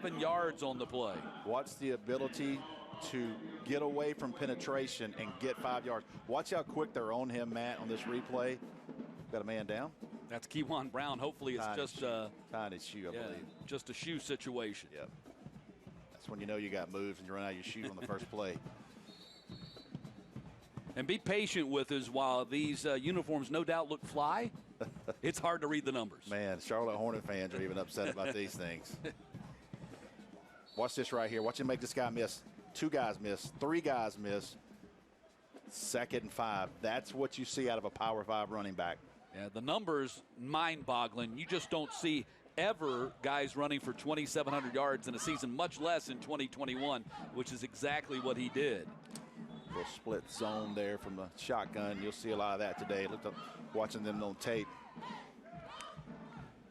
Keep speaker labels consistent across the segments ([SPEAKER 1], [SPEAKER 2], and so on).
[SPEAKER 1] 7 yards on the play.
[SPEAKER 2] Watch the ability to get away from penetration and get 5 yards. Watch how quick they're on him, Matt, on this replay. Got a man down.
[SPEAKER 1] That's Kewan Brown. Hopefully it's
[SPEAKER 2] tying his shoe, I believe.
[SPEAKER 1] Just a shoe situation.
[SPEAKER 2] Yep. That's when you know you got moves and you run out of your shoe on the first play.
[SPEAKER 1] And be patient with us while these uniforms no doubt look fly. It's hard to read the numbers.
[SPEAKER 2] Man, Charlotte Hornet fans are even upset about these things. Watch this right here. Watch him make this guy miss. 2 guys miss. 3 guys miss. 2nd and 5. That's what you see out of a Power 5 running back.
[SPEAKER 1] Yeah, the numbers mind-boggling. You just don't see ever guys running for 2,700 yards in a season, much less in 2021, which is exactly what he did.
[SPEAKER 2] Little split zone there from the shotgun. You'll see a lot of that today. Looked up watching them on tape.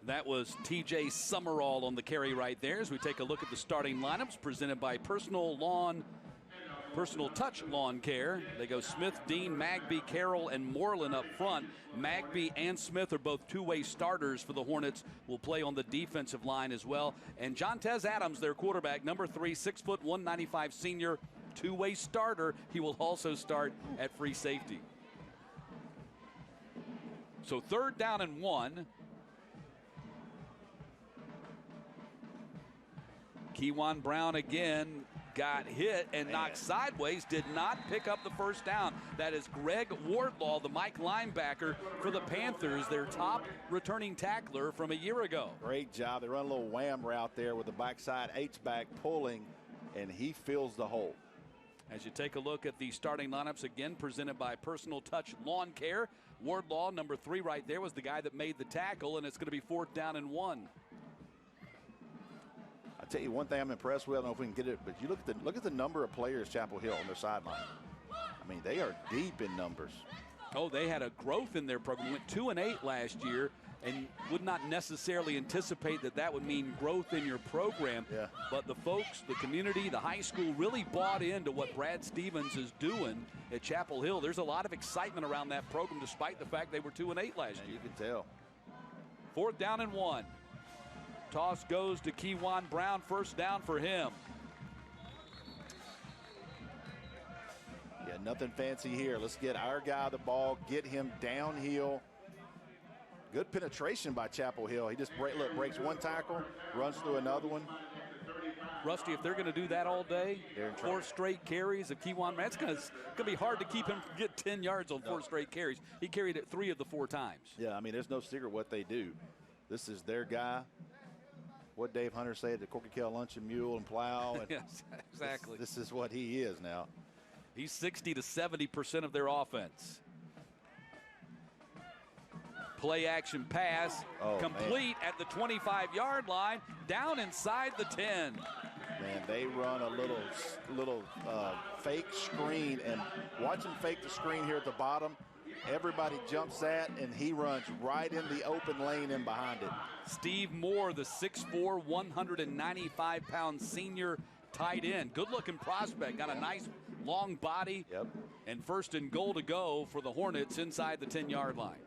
[SPEAKER 1] That was TJ Summerall on the carry right there as we take a look at the starting lineups presented by Personal Touch Lawn Care. They go Smith, Dean, Magby, Carroll, and Moreland up front. Magby and Smith are both two-way starters for the Hornets. Will play on the defensive line as well. And Jontez Adams, their quarterback, number 3, 6 foot, 195 senior, two-way starter. He will also start at free safety. So 3rd down and 1. Kewan Brown again got hit and knocked sideways, did not pick up the first down. That is Greg Wardlaw, the Mike linebacker for the Panthers, their top returning tackler from a year ago.
[SPEAKER 2] Great job. They run a little wham route there with the backside H-back pulling, and he fills the hole.
[SPEAKER 1] As you take a look at the starting lineups, again presented by Personal Touch Lawn Care. Wardlaw, number 3 right there, was the guy that made the tackle, and it's going to be 4th down and 1.
[SPEAKER 2] I'll tell you one thing I'm impressed with. I don't know if we can get it, but you look at the number of players Chapel Hill on their sideline. I mean, they are deep in numbers.
[SPEAKER 1] Oh, they had a growth in their program. Went 2-8 last year, and would not necessarily anticipate that would mean growth in your program.
[SPEAKER 2] Yeah.
[SPEAKER 1] But the folks, the community, the high school really bought into what Brad Stevens is doing at Chapel Hill. There's a lot of excitement around that program, despite the fact they were 2-8 last year.
[SPEAKER 2] You can tell.
[SPEAKER 1] 4th down and 1. Toss goes to Kewan Brown. First down for him.
[SPEAKER 2] Yeah, nothing fancy here. Let's get our guy the ball, get him downhill. Good penetration by Chapel Hill. He just breaks one tackle, runs through another one.
[SPEAKER 1] Rusty, if they're going to do that all day, 4 straight carries of Kewan, it's going to be hard to keep him get 10 yards on 4 straight carries. He carried it 3 of the 4 times.
[SPEAKER 2] Yeah, I mean, there's no secret what they do. This is their guy. What Dave Hunter said, the Corky Kell Lunch and Mule and Plow. And
[SPEAKER 1] yes, exactly.
[SPEAKER 2] This is what he is now.
[SPEAKER 1] He's 60 to 70% of their offense. Play action pass, complete at the 25-yard line, down inside the 10.
[SPEAKER 2] Man, they run a little fake screen, and watch him fake the screen here at the bottom. Everybody jumps that, and he runs right in the open lane in behind it.
[SPEAKER 1] Steve Moore, the 6'4", 195-pound senior tight end. Good-looking prospect. Got a nice long body.
[SPEAKER 2] Yep.
[SPEAKER 1] And 1st and goal to go for the Hornets inside the 10-yard line.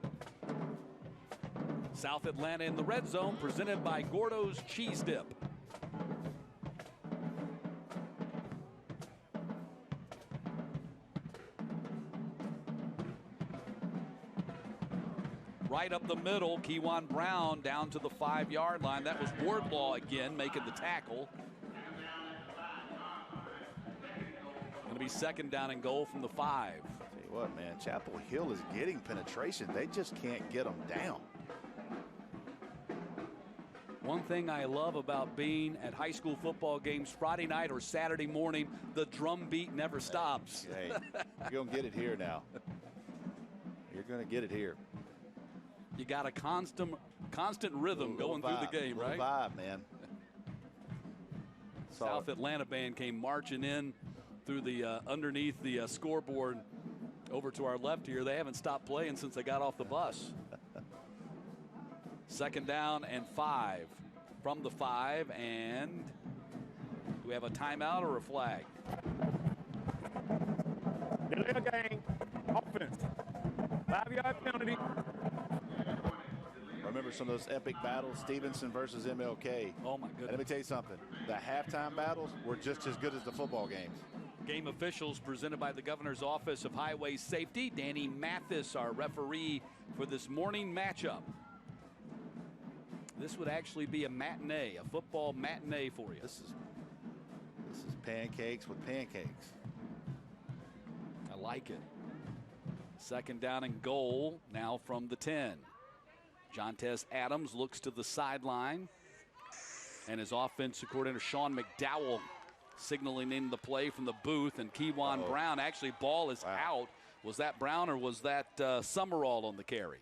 [SPEAKER 1] South Atlanta in the red zone, presented by Gordo's Cheese Dip. Right up the middle, Kewan Brown down to the 5-yard line. That was Wardlaw again making the tackle. Going to be 2nd down and goal from the 5.
[SPEAKER 2] Tell you what, man, Chapel Hill is getting penetration. They just can't get them down.
[SPEAKER 1] One thing I love about being at high school football games Friday night or Saturday morning, the drum beat never stops.
[SPEAKER 2] Hey, you're going to get it here now. You're going to get it here.
[SPEAKER 1] You got a constant rhythm going through the game, right?
[SPEAKER 2] Vibe, man.
[SPEAKER 1] South Atlanta band came marching in through the underneath the scoreboard over to our left here. They haven't stopped playing since they got off the bus. 2nd down and 5 from the 5, and do we have a timeout or a flag?
[SPEAKER 3] Delay game, offense. 5-yard penalty.
[SPEAKER 2] remember some of those epic battles, Stevenson versus MLK.
[SPEAKER 1] Oh, my
[SPEAKER 2] And
[SPEAKER 1] goodness.
[SPEAKER 2] let me tell you something. The halftime battles were just as good as the football games.
[SPEAKER 1] Game officials presented by the Governor's Office of Highway Safety. Danny Mathis, our referee for this morning matchup. This would actually be a matinee, a football matinee for you.
[SPEAKER 2] This is pancakes with pancakes.
[SPEAKER 1] I like it. Second down and goal now from the 10. Jontez Adams looks to the sideline. And his offensive coordinator, Sean McDowell, signaling in the play from the booth. And Kewan Brown, actually ball is out. Was that Brown or was that Summerall on the carry?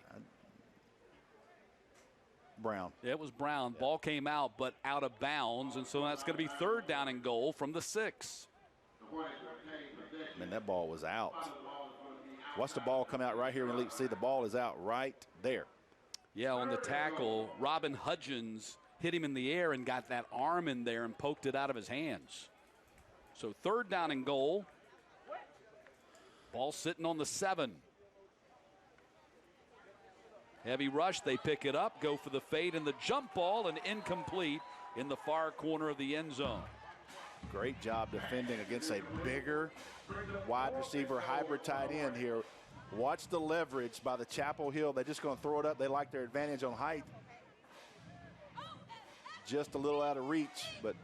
[SPEAKER 2] Brown.
[SPEAKER 1] It was Brown. Yeah. Ball came out, but out of bounds. And so that's going to be third down and goal from the 6.
[SPEAKER 2] Man, that ball was out. Watch the ball come out right here and see the ball is out right there.
[SPEAKER 1] Yeah, on the tackle, Robin Hudgens hit him in the air and got that arm in there and poked it out of his hands. So third down and goal. Ball sitting on the 7. Heavy rush, they pick it up, go for the fade and the jump ball, and incomplete in the far corner of the end zone.
[SPEAKER 2] Great job defending against a bigger wide receiver hybrid tight end here. Watch the leverage by the Chapel Hill. They're just going to throw it up. They like their advantage on height. Just a little out of reach, but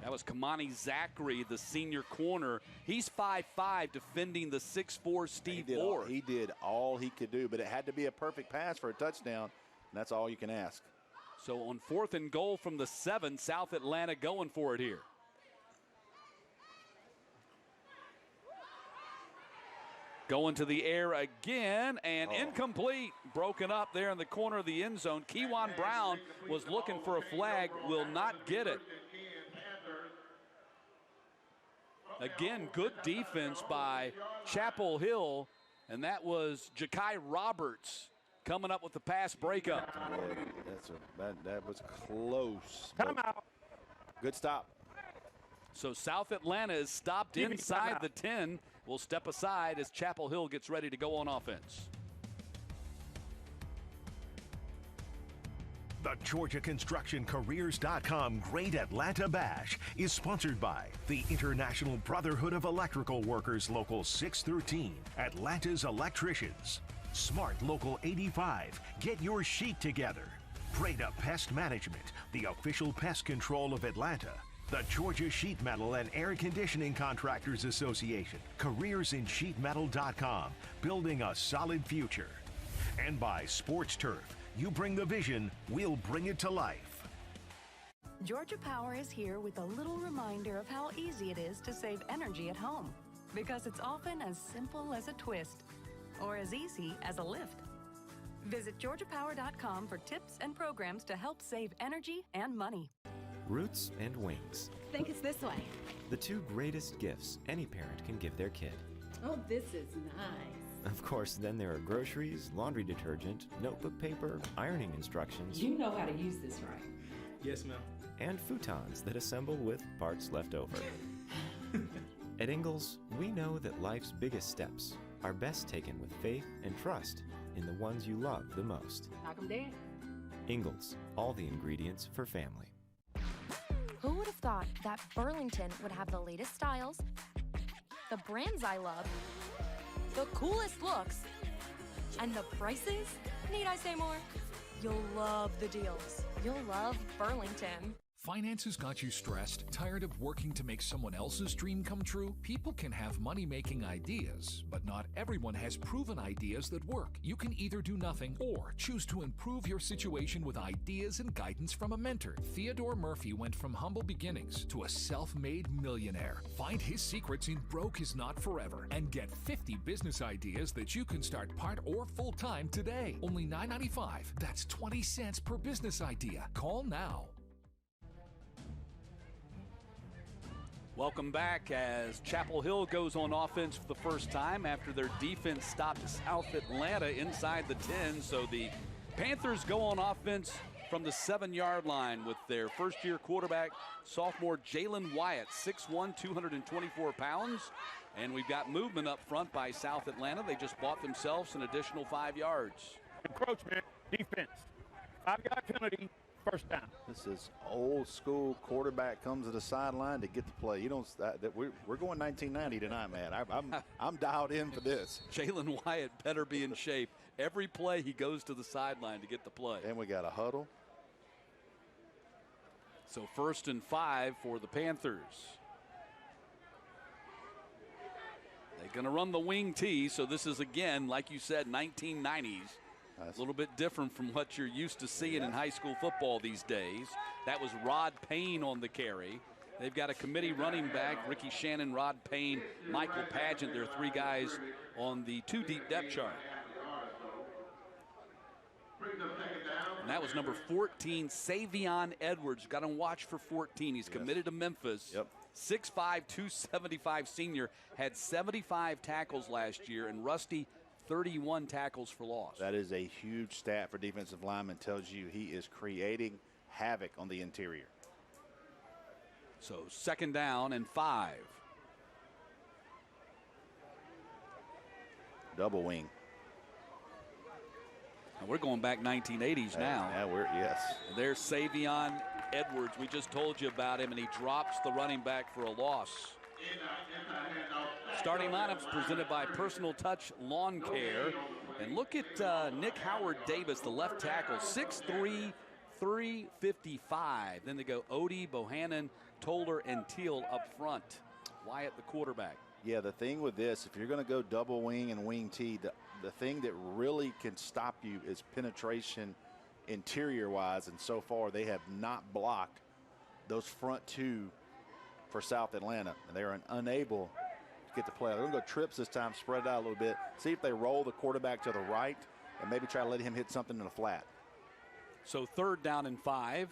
[SPEAKER 1] that was Kamani Zachary, the senior corner. He's 5'5", defending the 6'4" Steve Ward.
[SPEAKER 2] He did all he could do, but it had to be a perfect pass for a touchdown, and that's all you can ask.
[SPEAKER 1] So on fourth and goal from the 7, South Atlanta going for it here. Going to the air again, and incomplete. Broken up there in the corner of the end zone. Kewan Brown was looking for a flag, will not get it. Again, good defense by Chapel Hill, and that was Ja'Kai Roberts coming up with the pass breakup.
[SPEAKER 2] That was close.
[SPEAKER 3] Time out.
[SPEAKER 2] Good stop.
[SPEAKER 1] So South Atlanta is stopped inside the 10. Will step aside as Chapel Hill gets ready to go on offense.
[SPEAKER 4] The GeorgiaConstructionCareers.com Great Atlanta Bash is sponsored by the International Brotherhood of Electrical Workers Local 613, Atlanta's Electricians. Smart Local 85, get your sheet together. Breda Pest Management, the official pest control of Atlanta. The Georgia Sheet Metal and Air Conditioning Contractors Association, careersinsheetmetal.com, building a solid future. And by Sports Turf, you bring the vision, we'll bring it to life.
[SPEAKER 5] Georgia Power is here with a little reminder of how easy it is to save energy at home. Because it's often as simple as a twist, or as easy as a lift. Visit GeorgiaPower.com for tips and programs to help save energy and money.
[SPEAKER 6] Roots and wings.
[SPEAKER 7] Think it's this way.
[SPEAKER 6] The two greatest gifts any parent can give their kid.
[SPEAKER 7] Oh, this is nice.
[SPEAKER 6] Of course, then there are groceries, laundry detergent, notebook paper, ironing instructions.
[SPEAKER 7] You know how to use this right.
[SPEAKER 3] Yes, ma'am.
[SPEAKER 6] And futons that assemble with parts left over. At Ingalls, we know that life's biggest steps are best taken with faith and trust in the ones you love the most.
[SPEAKER 7] Knock 'em dead.
[SPEAKER 6] Ingalls, all the ingredients for family.
[SPEAKER 8] Who would have thought that Burlington would have the latest styles, the brands I love, the coolest looks, and the prices? Need I say more? You'll love the deals. You'll love Burlington.
[SPEAKER 9] Finances got you stressed? Tired of working to make someone else's dream come true? People can have money-making ideas, but not everyone has proven ideas that work. You can either do nothing or choose to improve your situation with ideas and guidance from a mentor. Theodore Murphy went from humble beginnings to a self-made millionaire. Find his secrets in Broke Is Not Forever and get 50 business ideas that you can start part or full-time today. Only $9.95. That's 20 cents per business idea. Call now.
[SPEAKER 1] Welcome back as Chapel Hill goes on offense for the first time after their defense stopped South Atlanta inside the 10. So the Panthers go on offense from the 7-yard line with their first-year quarterback, sophomore Jalen Wyatt, 6'1", 224 pounds. And we've got movement up front by South Atlanta. They just bought themselves an additional 5 yards.
[SPEAKER 3] Encroachment. defense. 5-yard penalty, first down.
[SPEAKER 2] This is old school. Quarterback comes to the sideline to get the play. You don't. We're going 1990 tonight, man. I'm dialed in for this.
[SPEAKER 1] Jalen Wyatt better be in shape. Every play he goes to the sideline to get the play.
[SPEAKER 2] And we got a huddle.
[SPEAKER 1] So 1st and 5 for the Panthers. They're going to run the wing tee, so this is, again, like you said, 1990s. A little bit different from what you're used to seeing in high school football these days. That was Rod Payne on the carry. They've got a committee running back, Ricky Shannon, Rod Payne, Michael Pageant. There are 3 guys on the 2-deep depth chart. And that was number 14, Savion Edwards. Got to watch for 14. He's committed to Memphis.
[SPEAKER 2] Yep.
[SPEAKER 1] 6'5", 275 senior, had 75 tackles last year, and Rusty 31 tackles for loss.
[SPEAKER 2] That is a huge stat for defensive lineman. Tells you he is creating havoc on the interior.
[SPEAKER 1] So 2nd down and 5.
[SPEAKER 2] Double wing.
[SPEAKER 1] And we're going back 1980s now.
[SPEAKER 2] Yeah, yes.
[SPEAKER 1] And there's Savion Edwards. We just told you about him, and he drops the running back for a loss. Starting lineups presented by Personal Touch Lawn Care. And look at Nick Howard Davis, the left tackle, 6'3", 355. Then they go Odie, Bohannon, Toller, and Teal up front. Wyatt, the quarterback.
[SPEAKER 2] Yeah, the thing with this, if you're going to go double wing and wing T, the thing that really can stop you is penetration interior-wise, and so far they have not blocked those front 2 for South Atlanta, and they are unable to get the play. They're going to go trips this time, spread it out a little bit, see if they roll the quarterback to the right, and maybe try to let him hit something in the flat.
[SPEAKER 1] So 3rd down and 5.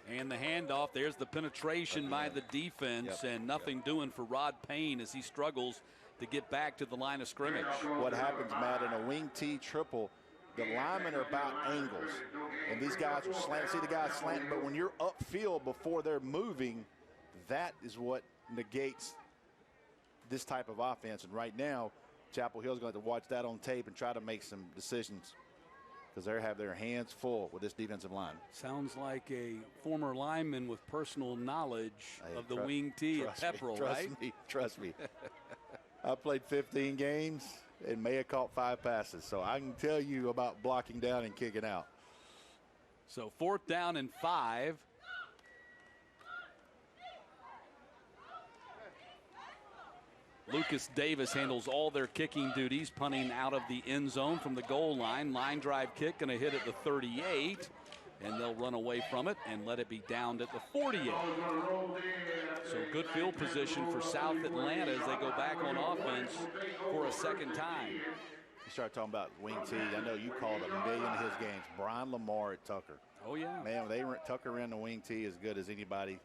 [SPEAKER 1] And the handoff, there's the penetration by the defense, and nothing doing for Rod Payne as he struggles to get back to the line of scrimmage.
[SPEAKER 2] What happens, Matt, in a wing T triple, the linemen are about angles, and these guys are slanting. See the guys slanting, but when you're upfield before they're moving, that is what negates this type of offense. And right now, Chapel Hill's going to have to watch that on tape and try to make some decisions, because they have their hands full with this defensive line.
[SPEAKER 1] Sounds like a former lineman with personal knowledge of the wing T at Pepperell, right?
[SPEAKER 2] Trust me. I played 15 games and may have caught 5 passes, so I can tell you about blocking down and kicking out.
[SPEAKER 1] So 4th down and 5. Lucas Davis handles all their kicking duties, punting out of the end zone from the goal line. Line drive kick going to hit at the 38, and they'll run away from it and let it be downed at the 48. So good field position for South Atlanta as they go back on offense for a 2nd time.
[SPEAKER 2] You start talking about wing T. I know you called a million of his games. Brian Lamar at Tucker.
[SPEAKER 1] Oh, yeah.
[SPEAKER 2] Man, Tucker ran the wing T as good as anybody.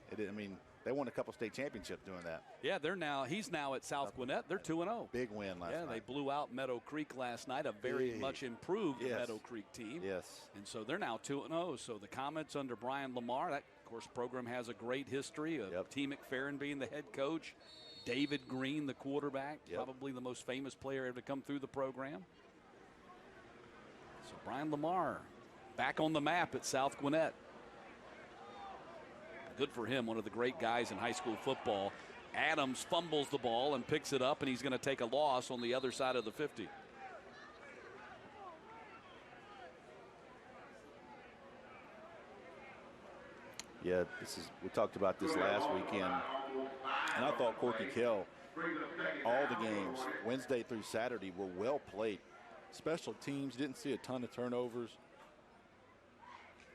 [SPEAKER 2] They won a couple state championships doing that.
[SPEAKER 1] Yeah, he's now at South Gwinnett. They're 2-0.
[SPEAKER 2] Big win last night.
[SPEAKER 1] Yeah, they blew out Meadow Creek last night, a very much improved Meadow Creek team.
[SPEAKER 2] Yes.
[SPEAKER 1] And so they're now 2-0. So the Comets under Brian Lamar, that, of course, program has a great history of T. McFerrin being the head coach, David Green, the quarterback, probably the most famous player ever to come through the program. So Brian Lamar back on the map at South Gwinnett. Good for him, one of the great guys in high school football. Adams fumbles the ball and picks it up, and he's going to take a loss on the other side of the 50.
[SPEAKER 2] Yeah, we talked about this last weekend, and I thought Corky Kell, all the games, Wednesday through Saturday, were well played. Special teams, didn't see a ton of turnovers.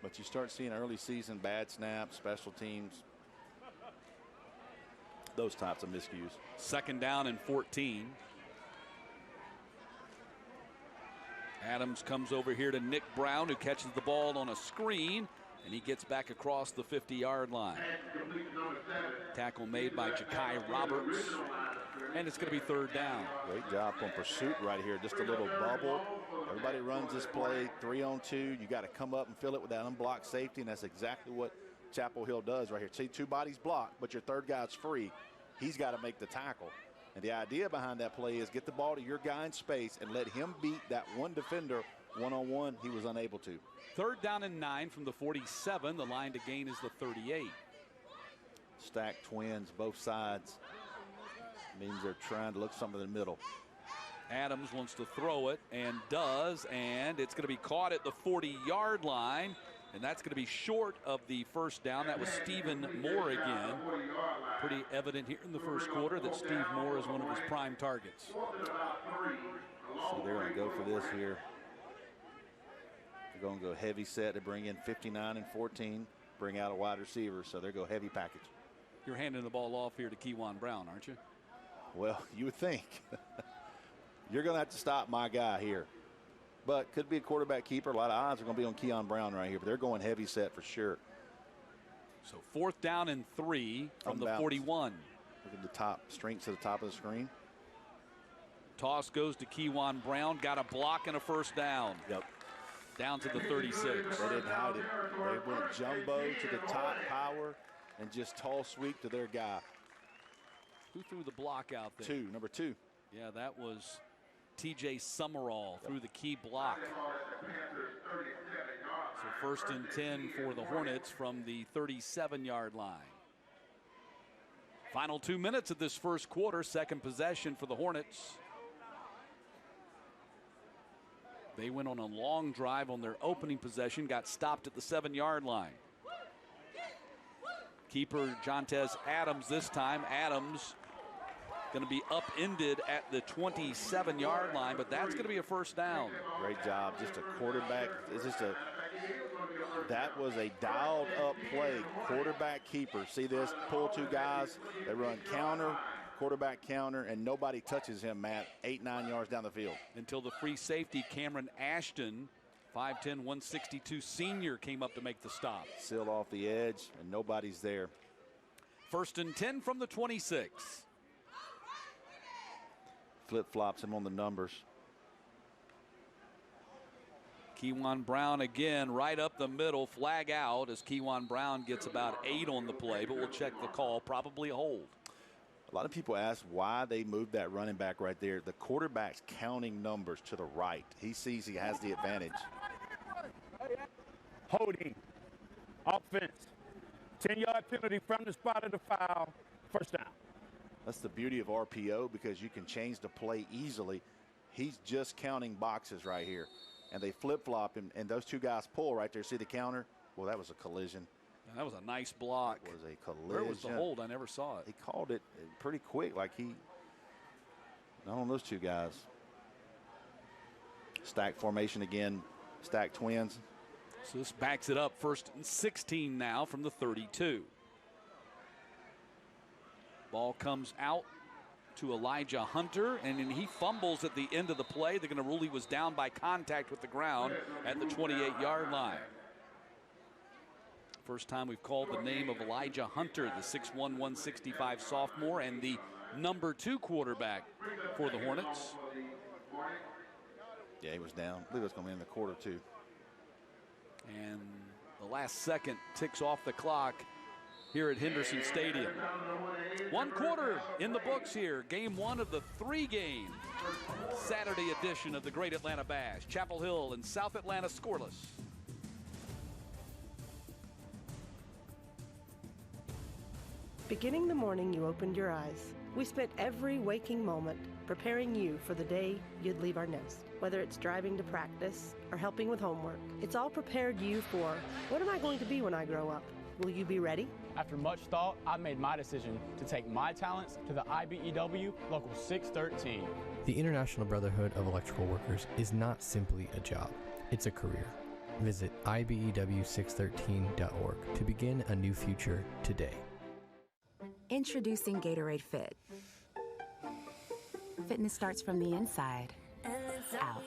[SPEAKER 2] But you start seeing early season bad snaps, special teams, those types of miscues.
[SPEAKER 1] 2nd down and 14. Adams comes over here to Nick Brown, who catches the ball on a screen, and he gets back across the 50-yard line. Tackle made by Ja'Kai Roberts, and it's going to be 3rd down.
[SPEAKER 2] Great job on pursuit right here. Just a little bubble. Everybody runs this play 3-on-2. You got to come up and fill it with that unblocked safety, and that's exactly what Chapel Hill does right here. See, 2 bodies blocked, but your 3rd guy's free. He's got to make the tackle. And the idea behind that play is get the ball to your guy in space and let him beat that one defender one-on-one, he was unable to.
[SPEAKER 1] 3rd down and 9 from the 47. The line to gain is the 38.
[SPEAKER 2] Stacked twins, both sides. Means they're trying to look something in the middle.
[SPEAKER 1] Adams wants to throw it and does, and it's going to be caught at the 40-yard line, and that's going to be short of the first down. That was Stephen Moore again. Pretty evident here in the first quarter that Steve Moore is one of his prime targets.
[SPEAKER 2] So they're going to go for this here. They're going to go heavy set to bring in 59 and 14, bring out a wide receiver, so they're going to go heavy package.
[SPEAKER 1] You're handing the ball off here to Kewan Brown, aren't you?
[SPEAKER 2] Well, you would think. You're going to have to stop my guy here. But could be a quarterback keeper. A lot of odds are going to be on Keon Brown right here, but they're going heavy set for sure.
[SPEAKER 1] So 4th down and 3 from the 41.
[SPEAKER 2] Look at the top, strength to the top of the screen.
[SPEAKER 1] Toss goes to Kewan Brown. Got a block and a first down.
[SPEAKER 2] Yep.
[SPEAKER 1] Down to the 36.
[SPEAKER 2] They didn't hide it. They went jumbo to the top power and just tall sweep to their guy.
[SPEAKER 1] Who threw the block out there?
[SPEAKER 2] Number 2.
[SPEAKER 1] Yeah, that was TJ Summerall through the key block. So 1st and 10 for the Hornets from the 37-yard line. Final 2 minutes of this first quarter. Second possession for the Hornets. They went on a long drive on their opening possession, got stopped at the 7-yard line. Keeper Jontez Adams this time. Adams going to be upended at the 27-yard line, but that's going to be a first down.
[SPEAKER 2] Great job. Just a quarterback. That was a dialed up play. Quarterback keeper. See this? Pull 2 guys. They run counter, quarterback counter, and nobody touches him, Matt. 8-9 yards down the field.
[SPEAKER 1] Until the free safety, Cameron Ashton, 5'10", 162 senior, came up to make the stop.
[SPEAKER 2] Seal off the edge, and nobody's there.
[SPEAKER 1] 1st and 10 from the 26.
[SPEAKER 2] Flip-flops him on the numbers.
[SPEAKER 1] Kewan Brown again right up the middle, flag out as Kewan Brown gets about 8 on the play, but we'll check the call, probably a hold.
[SPEAKER 2] A lot of people ask why they moved that running back right there. The quarterback's counting numbers to the right. He sees he has the advantage.
[SPEAKER 3] Holding. Offense. 10-yard penalty from the spot of the foul. First down.
[SPEAKER 2] That's the beauty of RPO because you can change the play easily. He's just counting boxes right here. And they flip-flop him, and those 2 guys pull right there. See the counter? Well, that was a collision.
[SPEAKER 1] And that was a nice block.
[SPEAKER 2] It was a collision.
[SPEAKER 1] Where was the hold? I never saw it.
[SPEAKER 2] He called it pretty quick, like not on those 2 guys. Stack formation again, stack twins.
[SPEAKER 1] So this backs it up. 1st and 16 now from the 32. Ball comes out to Elijah Hunter, and then he fumbles at the end of the play. They're going to rule he was down by contact with the ground at the 28-yard line. First time we've called the name of Elijah Hunter, the 6'1", 165 sophomore, and the number 2 quarterback for the Hornets.
[SPEAKER 2] Yeah, he was down. I believe it's going to be in the quarter, too.
[SPEAKER 1] And the last second ticks off the clock here at Henderson Stadium. 1 quarter in the books here. Game 1 of the 3-game Saturday edition of the Great Atlanta Bash. Chapel Hill and South Atlanta scoreless.
[SPEAKER 10] Beginning the morning you opened your eyes, we spent every waking moment preparing you for the day you'd leave our nest. Whether it's driving to practice or helping with homework, it's all prepared you for, what am I going to be when I grow up? Will you be ready?
[SPEAKER 11] After much thought, I made my decision to take my talents to the IBEW Local 613.
[SPEAKER 12] The International Brotherhood of Electrical Workers is not simply a job, it's a career. Visit IBEW613.org to begin a new future today.
[SPEAKER 13] Introducing Gatorade Fit. Fitness starts from the inside out.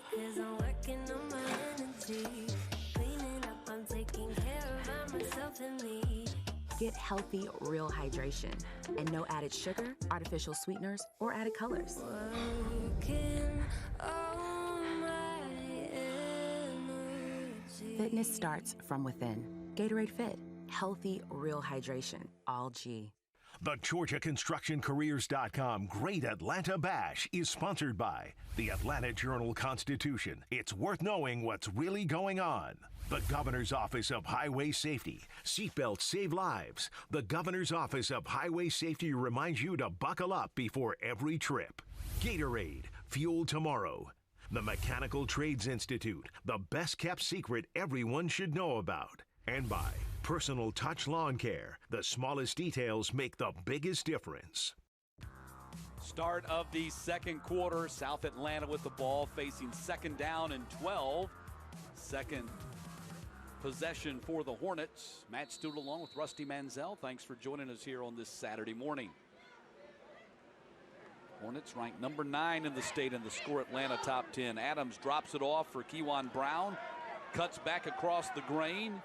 [SPEAKER 13] Get healthy, real hydration and no added sugar, artificial sweeteners, or added colors. Fitness starts from within. Gatorade Fit. Healthy, real hydration. All G.
[SPEAKER 4] The GeorgiaConstructionCareers.com Great Atlanta Bash is sponsored by the Atlanta Journal-Constitution. It's worth knowing what's really going on. The Governor's Office of Highway Safety. Seatbelts save lives. The Governor's Office of Highway Safety reminds you to buckle up before every trip. Gatorade, fuel tomorrow. The Mechanical Trades Institute, the best-kept secret everyone should know about. And by Personal Touch Lawn Care. The smallest details make the biggest difference.
[SPEAKER 1] Start of the second quarter. South Atlanta with the ball, facing second down and 12. Second possession for the Hornets. Matt Stewart along with Rusty Manziel. Thanks for joining us here on this Saturday morning. Hornets ranked number 9 in the state in the Score Atlanta top 10. Adams drops it off for Kewan Brown. Cuts back across the grain,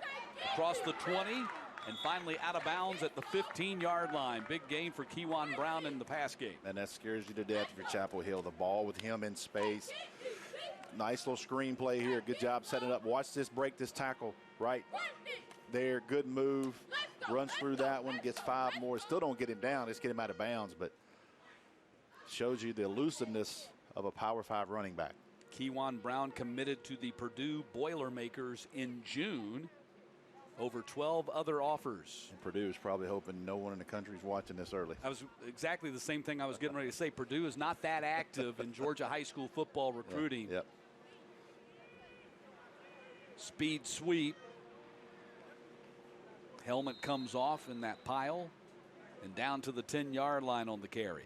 [SPEAKER 1] across the 20, and finally out of bounds at the 15-yard line. Big gain for Kewan Brown in the pass game.
[SPEAKER 2] And that scares you to death for Chapel Hill. The ball with him in space. Nice little screen play here. Good job setting it up. Watch this, break this tackle right there. Good move. Runs through that one, gets 5 more. Still don't get him down. Just get him out of bounds, but shows you the elusiveness of a Power 5 running back.
[SPEAKER 1] Kewan Brown committed to the Purdue Boilermakers in June. Over 12 other offers.
[SPEAKER 2] And Purdue is probably hoping no one in the country is watching this early.
[SPEAKER 1] That was exactly the same thing I was getting ready to say. Purdue is not that active in Georgia high school football recruiting.
[SPEAKER 2] Yep.
[SPEAKER 1] Speed sweep. Helmet comes off in that pile and down to the 10-yard line on the carry.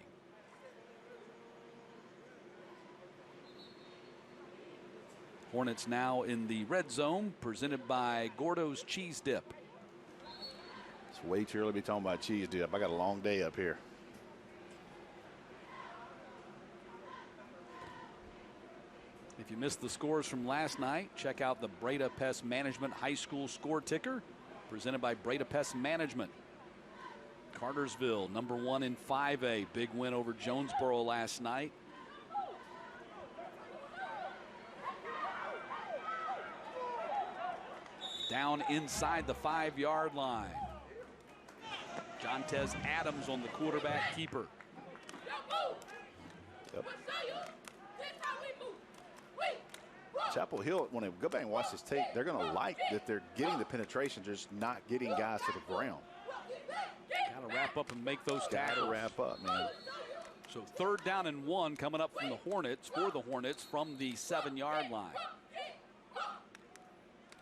[SPEAKER 1] Hornets now in the red zone, presented by Gordo's Cheese Dip.
[SPEAKER 2] It's way too early to be talking about cheese dip. I got a long day up here.
[SPEAKER 1] If you missed the scores from last night, check out the Breda Pest Management High School score ticker, presented by Breda Pest Management. Cartersville, number 1 in 5A. Big win over Jonesboro last night. Down inside the 5-yard line. Jontez Adams on the quarterback keeper.
[SPEAKER 2] Yep. Chapel Hill, when they go back and watch this tape, they're going to like that they're getting the penetration, just not getting guys to the ground.
[SPEAKER 1] Got to wrap up and make those tackles.
[SPEAKER 2] Got to wrap up, man.
[SPEAKER 1] So 3rd down and 1 coming up from the Hornets, for the Hornets from the 7-yard line.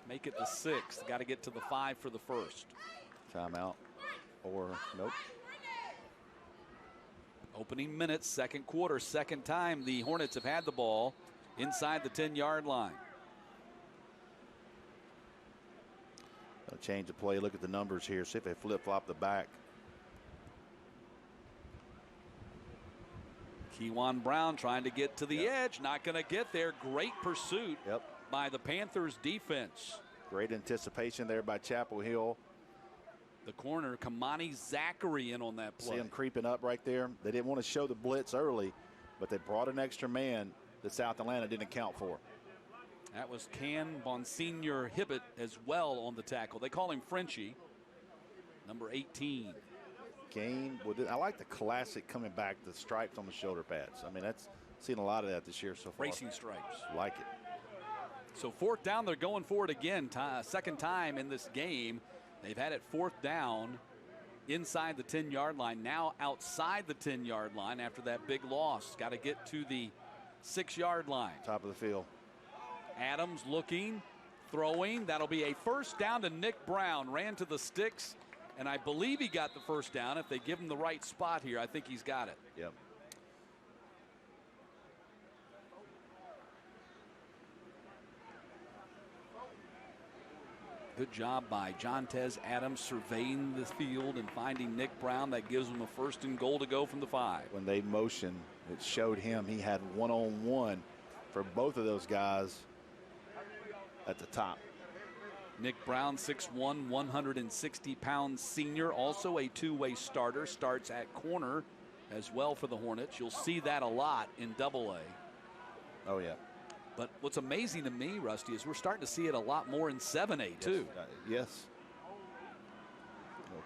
[SPEAKER 1] Make it the 6th. Got to get to the 5 for the first.
[SPEAKER 2] Timeout or nope.
[SPEAKER 1] Opening minutes, second quarter, second time the Hornets have had the ball inside the 10-yard line.
[SPEAKER 2] They'll change the play. Look at the numbers here. See if they flip-flop the back.
[SPEAKER 1] Kewan Brown trying to get to the edge. Not going to get there. Great pursuit by the Panthers defense.
[SPEAKER 2] Great anticipation there by Chapel Hill.
[SPEAKER 1] The corner, Kamani Zachary, in on that play.
[SPEAKER 2] See him creeping up right there. They didn't want to show the blitz early, but they brought an extra man that South Atlanta didn't account for.
[SPEAKER 1] That was Can Bonsignor Hibbett as well on the tackle. They call him Frenchie, number 18.
[SPEAKER 2] Gain. I like the classic coming back, the stripes on the shoulder pads. I mean, that's seen a lot of that this year so far.
[SPEAKER 1] Racing stripes.
[SPEAKER 2] Like it.
[SPEAKER 1] So 4th down, they're going for it again. Second time in this game. They've had it 4th down inside the 10-yard line. Now outside the 10-yard line after that big loss. Got to get to the 6-yard line.
[SPEAKER 2] Top of the field.
[SPEAKER 1] Adams looking, throwing. That'll be a 1st down to Nick Brown. Ran to the sticks, and I believe he got the 1st down. If they give him the right spot here, I think he's got it.
[SPEAKER 2] Yep.
[SPEAKER 1] Good job by Jontez Adams surveying the field and finding Nick Brown. That gives him a 1st and goal to go from the 5.
[SPEAKER 2] When they motioned, it showed him he had one-on-one for both of those guys at the top.
[SPEAKER 1] Nick Brown, 6'1", 160-pound senior, also a two-way starter, starts at corner as well for the Hornets. You'll see that a lot in Double-A.
[SPEAKER 2] Oh, yeah.
[SPEAKER 1] But what's amazing to me, Rusty, is we're starting to see it a lot more in 7A, too.
[SPEAKER 2] Yes.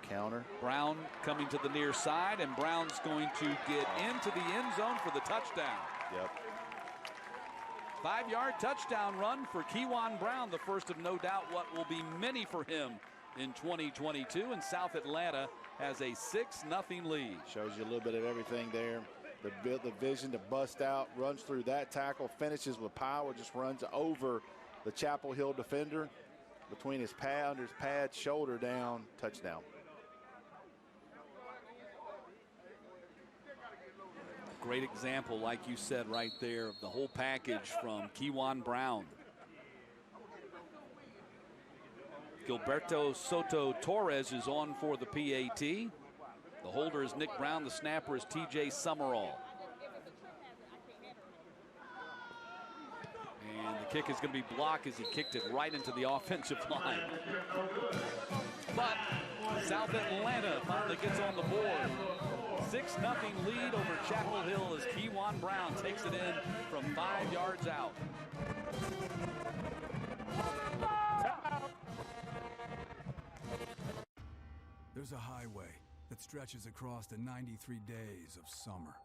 [SPEAKER 2] Counter.
[SPEAKER 1] Brown coming to the near side, and Brown's going to get into the end zone for the touchdown.
[SPEAKER 2] Yep.
[SPEAKER 1] 5-yard touchdown run for Kewan Brown, the first of no doubt what will be many for him in 2022, and South Atlanta has a 6-0 lead.
[SPEAKER 2] Shows you a little bit of everything there. The vision to bust out, runs through that tackle, finishes with power, just runs over the Chapel Hill defender between his pad, under his pad, shoulder down, touchdown.
[SPEAKER 1] Great example, like you said right there, of the whole package from Kewan Brown. Gilberto Soto Torres is on for the PAT. The holder is Nick Brown. The snapper is TJ Summerall. And the kick is going to be blocked as he kicked it right into the offensive line. But South Atlanta finally gets on the board. 6-0 lead over Chapel Hill as Kewan Brown takes it in from 5 yards out.
[SPEAKER 14] There's a highway that stretches across the 93 days of summer,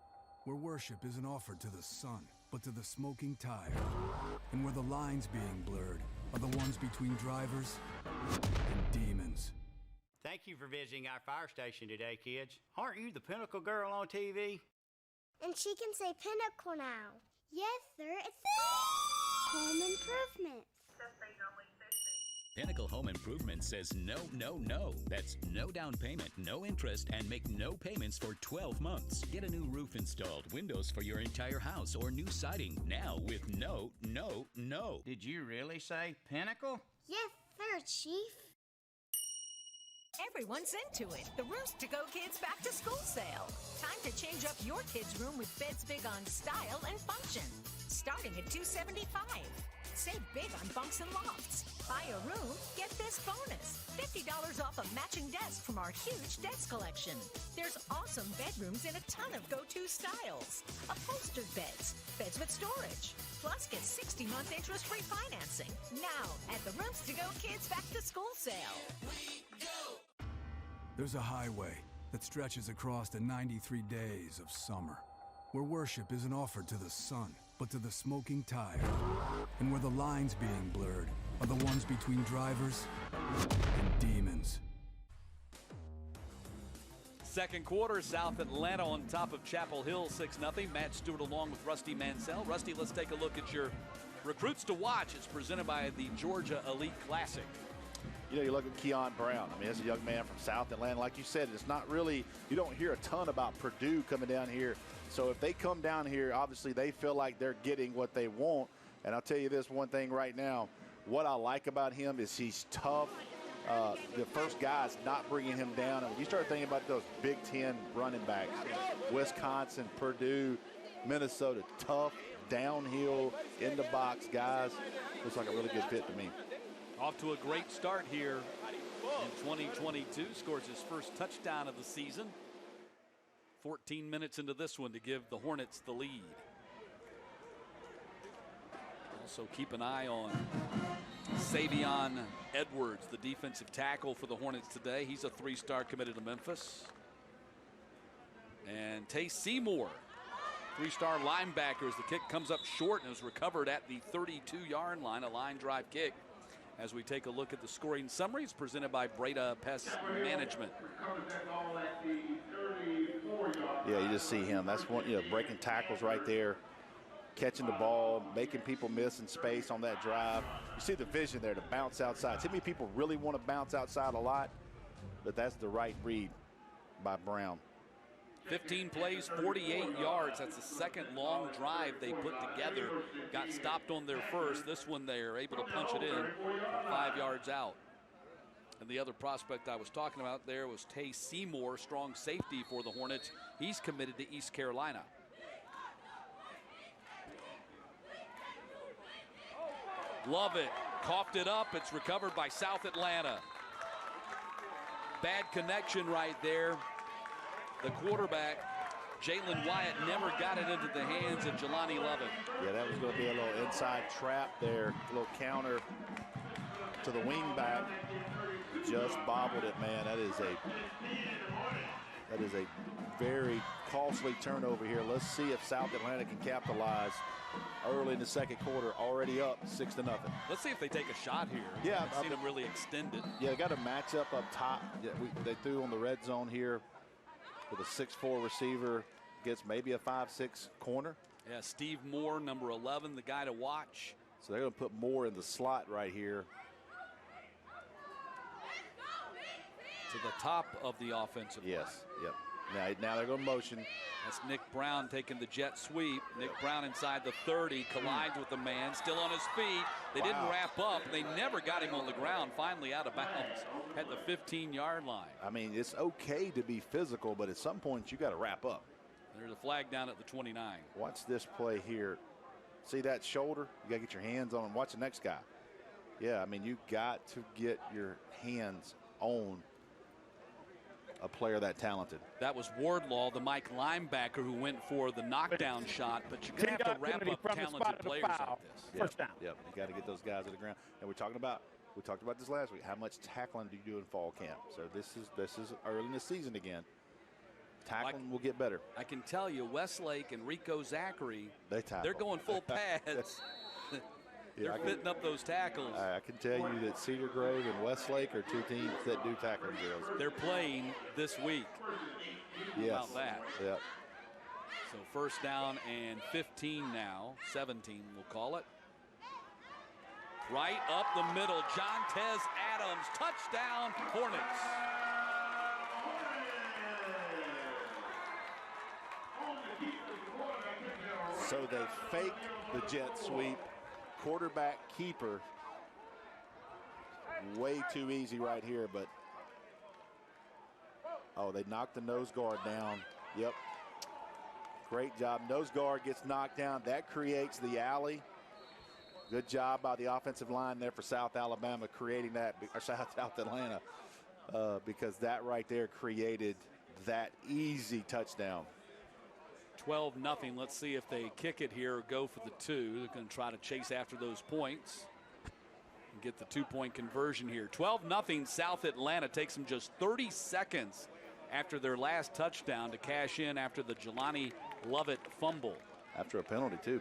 [SPEAKER 14] where worship isn't offered to the sun, but to the smoking tire, and where the lines being blurred are the ones between drivers and demons.
[SPEAKER 15] Thank you for visiting our fire station today, kids. Aren't you the Pinnacle girl on TV?
[SPEAKER 16] And she can say Pinnacle now. Yes, sir. It's Home Improvement.
[SPEAKER 17] Pinnacle Home Improvement says no, no, no. That's no down payment, no interest, and make no payments for 12 months. Get a new roof installed, windows for your entire house, or new siding now with no, no, no.
[SPEAKER 15] Did you really say Pinnacle?
[SPEAKER 16] Yes, sir, Chief.
[SPEAKER 18] Everyone's into it. The Roost to Go Kids Back to School Sale. Time to change up your kids' room with beds big on style and function. Starting at $275. Save big on bunks and lofts. Buy a room, get this bonus. $50 off a matching desk from our huge desk collection. There's awesome bedrooms in a ton of go-to styles. Upholstered beds, beds with storage. Plus, get 60-month interest-free financing. Now, at the Rooms to Go Kids Back to School Sale.
[SPEAKER 14] There's a highway that stretches across the 93 days of summer, where worship isn't offered to the sun, but to the smoking tire, and where the lines being blurred are the ones between drivers and demons.
[SPEAKER 1] Second quarter, South Atlanta on top of Chapel Hill, 6-0. Matt Stewart along with Rusty Mansell. Rusty, let's take a look at your recruits to watch. It's presented by the Georgia Elite Classic.
[SPEAKER 2] You know, you look at Kewan Brown. I mean, as a young man from South Atlanta, like you said, it's not really, you don't hear a ton about Purdue coming down here. So if they come down here, obviously they feel like they're getting what they want. And I'll tell you this one thing right now. What I like about him is he's tough. The first guy's not bringing him down. And when you start thinking about those Big Ten running backs, Wisconsin, Purdue, Minnesota, tough, downhill, in the box guys, looks like a really good fit to me.
[SPEAKER 1] Off to a great start here in 2022. Scores his first touchdown of the season. 14 minutes into this one to give the Hornets the lead. Also keep an eye on Savion Edwards, the defensive tackle for the Hornets today. He's a 3-star committed to Memphis. And Tay Seymour, 3-star linebacker, as the kick comes up short and is recovered at the 32-yard line, a line drive kick. As we take a look at the scoring summaries presented by Breda Pest Management.
[SPEAKER 2] Yeah, you just see him. That's one, breaking tackles right there, catching the ball, making people miss in space on that drive. You see the vision there to bounce outside. Too many people really want to bounce outside a lot, but that's the right read by Brown.
[SPEAKER 1] 15 plays, 48 yards. That's the second long drive they put together. Got stopped on their first. This one they're able to punch it in 5 yards out. And the other prospect I was talking about there was Tay Seymour, strong safety for the Hornets. He's committed to East Carolina. Love it. Coughed it up. It's recovered by South Atlanta. Bad connection right there. The quarterback, Jalen Wyatt, never got it into the hands of Jelani Lovett.
[SPEAKER 2] Yeah, that was going to be a little inside trap there, a little counter. to the wing back. Just bobbled it, man. That is a very costly turnover here. Let's see if South Atlanta can capitalize early in the second quarter, already up 6-0.
[SPEAKER 1] Let's see if they take a shot here.
[SPEAKER 2] Yeah,
[SPEAKER 1] I've seen them really extend it.
[SPEAKER 2] Yeah, got a matchup up top. Yeah, they threw on the red zone here with a 6'4" receiver. Gets maybe a 5'6" corner.
[SPEAKER 1] Yeah, Steve Moore, number 11, the guy to watch.
[SPEAKER 2] So they're going to put Moore in the slot right here.
[SPEAKER 1] To the top of the offensive line.
[SPEAKER 2] Yes, yep. Now they're going to motion.
[SPEAKER 1] That's Nick Brown taking the jet sweep. Nick Brown inside the 30, collides with the man, still on his feet. They didn't wrap up. They never got him on the ground, finally out of bounds at the 15-yard line.
[SPEAKER 2] I mean, it's okay to be physical, but at some point you got to wrap up.
[SPEAKER 1] There's a flag down at the 29.
[SPEAKER 2] Watch this play here. See that shoulder? You got to get your hands on him. Watch the next guy. Yeah, I mean, you got to get your hands on a player that talented.
[SPEAKER 1] That was Wardlaw, the Mike linebacker, who went for the knockdown shot, but you're going to have to wrap up talented players like this.
[SPEAKER 2] First down. Yep, you got to get those guys to the ground. And we talked about this last week. How much tackling do you do in fall camp? So this is early in the season again. Tackling will get better.
[SPEAKER 1] I can tell you, Westlake and Rico Zachary,
[SPEAKER 2] tackle.
[SPEAKER 1] They're going full pads. They're fitting up those tackles.
[SPEAKER 2] I can tell you that Cedar Grove and Westlake are two teams that do tackling drills.
[SPEAKER 1] They're playing this week.
[SPEAKER 2] Yes.
[SPEAKER 1] How about that?
[SPEAKER 2] Yep.
[SPEAKER 1] So first down and 15 now. 17, we'll call it. Right up the middle, Jontez Adams. Touchdown, Hornets.
[SPEAKER 2] So they fake the jet sweep. Quarterback keeper. Way too easy right here, but they knocked the nose guard down. Yep. Great job. Nose guard gets knocked down. That creates the alley. Good job by the offensive line there for South Alabama creating that, or South Atlanta, because that right there created that easy touchdown.
[SPEAKER 1] 12-0. Let's see if they kick it here or go for the two. They're going to try to chase after those points and get the two-point conversion here. 12-0. South Atlanta takes them just 30 seconds after their last touchdown to cash in after the Jelani Lovett fumble.
[SPEAKER 2] After a penalty, too.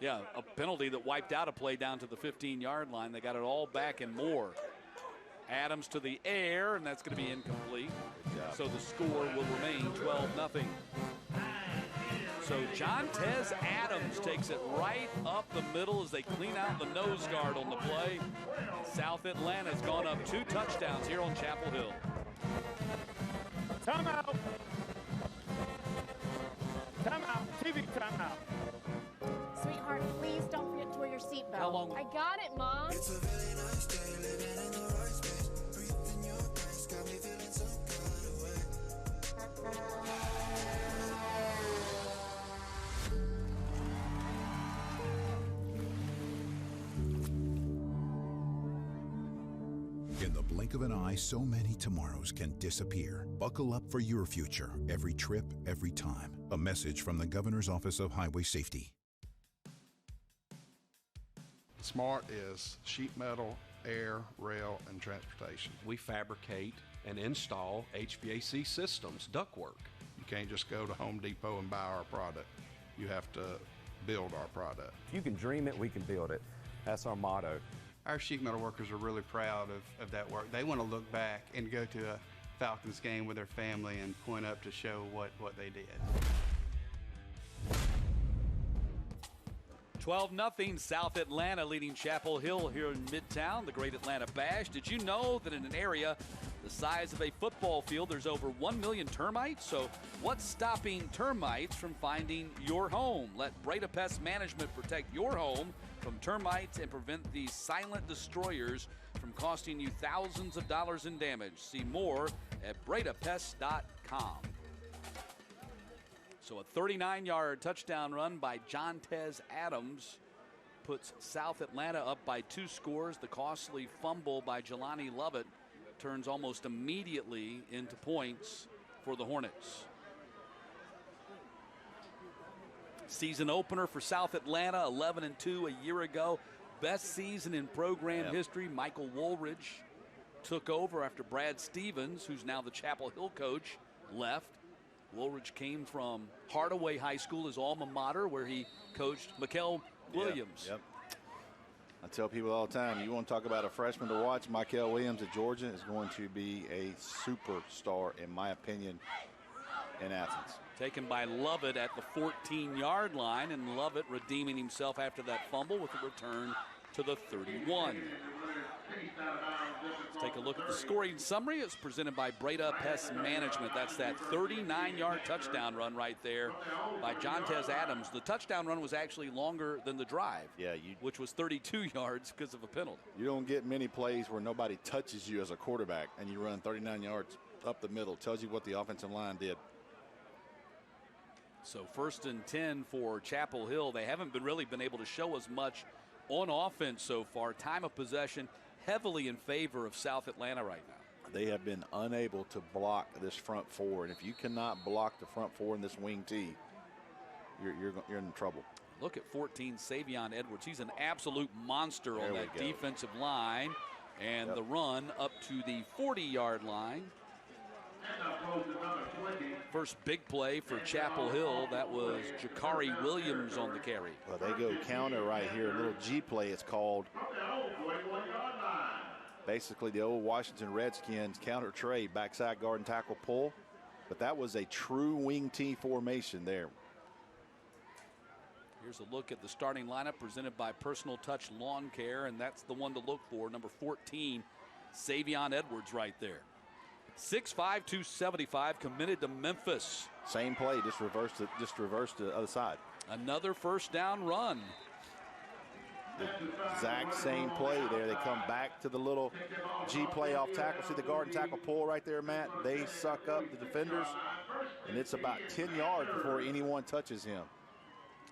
[SPEAKER 1] Yeah, a penalty that wiped out a play down to the 15-yard line. They got it all back and more. Adams to the air, and that's going to be incomplete. So the score will remain 12-0. So Jontez Adams takes it right up the middle as they clean out the nose guard on the play. South Atlanta's gone up 2 touchdowns here on Chapel Hill.
[SPEAKER 3] Timeout. Timeout. TV timeout.
[SPEAKER 19] Sweetheart, please don't forget to wear your seatbelt.
[SPEAKER 1] How long?
[SPEAKER 19] I got it, Mom.
[SPEAKER 20] It's a really nice day living in the right space. Breathing your grace got me feeling some kind of way.
[SPEAKER 21] In the blink of an eye, so many tomorrows can disappear. Buckle up for your future, every trip, every time. A message from the Governor's Office of Highway Safety.
[SPEAKER 22] SMART is sheet metal, air, rail, and transportation.
[SPEAKER 23] We fabricate and install HVAC systems, ductwork.
[SPEAKER 22] You can't just go to Home Depot and buy our product. You have to build our product.
[SPEAKER 24] If you can dream it, we can build it. That's our motto.
[SPEAKER 25] Our sheet metal workers are really proud of that work. They want to look back and go to a Falcons game with their family and point up to show what they did.
[SPEAKER 1] 12-0. South Atlanta leading Chapel Hill here in Midtown, the Great Atlanta Bash. Did you know that in an area the size of a football field, there's over 1 million termites? So what's stopping termites from finding your home? Let Breda Pest Management protect your home from termites and prevent these silent destroyers from costing you thousands of dollars in damage. See more at BredaPest.com. So a 39-yard touchdown run by Jontez Adams puts South Atlanta up by 2 scores. The costly fumble by Jelani Lovett turns almost immediately into points for the Hornets. Season opener for South Atlanta, 11-2 a year ago. best season in program history. Michael Woolridge took over after Brad Stevens, who's now the Chapel Hill coach, left. Woolridge came from Hardaway High School, his alma mater, where he coached Mikel Williams.
[SPEAKER 2] Yep. I tell people all the time, you want to talk about a freshman to watch, Mikel Williams at Georgia is going to be a superstar, in my opinion, in Athens.
[SPEAKER 1] Taken by Lovett at the 14-yard line, and Lovett redeeming himself after that fumble with a return to the 31. Let's take a look at the scoring summary. It's presented by Breda Pest Management. That's that 39-yard touchdown run right there by Jontez Adams. The touchdown run was actually longer than the drive, which was 32 yards because of a penalty.
[SPEAKER 2] You don't get many plays where nobody touches you as a quarterback and you run 39 yards up the middle. Tells you what the offensive line did.
[SPEAKER 1] So 1st and 10 for Chapel Hill. They haven't really been able to show us much on offense so far. Time of possession heavily in favor of South Atlanta right now.
[SPEAKER 2] They have been unable to block this front four, and if you cannot block the front four in this wing T, you're in trouble.
[SPEAKER 1] Look at 14, Savion Edwards. He's an absolute monster on that defensive line, and the run up to the 40-yard line. First big play for Chapel Hill. That was Jakari Williams on the carry.
[SPEAKER 2] Well, they go counter right here. A little G play, it's called. Basically, the old Washington Redskins counter trade, backside guard and tackle pull. But that was a true wing T formation there.
[SPEAKER 1] Here's a look at the starting lineup presented by Personal Touch Lawn Care, and that's the one to look for, number 14, Savion Edwards right there. 6'5", 275, committed to Memphis.
[SPEAKER 2] Same play, just reversed the other side.
[SPEAKER 1] Another first down run.
[SPEAKER 2] The exact same play there. They come back to the little G play off tackle. See the guard and tackle pull right there, Matt? They suck up the defenders, and it's about 10 yards before anyone touches him.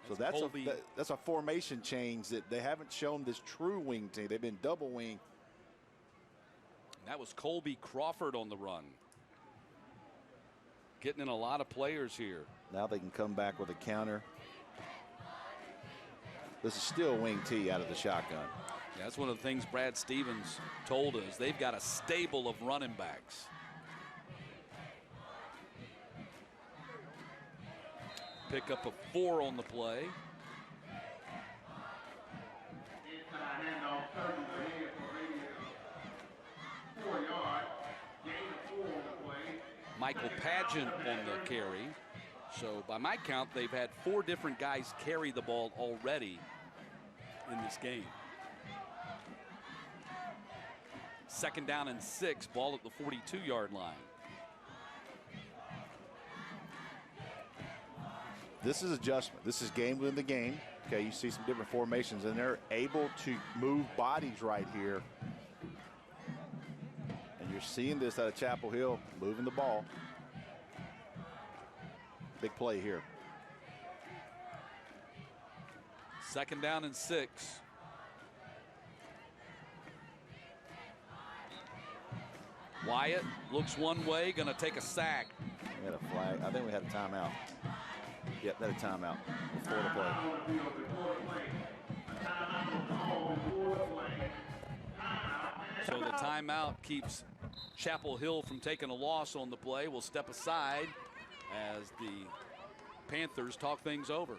[SPEAKER 2] So that's a formation change that they haven't shown this true wing team. They've been double wing.
[SPEAKER 1] That was Colby Crawford on the run. Getting in a lot of players here.
[SPEAKER 2] Now they can come back with a counter. This is still wing T out of the shotgun.
[SPEAKER 1] Yeah, that's one of the things Brad Stevens told us. They've got a stable of running backs. Pick up a 4 on the play. Michael Pageant on the carry. So by my count, they've had 4 different guys carry the ball already in this game. 2nd down and 6, ball at the 42-yard line.
[SPEAKER 2] This is adjustment. This is game within the game. Okay, you see some different formations, and they're able to move bodies right here. And you're seeing this out of Chapel Hill, moving the ball. Big play here.
[SPEAKER 1] 2nd down and 6. Wyatt looks one way, going to take a sack.
[SPEAKER 2] We had a flag. I think we had a timeout. Yep, that a timeout before the play.
[SPEAKER 1] So the timeout keeps Chapel Hill from taking a loss on the play. We'll step aside as the Panthers talk things over.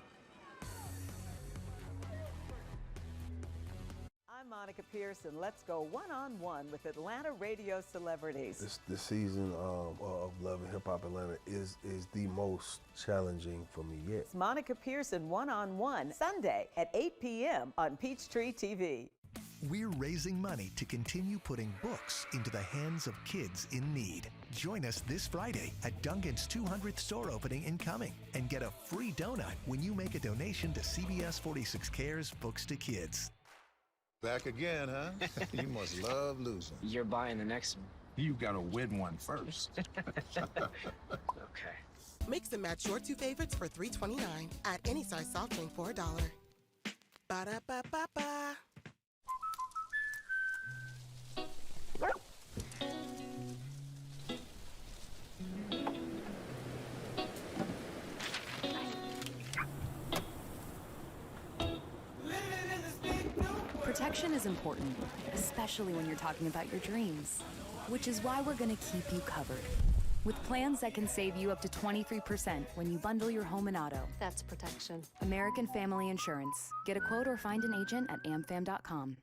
[SPEAKER 5] I'm Monica Pearson. Let's go one-on-one with Atlanta radio celebrities.
[SPEAKER 6] This season of Love and Hip Hop Atlanta is the most challenging for me yet.
[SPEAKER 5] It's Monica Pearson one-on-one Sunday at 8 p.m. on Peachtree TV.
[SPEAKER 7] We're raising money to continue putting books into the hands of kids in need. Join us this Friday at Dungan's 200th store opening in Cumming and get a free donut when you make a donation to CBS 46 Cares Books to Kids.
[SPEAKER 8] Back again, huh? You must love losing.
[SPEAKER 9] You're buying the next one.
[SPEAKER 8] You gotta win one first.
[SPEAKER 9] Okay.
[SPEAKER 26] Mix and match your 2 favorites for $3.29 at any size soft drink for $1. Ba-da-ba-ba-ba.
[SPEAKER 4] Protection is important, especially when you're talking about your dreams, which is why we're going to keep you covered. With plans that can save you up to 23% when you bundle your home and auto.
[SPEAKER 19] That's protection.
[SPEAKER 4] American Family Insurance. Get a quote or find an agent at amfam.com.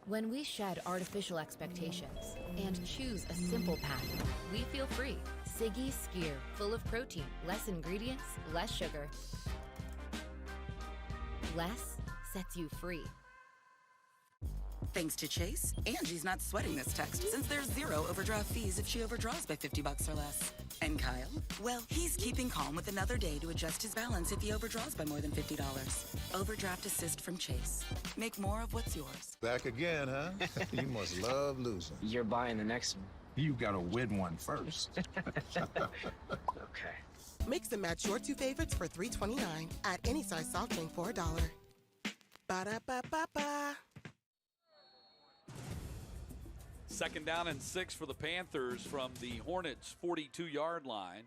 [SPEAKER 9] When we shed artificial expectations and choose a simple path, we feel free. Siggy Skyr, full of protein, less ingredients, less sugar. Less sets you free.
[SPEAKER 10] Thanks to Chase, Angie's not sweating this text since there's 0 overdraft fees if she overdraws by $50 or less. And Kyle? Well, he's keeping calm with another day to adjust his balance if he overdraws by more than $50. Overdraft assist from Chase. Make more of what's yours.
[SPEAKER 8] Back again, huh? You must love losing.
[SPEAKER 11] You're buying the next one.
[SPEAKER 8] You gotta win one first.
[SPEAKER 11] Okay.
[SPEAKER 26] Mix and match your 2 favorites for $3.29 at any size soft drink for $1. Ba-da-ba-ba-ba.
[SPEAKER 1] 2nd down and 6 for the Panthers from the Hornets' 42-yard line.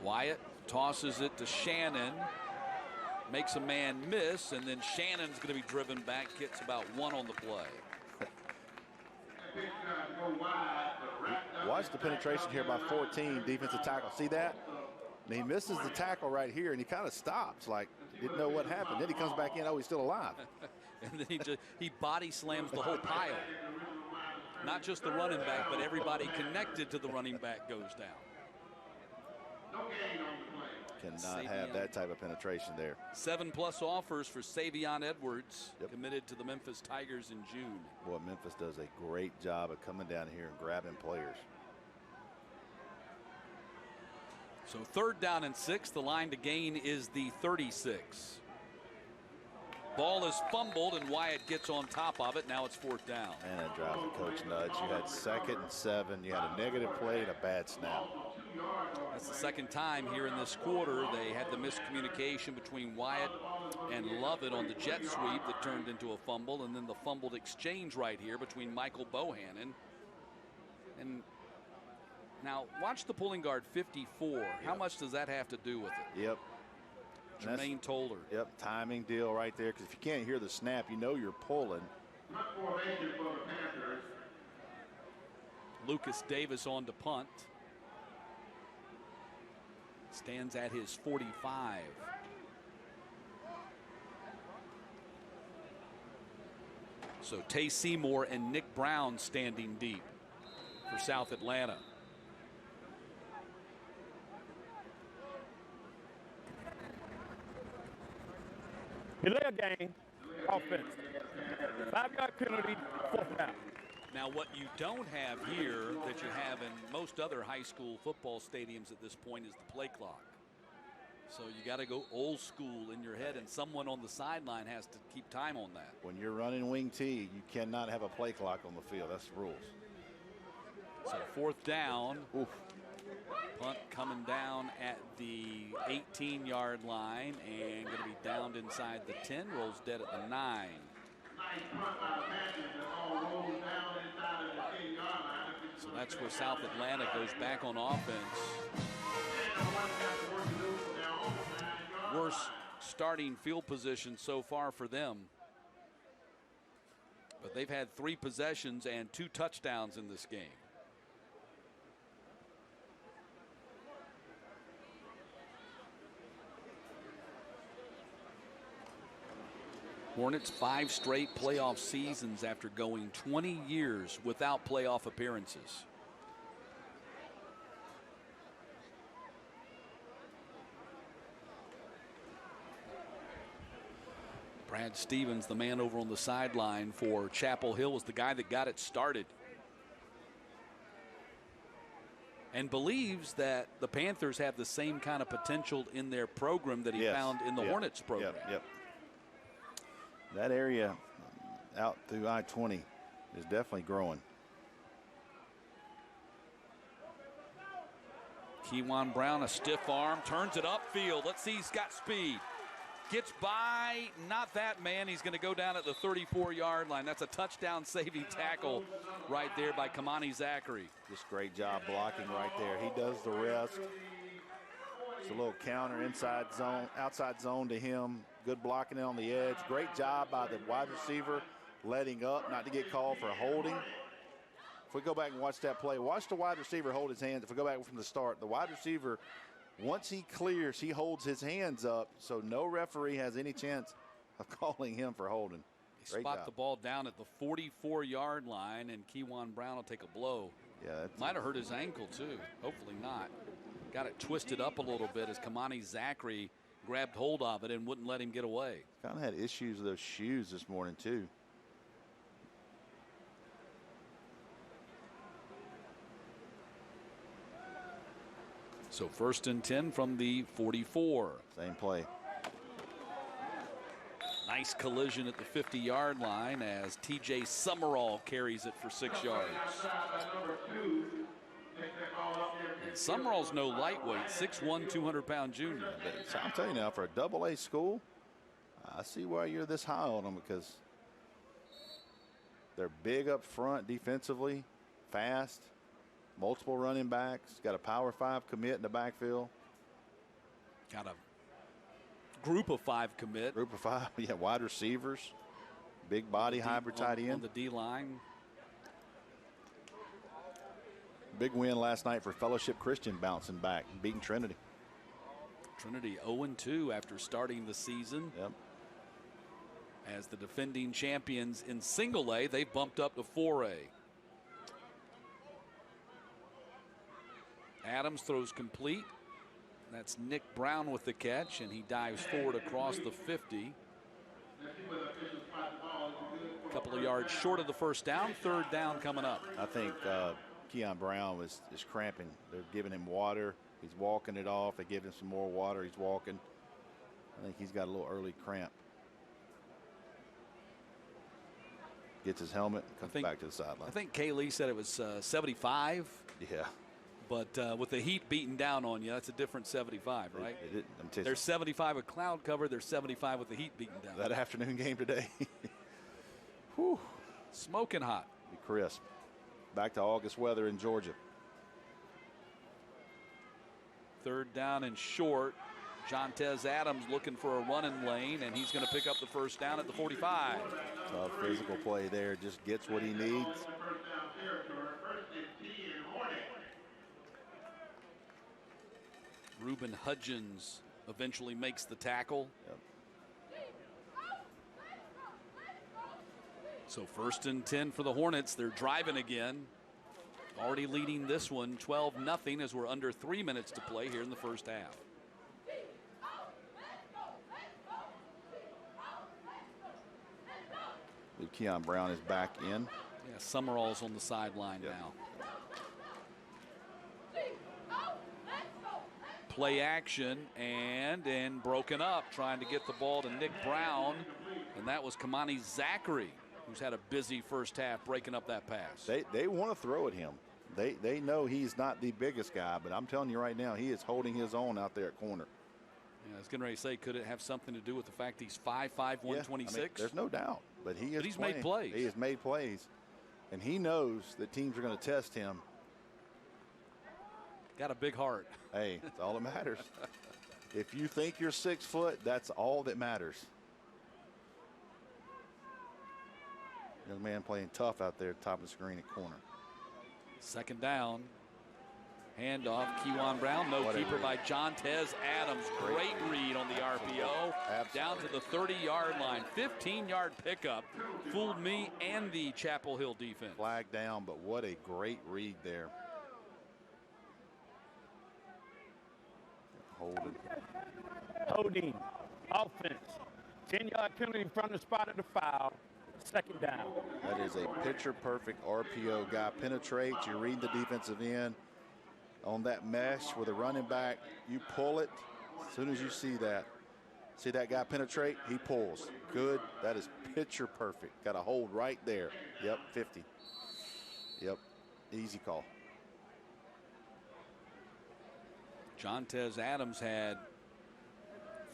[SPEAKER 1] Wyatt tosses it to Shannon. Makes a man miss, and then Shannon's going to be driven back. Gets about 1 on the play.
[SPEAKER 2] Watch the penetration here by 14, defensive tackle. See that? And he misses the tackle right here, and he kind of stops, like didn't know what happened. Then he comes back in, oh, he's still alive.
[SPEAKER 1] And then he body slams the whole pile. Not just the running back, but everybody connected to the running back goes down.
[SPEAKER 2] Cannot have that type of penetration there.
[SPEAKER 1] 7+ offers for Savion Edwards, committed to the Memphis Tigers in June.
[SPEAKER 2] Boy, Memphis does a great job of coming down here and grabbing players.
[SPEAKER 1] So 3rd down and 6. The line to gain is the 36. Ball is fumbled, and Wyatt gets on top of it. Now it's 4th down.
[SPEAKER 2] And it drives the coach nuts. You had 2nd and 7. You had a negative play and a bad snap.
[SPEAKER 1] That's the 2nd time here in this quarter. They had the miscommunication between Wyatt and Lovett on the jet sweep that turned into a fumble, and then the fumbled exchange right here between Michael Bohannon and now watch the pulling guard 54. How much does that have to do with it?
[SPEAKER 2] Yep.
[SPEAKER 1] Jermaine Toller.
[SPEAKER 2] Yep, timing deal right there, because if you can't hear the snap, you know you're pulling.
[SPEAKER 1] Lucas Davis on to punt. Stands at his 45. So Tay Seymour and Nick Brown standing deep for South Atlanta.
[SPEAKER 3] Delay game, offense. 5-yard penalty, 4th down.
[SPEAKER 1] Now, what you don't have here that you have in most other high school football stadiums at this point is the play clock. So you got to go old school in your head, and someone on the sideline has to keep time on that.
[SPEAKER 2] When you're running wing T, you cannot have a play clock on the field. That's the rules.
[SPEAKER 1] So 4th down. Oof. Punt coming down at the 18-yard line and going to be downed inside the 10. Rolls dead at the 9. So that's where South Atlanta goes back on offense. Worst starting field position so far for them. But they've had 3 possessions and 2 touchdowns in this game. Hornets 5 straight playoff seasons after going 20 years without playoff appearances. Brad Stevens, the man over on the sideline for Chapel Hill, was the guy that got it started. And believes that the Panthers have the same kind of potential in their program that he found in the Hornets program.
[SPEAKER 2] Yep. That area out through I-20 is definitely growing.
[SPEAKER 1] Kewan Brown, a stiff arm, turns it upfield. Let's see, he's got speed. Gets by, not that man. He's going to go down at the 34-yard line. That's a touchdown-saving tackle right there by Kamani Zachary.
[SPEAKER 2] Just great job blocking right there. He does the rest. It's a little counter inside zone, outside zone to him. Good blocking it on the edge. Great job by the wide receiver, letting up, not to get called for holding. If we go back and watch that play, watch the wide receiver hold his hands. If we go back from the start, the wide receiver, once he clears, he holds his hands up, so no referee has any chance of calling him for holding.
[SPEAKER 1] They spot the ball down at the 44-yard line, and Kewan Brown will take a blow.
[SPEAKER 2] Yeah,
[SPEAKER 1] might have hurt his ankle too. Hopefully not. Got it twisted up a little bit as Kamani Zachary grabbed hold of it and wouldn't let him get away.
[SPEAKER 2] Kind of had issues with those shoes this morning too.
[SPEAKER 1] So 1st and 10 from the 44.
[SPEAKER 2] Same play.
[SPEAKER 1] Nice collision at the 50-yard line as TJ Summerall carries it for 6 yards. And Summerall's no lightweight, 6'1", 200-pound junior.
[SPEAKER 2] So I'm telling you now, for a double-A school, I see why you're this high on them, because they're big up front defensively, fast, multiple running backs, got a Power 5 commit in the backfield.
[SPEAKER 1] Got a group of 5 commit.
[SPEAKER 2] Group of 5, yeah, wide receivers, big body hybrid tight end.
[SPEAKER 1] On the D-line.
[SPEAKER 2] Big win last night for Fellowship Christian, bouncing back, beating Trinity.
[SPEAKER 1] Trinity 0-2 after starting the season.
[SPEAKER 2] Yep.
[SPEAKER 1] As the defending champions in single A, they've bumped up to 4A. Adams throws complete. That's Nick Brown with the catch, and he dives forward across the 50. A couple of yards short of the first down. 3rd down coming up.
[SPEAKER 2] I think Keon Brown is cramping. They're giving him water. He's walking it off. They give him some more water. He's walking. I think he's got a little early cramp. Gets his helmet and comes back to the sideline.
[SPEAKER 1] I think Kay Lee said it was 75.
[SPEAKER 2] Yeah.
[SPEAKER 1] But with the heat beating down on you, that's a different 75, right? There's 75 with cloud cover. There's 75 with the heat beating down.
[SPEAKER 2] That afternoon game today. Whew.
[SPEAKER 1] Smoking hot.
[SPEAKER 2] Be crisp. Back to August weather in Georgia.
[SPEAKER 1] 3rd down and short. Jontez Adams looking for a running lane, and he's going to pick up the 1st down at the 45.
[SPEAKER 2] Tough physical play there. Just gets what he needs.
[SPEAKER 1] Reuben Hudgens eventually makes the tackle.
[SPEAKER 2] Yep.
[SPEAKER 1] So 1st and 10 for the Hornets. They're driving again. Already leading this one 12-0 as we're under 3 minutes to play here in the first half.
[SPEAKER 2] Keon Brown is back in.
[SPEAKER 1] Yeah, Summerall's on the sideline now. Play action and broken up, trying to get the ball to Nick Brown, and that was Kamani Zachary, who's had a busy first half breaking up that pass.
[SPEAKER 2] They want to throw at him. They know he's not the biggest guy, but I'm telling you right now, he is holding his own out there at corner.
[SPEAKER 1] Yeah, I was getting ready to say, could it have something to do with the fact he's 5'5", 126?
[SPEAKER 2] I mean, there's no doubt, but he's
[SPEAKER 1] made plays.
[SPEAKER 2] He has made plays, and he knows that teams are going to test him.
[SPEAKER 1] Got a big heart.
[SPEAKER 2] Hey, that's all that matters. If you think you're 6 foot, that's all that matters. Young man playing tough out there, top of the screen at corner.
[SPEAKER 1] 2nd down. Handoff, Kewan Brown, no keeper by Jontez Adams. Great read on the RPO.
[SPEAKER 2] Absolutely.
[SPEAKER 1] Down to the 30-yard line. 15-yard pickup. Fooled me and the Chapel Hill defense.
[SPEAKER 2] Flag down, but what a great read there.
[SPEAKER 3] Holding. Offense. 10-yard penalty from the spot of the foul. 2nd down.
[SPEAKER 2] That is a picture-perfect RPO. Guy penetrates. You read the defensive end on that mesh with a running back. You pull it. As soon as you see that guy penetrate, he pulls. Good. That is picture-perfect. Got a hold right there. Yep, 50. Yep, easy call.
[SPEAKER 1] Jontez Adams had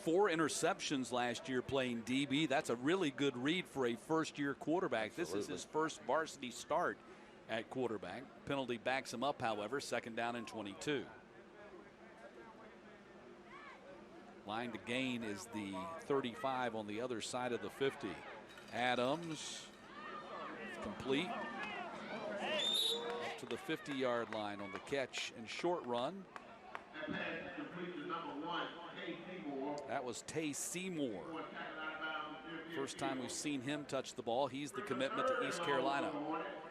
[SPEAKER 1] 4 interceptions last year playing DB. That's a really good read for a first-year quarterback.
[SPEAKER 2] Absolutely.
[SPEAKER 1] This is his first varsity start at quarterback. Penalty backs him up, however. 2nd down and 22. Line to gain is the 35 on the other side of the 50. Adams complete up to the 50-yard line on the catch and short run. That was Tay Seymour. First time we've seen him touch the ball. He's the commitment to East Carolina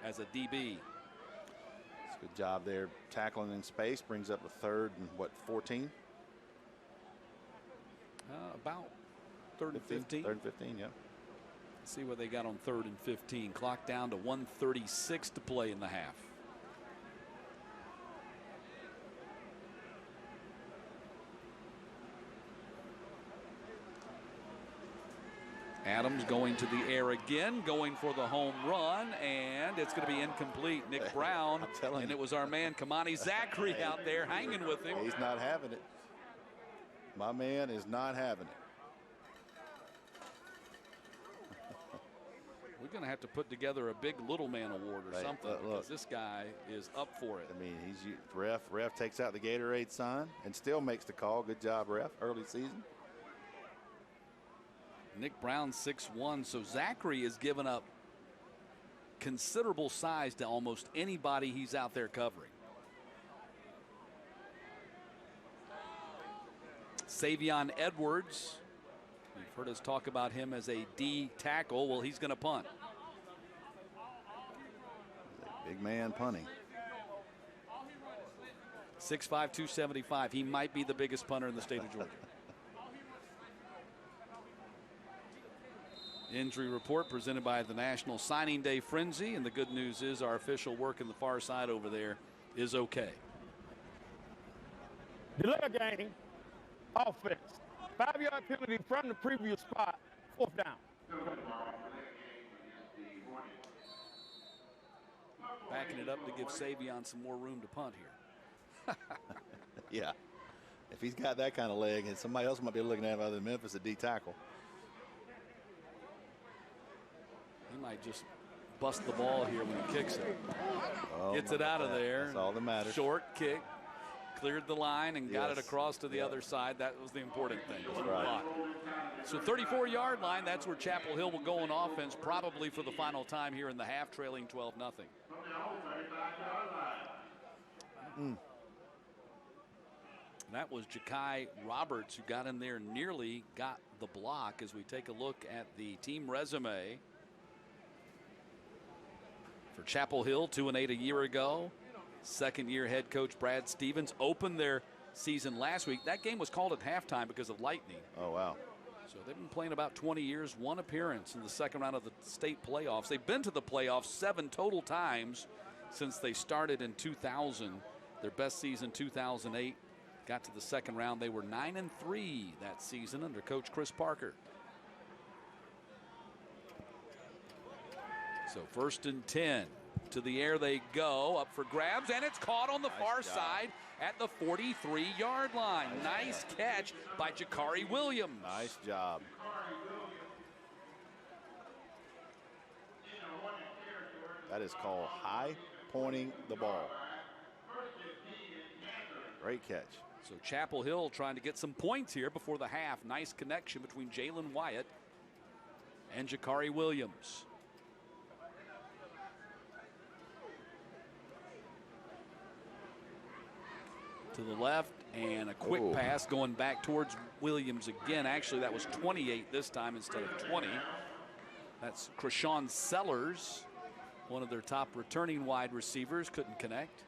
[SPEAKER 1] as a DB.
[SPEAKER 2] It's a good job there tackling in space. Brings up a 3rd and what, 14?
[SPEAKER 1] About 3rd and 15.
[SPEAKER 2] 3rd and 15, yeah.
[SPEAKER 1] Let's see what they got on 3rd and 15. Clock down to 1:36 to play in the half. Adams going to the air again, going for the home run, and it's going to be incomplete. Nick Brown, and it was our man Kamani Zachary out there hanging with him.
[SPEAKER 2] He's not having it. My man is not having it.
[SPEAKER 1] We're going to have to put together a big little man award or something because this guy is up for it.
[SPEAKER 2] I mean, ref takes out the Gatorade sign and still makes the call. Good job, ref, early season.
[SPEAKER 1] Nick Brown 6'1", so Zachary has given up considerable size to almost anybody he's out there covering. Savion Edwards, you've heard us talk about him as a D tackle. Well, he's going to punt.
[SPEAKER 2] Big man punting.
[SPEAKER 1] 6'5", 275. He might be the biggest punter in the state of Georgia. Injury report presented by the National Signing Day Frenzy, and the good news is our official work in the far side over there is okay.
[SPEAKER 3] Delay a game. Offense. 5-yard penalty from the previous spot. 4th down.
[SPEAKER 1] Backing it up to give Savion some more room to punt here.
[SPEAKER 2] Yeah. If he's got that kind of leg, and somebody else might be looking at him other than Memphis, a D tackle.
[SPEAKER 1] He might just bust the ball here when he kicks it. Gets it out of there.
[SPEAKER 2] That's all that matters.
[SPEAKER 1] Short kick. Cleared the line and got it across to the other side. That was the important thing. Right. So 34-yard line, that's where Chapel Hill will go on offense probably for the final time here in the half, trailing 12-0. That was Ja'Kai Roberts who got in there, nearly got the block. As we take a look at the team resume for Chapel Hill, 2-8 a year ago. Second-year head coach Brad Stevens opened their season last week. That game was called at halftime because of lightning.
[SPEAKER 2] Oh, wow.
[SPEAKER 1] So they've been playing about 20 years, one appearance in the second round of the state playoffs. They've been to the playoffs 7 total times since they started in 2000. Their best season, 2008, got to the second round. They were 9-3 that season under coach Chris Parker. So 1st and 10. To the air they go, up for grabs, and it's caught on the far side at the 43-yard line. Nice catch by Jakari Williams.
[SPEAKER 2] Nice job. That is called high pointing the ball. Great catch.
[SPEAKER 1] So Chapel Hill trying to get some points here before the half. Nice connection between Jalen Wyatt and Jakari Williams. To the left, and a quick pass going back towards Williams again. Actually, that was 28 this time instead of 20. That's Krishawn Sellers, one of their top returning wide receivers, couldn't connect.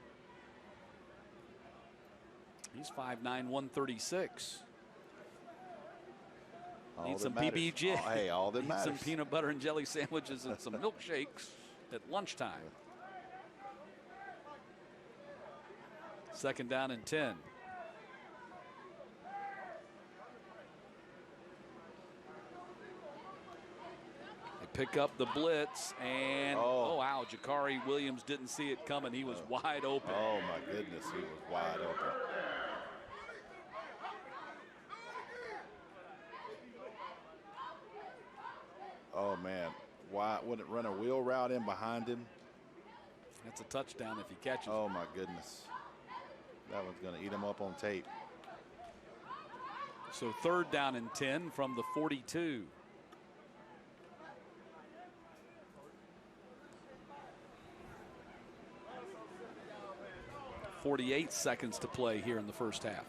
[SPEAKER 1] He's 5'9", 136. Need some PBJ.
[SPEAKER 2] Hey, all that matters.
[SPEAKER 1] Some peanut butter and jelly sandwiches and some milkshakes at lunchtime. 2nd down and 10. They pick up the blitz, and oh wow, Jakari Williams didn't see it coming. He was wide open.
[SPEAKER 2] Oh my goodness, he was wide open. Oh man, why wouldn't run a wheel route in behind him?
[SPEAKER 1] That's a touchdown if he catches it.
[SPEAKER 2] Oh my goodness. That one's going to eat him up on tape.
[SPEAKER 1] So 3rd down and 10 from the 42. .48 seconds to play here in the first half.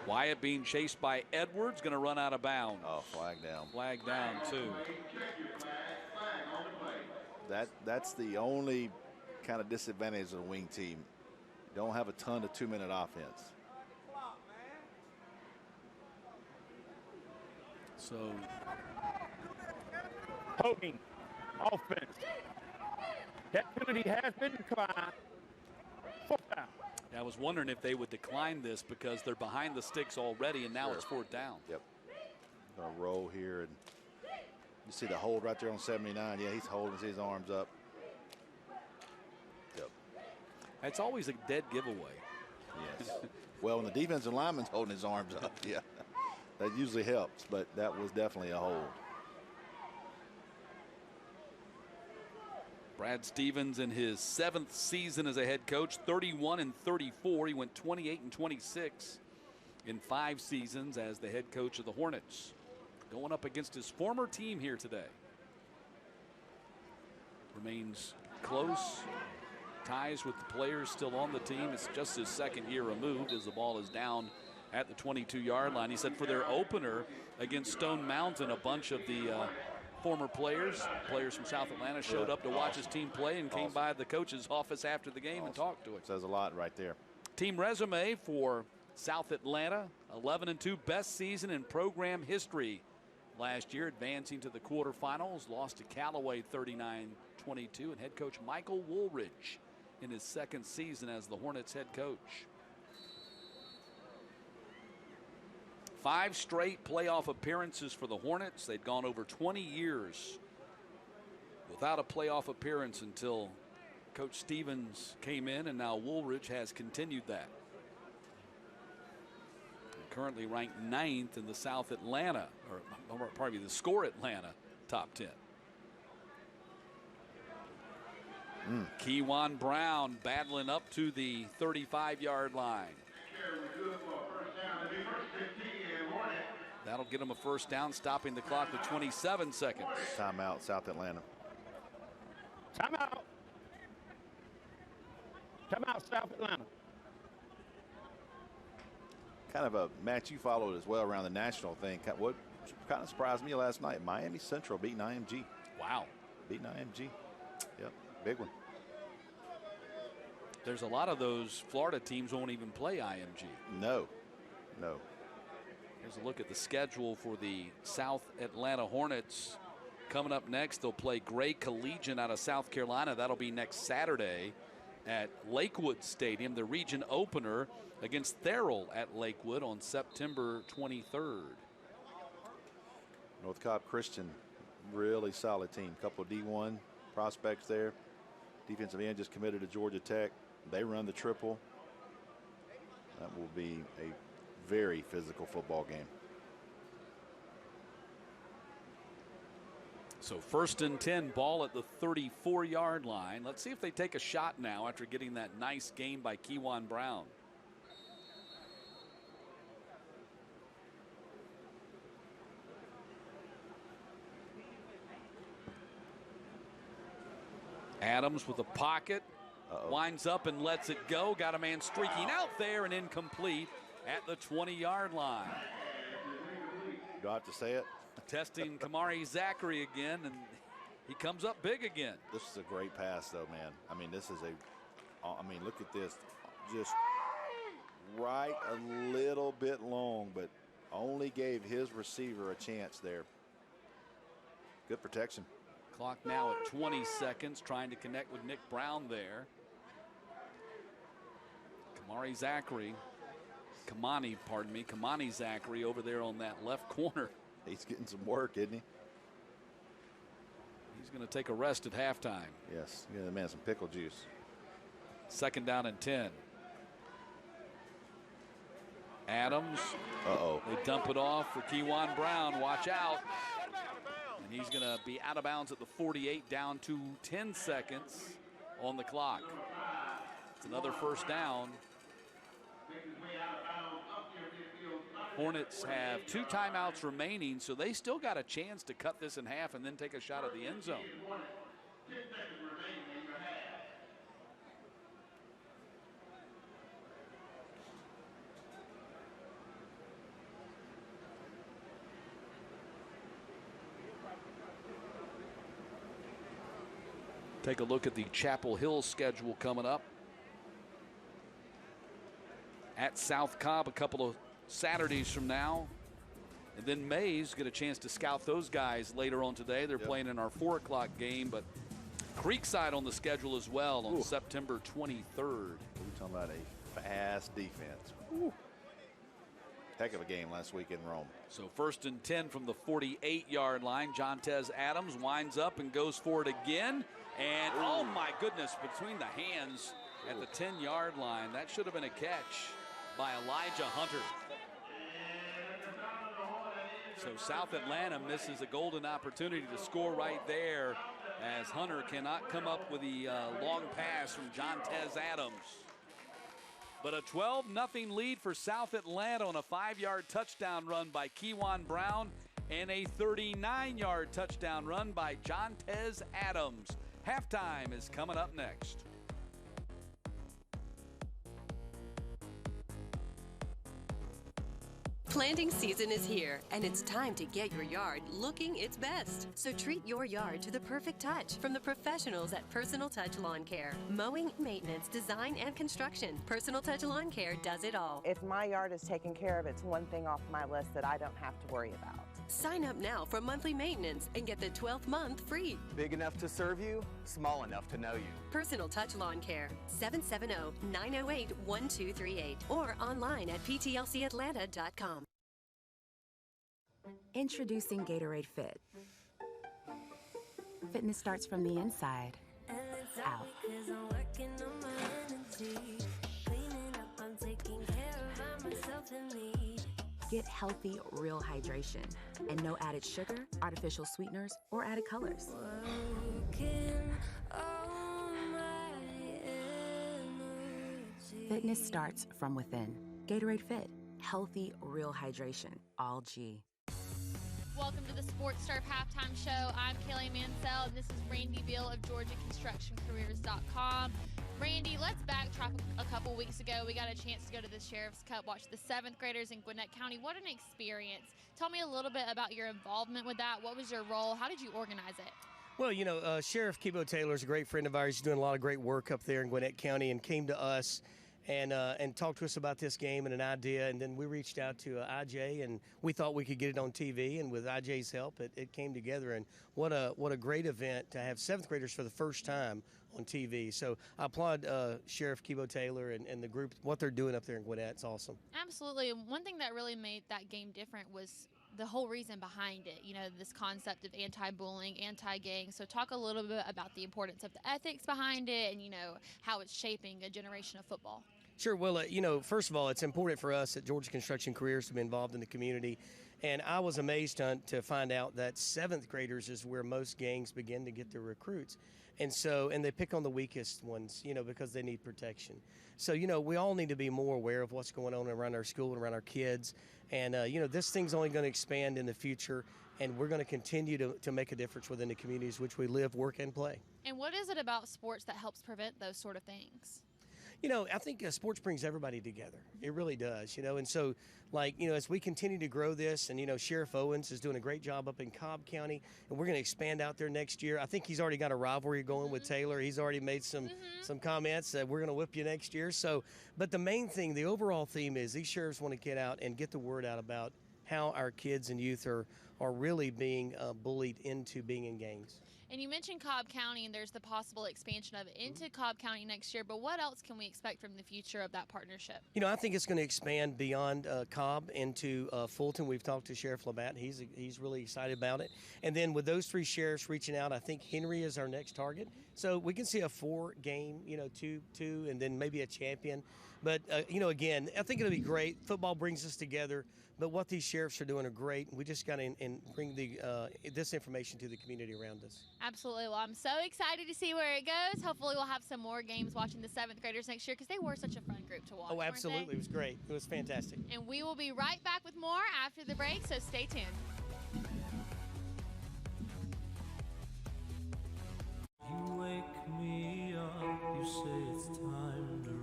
[SPEAKER 1] Wyatt being chased by Edwards, going to run out of bounds.
[SPEAKER 2] Oh, flag down.
[SPEAKER 1] Flag down, too.
[SPEAKER 2] That's the only kind of disadvantage of the wing team. Don't have a ton of 2-minute offense.
[SPEAKER 1] So
[SPEAKER 3] Holding offense. That penalty has been declined. 4th down.
[SPEAKER 1] I was wondering if they would decline this because they're behind the sticks already, and now it's 4th down.
[SPEAKER 2] Yep. Gonna roll here, and you see the hold right there on 79. Yeah, he's holding his arms up. Yep.
[SPEAKER 1] It's always a dead giveaway.
[SPEAKER 2] Yes. Well, when the defensive lineman's holding his arms up, yeah, that usually helps, but that was definitely a hold.
[SPEAKER 1] Brad Stevens in his 7th season as a head coach, 31-34. He went 28-26 in 5 seasons as the head coach of the Hornets. Going up against his former team here today. Remains close. Ties with the players still on the team. It's just his 2nd year removed as the ball is down at the 22-yard line. He said for their opener against Stone Mountain, a bunch of the former players from South Atlanta showed up to watch his team play and came by the coach's office after the game and talked to him.
[SPEAKER 2] Says a lot right there.
[SPEAKER 1] Team resume for South Atlanta, 11-2, best season in program history last year, advancing to the quarterfinals, lost to Callaway 39-22, and head coach Michael Woolridge in his 2nd season as the Hornets head coach. 5 straight playoff appearances for the Hornets. They'd gone over 20 years without a playoff appearance until Coach Stevens came in, and now Woolridge has continued that. Currently ranked 9th in the South Atlanta, or probably the Score Atlanta top 10. Kewan Brown battling up to the 35-yard line. That'll get him a 1st down, stopping the clock with 27 seconds.
[SPEAKER 2] Timeout, South Atlanta.
[SPEAKER 3] Timeout. Timeout, South Atlanta.
[SPEAKER 2] Kind of a match you followed as well around the national thing. What kind of surprised me last night, Miami Central beating IMG.
[SPEAKER 1] Wow.
[SPEAKER 2] Beating IMG. Yep, big one.
[SPEAKER 1] There's a lot of those Florida teams won't even play IMG.
[SPEAKER 2] No.
[SPEAKER 1] Here's a look at the schedule for the South Atlanta Hornets. Coming up next, they'll play Gray Collegiate out of South Carolina. That'll be next Saturday at Lakewood Stadium, the region opener against Therrell at Lakewood on September 23rd.
[SPEAKER 2] North Cobb Christian, really solid team. Couple of D1 prospects there. Defensive end just committed to Georgia Tech. They run the triple. That will be a very physical football game.
[SPEAKER 1] So 1st and 10, ball at the 34-yard line. Let's see if they take a shot now after getting that nice game by Kewan Brown. Adams with a pocket. Winds up and lets it go. Got a man streaking out there and incomplete at the 20-yard line.
[SPEAKER 2] Do I have to say it?
[SPEAKER 1] Testing Kamari Zachary again, and he comes up big again.
[SPEAKER 2] This is a great pass, though, man. I mean, this is look at this. Just right a little bit long, but only gave his receiver a chance there. Good protection.
[SPEAKER 1] Clock now at 20 seconds, trying to connect with Nick Brown there. Kamani Zachary over there on that left corner.
[SPEAKER 2] He's getting some work, isn't he?
[SPEAKER 1] He's going to take a rest at halftime.
[SPEAKER 2] Yes, give the man some pickle juice.
[SPEAKER 1] 2nd down and 10. Adams.
[SPEAKER 2] Uh-oh.
[SPEAKER 1] They dump it off for Kewan Brown. Watch out. And And he's going to be out of bounds at the 48, down to 10 seconds on the clock. It's another first down. Hornets have 2 timeouts remaining, so they still got a chance to cut this in half and then take a shot at the end zone. Take a look at the Chapel Hill schedule coming up. At South Cobb a couple of Saturdays from now. And then Mays get a chance to scout those guys later on today. They're playing in our 4 o'clock game, but Creekside on the schedule as well on September 23rd.
[SPEAKER 2] We're talking about a fast defense. Ooh. Heck of a game last week in Rome.
[SPEAKER 1] So 1st and 10 from the 48-yard line. Jontez Adams winds up and goes for it again. And oh my goodness, between the hands at the 10-yard line. That should have been a catch by Elijah Hunter. So South Atlanta misses a golden opportunity to score right there as Hunter cannot come up with the long pass from Jontez Adams. But a 12-0 lead for South Atlanta on a 5-yard touchdown run by Kewan Brown and a 39-yard touchdown run by Jontez Adams. Halftime is coming up next.
[SPEAKER 12] Planting season is here, and it's time to get your yard looking its best. So treat your yard to the perfect touch from the professionals at Personal Touch Lawn Care. Mowing, maintenance, design, and construction. Personal Touch Lawn Care does it all.
[SPEAKER 5] If my yard is taken care of, it's one thing off my list that I don't have to worry about.
[SPEAKER 12] Sign up now for monthly maintenance and get the 12th month free.
[SPEAKER 13] Big enough to serve you, small enough to know you.
[SPEAKER 12] Personal Touch Lawn Care, 770-908-1238 or online at ptlcatlanta.com.
[SPEAKER 4] Introducing Gatorade Fit. Fitness starts from the inside out. Get healthy, real hydration and no added sugar, artificial sweeteners, or added colors. Fitness starts from within. Gatorade Fit. Healthy, real hydration. All G.
[SPEAKER 19] Welcome to the Sports Turf Halftime Show. I'm Kaylee Mansell, and this is Randy Beal of GeorgiaConstructionCareers.com. Randy, let's backtrack a couple weeks ago. We got a chance to go to the Sheriff's Cup, watch the 7th graders in Gwinnett County. What an experience. Tell me a little bit about your involvement with that. What was your role? How did you organize it?
[SPEAKER 15] Well, you know, Sheriff Kibo Taylor is a great friend of ours. He's doing a lot of great work up there in Gwinnett County and came to us and talked to us about this game and an idea. And then we reached out to IJ, and we thought we could get it on TV. And with IJ's help, it came together. And what a great event to have 7th graders for the first time on TV. So I applaud Sheriff Kibo Taylor and the group, what they're doing up there in Gwinnett. It's awesome.
[SPEAKER 19] Absolutely. One thing that really made that game different was the whole reason behind it, you know, this concept of anti-bullying, anti-gang. So talk a little bit about the importance of the ethics behind it and, you know, how it's shaping a generation of football.
[SPEAKER 15] Sure. Well, you know, first of all, it's important for us at Georgia Construction Careers to be involved in the community. And I was amazed to find out that 7th graders is where most gangs begin to get their recruits. And they pick on the weakest ones, you know, because they need protection. So, you know, we all need to be more aware of what's going on around our school and around our kids. And, you know, this thing's only going to expand in the future, and we're going to continue to make a difference within the communities which we live, work, and play.
[SPEAKER 19] And what is it about sports that helps prevent those sort of things?
[SPEAKER 15] You know, I think sports brings everybody together. It really does, you know. And so, like, you know, as we continue to grow this, and, you know, Sheriff Owens is doing a great job up in Cobb County, and we're going to expand out there next year. I think he's already got a rivalry going with Taylor. He's already made some comments that we're going to whip you next year. So, but the main thing, the overall theme is these sheriffs want to get out and get the word out about how our kids and youth are really being bullied into being in gangs.
[SPEAKER 19] And you mentioned Cobb County, and there's the possible expansion of it into Cobb County next year. But what else can we expect from the future of that partnership?
[SPEAKER 15] You know, I think it's going to expand beyond Cobb into Fulton. We've talked to Sheriff Labatt. He's really excited about it. And then with those 3 sheriffs reaching out, I think Henry is our next target. So we can see a 4-game, you know, two, and then maybe a champion. But, again, I think it'll be great. Football brings us together. But what these sheriffs are doing are great. We just got to bring this information to the community around us.
[SPEAKER 19] Absolutely. Well, I'm so excited to see where it goes. Hopefully we'll have some more games watching the 7th graders next year because they were such a fun group to watch.
[SPEAKER 15] Oh, absolutely. It was great. It was fantastic.
[SPEAKER 19] And we will be right back with more after the break, so stay tuned.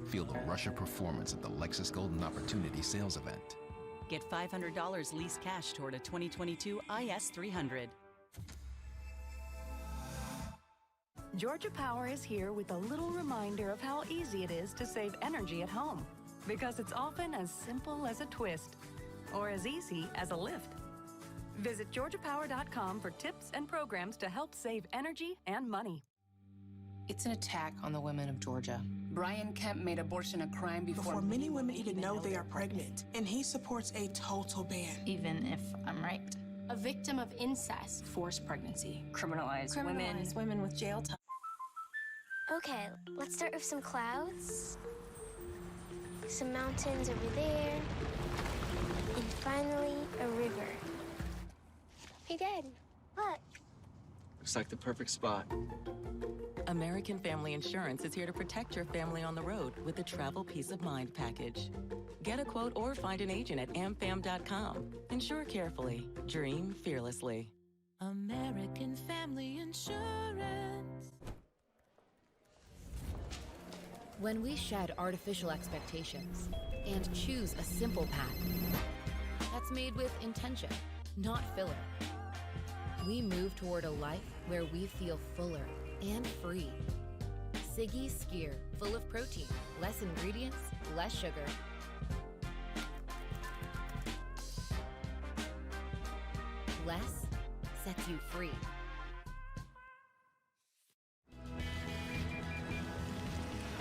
[SPEAKER 14] Feel the rush of performance at the Lexus Golden Opportunity Sales Event.
[SPEAKER 16] Get $500 lease cash toward a 2022 IS 300.
[SPEAKER 4] Georgia Power is here with a little reminder of how easy it is to save energy at home. Because it's often as simple as a twist or as easy as a lift. Visit GeorgiaPower.com for tips and programs to help save energy and money.
[SPEAKER 17] It's an attack on the women of Georgia. Brian Kemp made abortion a crime
[SPEAKER 18] before many women even know they are pregnant, and he supports a total ban.
[SPEAKER 17] Even if I'm right. A victim of incest, forced pregnancy, criminalize women with jail time.
[SPEAKER 20] Okay, let's start with some clouds, some mountains over there, and finally a river. Hey, Dad, look.
[SPEAKER 17] Looks like the perfect spot.
[SPEAKER 16] American Family Insurance is here to protect your family on the road with the Travel Peace of Mind package. Get a quote or find an agent at amfam.com. Insure carefully. Dream fearlessly.
[SPEAKER 21] American Family Insurance.
[SPEAKER 9] When we shed artificial expectations and choose a simple path that's made with intention, not filler, we move toward a life where we feel fuller and free. Siggy's Skier, full of protein, less ingredients, less sugar. Less sets you free.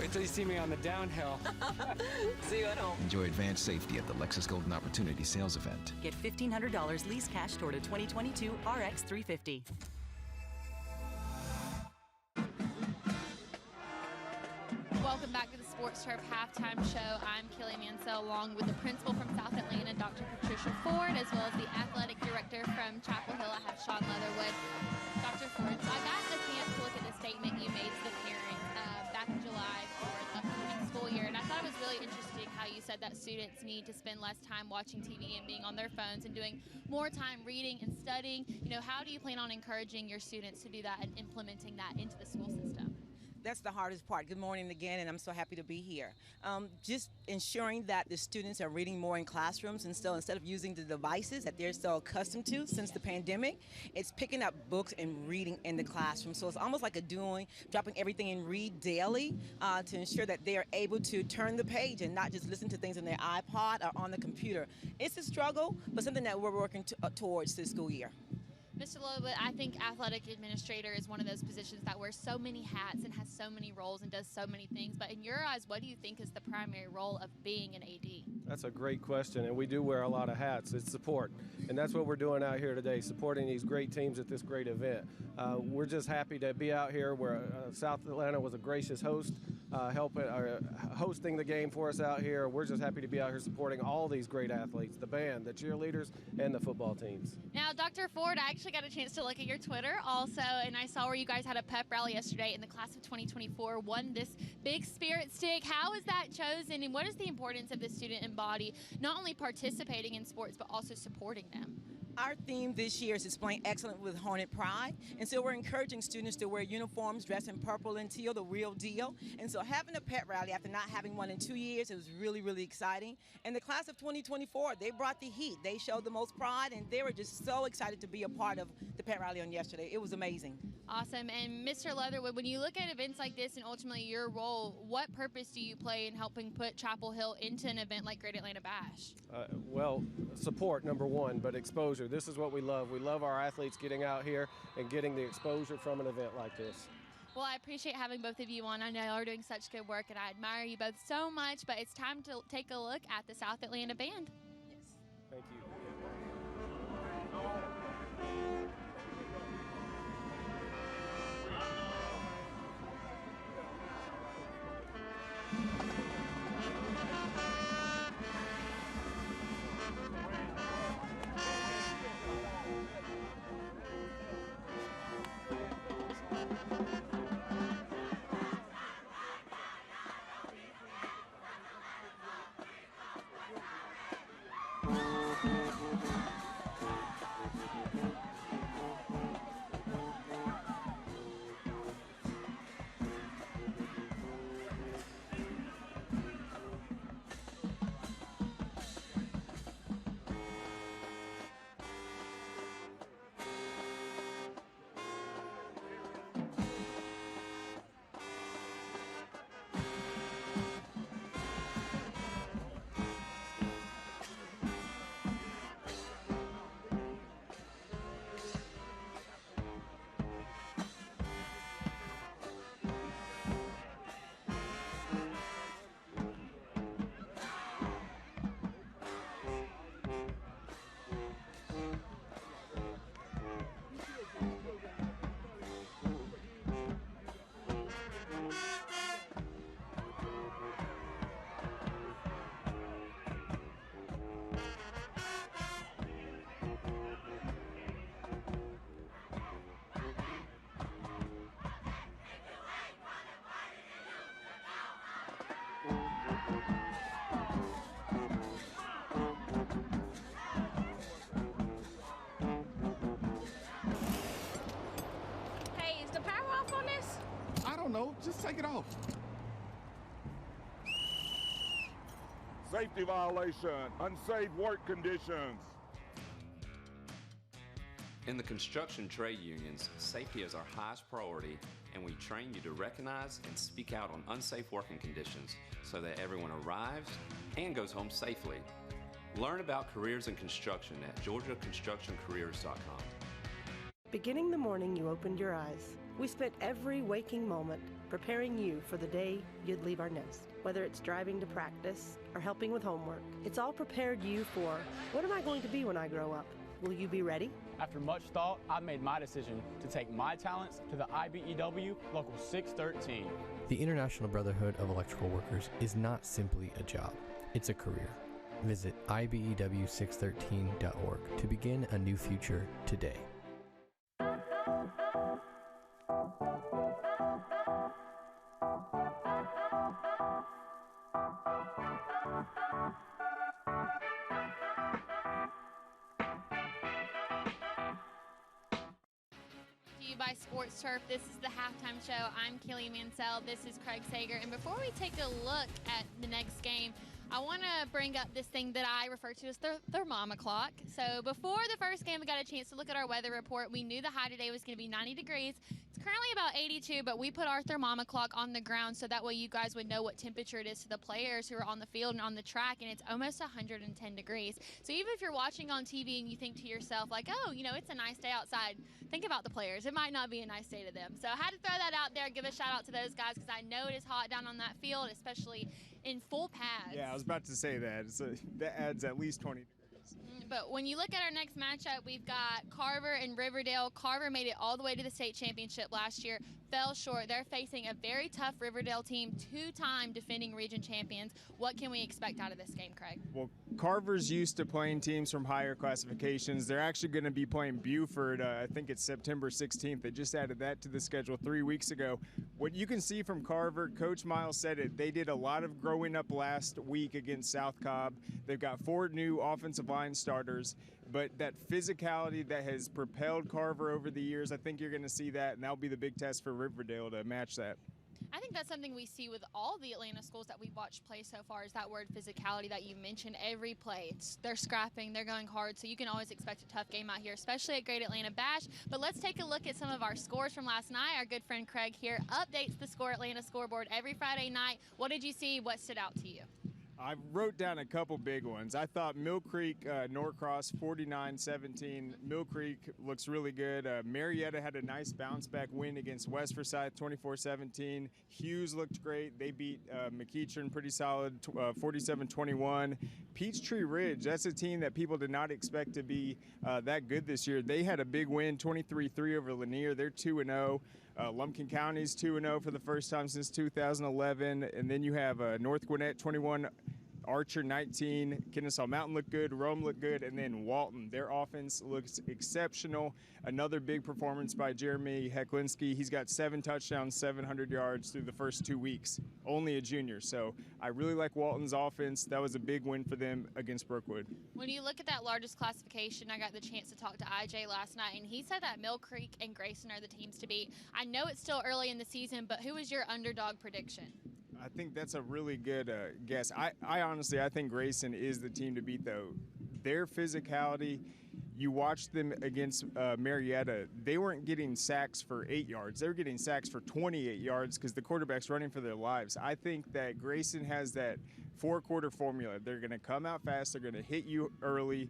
[SPEAKER 27] Wait till you see me on the downhill.
[SPEAKER 16] See you at home.
[SPEAKER 14] Enjoy advanced safety at the Lexus Golden Opportunity Sales Event.
[SPEAKER 16] Get $1,500 lease cash toward a 2022 RX 350.
[SPEAKER 19] Welcome back to the Sports Turf Halftime Show. I'm Kelly Mansell, along with the principal from South Atlanta, Dr. Patricia Ford, as well as the athletic director from Chapel Hill. I have Sean Leatherwood. Dr. Ford, so I got a chance to look at the statement you made to the parents back in July for the upcoming school year, and I thought it was really interesting how you said that students need to spend less time watching TV and being on their phones and doing more time reading and studying. How do you plan on encouraging your students to do that and implementing that into the school system?
[SPEAKER 28] That's the hardest part. Good morning again, and I'm so happy to be here. Just ensuring that the students are reading more in classrooms, and so instead of using the devices that they're so accustomed to since the pandemic, it's picking up books and reading in the classroom. So it's almost like dropping everything and read daily to ensure that they are able to turn the page and not just listen to things on their iPod or on the computer. It's a struggle, but something that we're working towards this school year.
[SPEAKER 19] Mr. Leatherwood, I think athletic administrator is one of those positions that wears so many hats and has so many roles and does so many things. But in your eyes, what do you think is the primary role of being an AD?
[SPEAKER 29] That's a great question, and we do wear a lot of hats. It's support, and that's what we're doing out here today, supporting these great teams at this great event. We're just happy to be out here where South Atlanta was a gracious host, hosting the game for us out here. We're just happy to be out here supporting all these great athletes, the band, the cheerleaders, and the football teams.
[SPEAKER 19] Now, Dr. Ford, I actually got a chance to look at your Twitter also, and I saw where you guys had a pep rally yesterday, and the class of 2024 won this big spirit stick. How is that chosen, and what is the importance of the student and body not only participating in sports but also supporting them?
[SPEAKER 28] Our theme this year is displaying excellence with Hornet Pride, and so we're encouraging students to wear uniforms, dress in purple and teal, the real deal. And so having a pet rally after not having one in 2 years, it was really, really exciting. And the class of 2024, they brought the heat. They showed the most pride, and they were just so excited to be a part of the pet rally on yesterday. It was amazing.
[SPEAKER 19] Awesome. And Mr. Leatherwood, when you look at events like this and ultimately your role, what purpose do you play in helping put Chapel Hill into an event like Great Atlanta Bash?
[SPEAKER 29] Well, support, number one, but exposure. This is what we love. We love our athletes getting out here and getting the exposure from an event like this.
[SPEAKER 19] Well, I appreciate having both of you on. I know y'all are doing such good work, and I admire you both so much, but it's time to take a look at the South Atlanta Band.
[SPEAKER 29] Yes. Thank you.
[SPEAKER 6] Just take it off.
[SPEAKER 3] Safety violation, unsafe work conditions.
[SPEAKER 7] In the construction trade unions, safety is our highest priority, and we train you to recognize and speak out on unsafe working conditions so that everyone arrives and goes home safely. Learn about careers in construction at georgiaconstructioncareers.com.
[SPEAKER 8] Beginning the morning you opened your eyes, we spent every waking moment preparing you for the day you'd leave our nest. Whether it's driving to practice or helping with homework, it's all prepared you for, what am I going to be when I grow up? Will you be ready?
[SPEAKER 10] After much thought, I made my decision to take my talents to the IBEW Local 613.
[SPEAKER 11] The International Brotherhood of Electrical Workers is not simply a job, it's a career. Visit IBEW613.org to begin a new future today.
[SPEAKER 19] By Sports Turf. This is the halftime show. I'm Kelly Mansell. This is Craig Sager. And before we take a look at the next game, I want to bring up this thing that I refer to as the thermometer clock. So before the first game, we got a chance to look at our weather report. We knew the high today was going to be 90 degrees. It's currently about 82, but we put our thermometer clock on the ground so that way you guys would know what temperature it is to the players who are on the field and on the track, and it's almost 110 degrees. So even if you're watching on TV and you think to yourself, like, oh, you know, it's a nice day outside, think about the players. It might not be a nice day to them. So I had to throw that out there, give a shout out to those guys because I know it is hot down on that field, especially in full pads.
[SPEAKER 22] Yeah, I was about to say that. That adds at least 20 degrees.
[SPEAKER 19] But when you look at our next matchup, we've got Carver and Riverdale. Carver made it all the way to the state championship last year, fell short. They're facing a very tough Riverdale team, two-time defending region champions. What can we expect out of this game, Craig?
[SPEAKER 22] Well, Carver's used to playing teams from higher classifications. They're actually going to be playing Buford. I think it's September 16th. They just added that to the schedule 3 weeks ago. What you can see from Carver, Coach Miles said it, they did a lot of growing up last week against South Cobb. They've got 4 new offensive line starters, but that physicality that has propelled Carver over the years, I think you're going to see that, and that'll be the big test for Riverdale to match that.
[SPEAKER 19] I think that's something we see with all the Atlanta schools that we've watched play so far is that word physicality that you mentioned. Every play, they're scrapping, they're going hard, so you can always expect a tough game out here, especially at Great Atlanta Bash. But let's take a look at some of our scores from last night. Our good friend Craig here updates the Score Atlanta scoreboard every Friday night. What did you see? What stood out to you?
[SPEAKER 22] I wrote down a couple big ones. I thought Mill Creek, Norcross, 49-17. Mill Creek looks really good. Marietta had a nice bounce-back win against West Forsyth, 24-17. Hughes looked great. They beat McEachern pretty solid, 47-21. Peachtree Ridge, that's a team that people did not expect to be that good this year. They had a big win, 23-3 over Lanier. They're 2-0. Lumpkin County's 2-0 for the first time since 2011. And then you have North Gwinnett 21, Archer 19, Kennesaw Mountain looked good, Rome looked good, and then Walton. Their offense looks exceptional. Another big performance by Jeremy Heklinski. He's got 7 touchdowns, 700 yards through the first 2 weeks. Only a junior. So I really like Walton's offense. That was a big win for them against Brookwood.
[SPEAKER 19] When you look at that largest classification, I got the chance to talk to IJ last night, and he said that Mill Creek and Grayson are the teams to beat. I know it's still early in the season, but who is your underdog prediction?
[SPEAKER 22] I think that's a really good guess. I honestly, I think Grayson is the team to beat, though. Their physicality, you watched them against Marietta, they weren't getting sacks for 8 yards. They were getting sacks for 28 yards because the quarterback's running for their lives. I think that Grayson has that 4-quarter formula. They're going to come out fast. They're going to hit you early,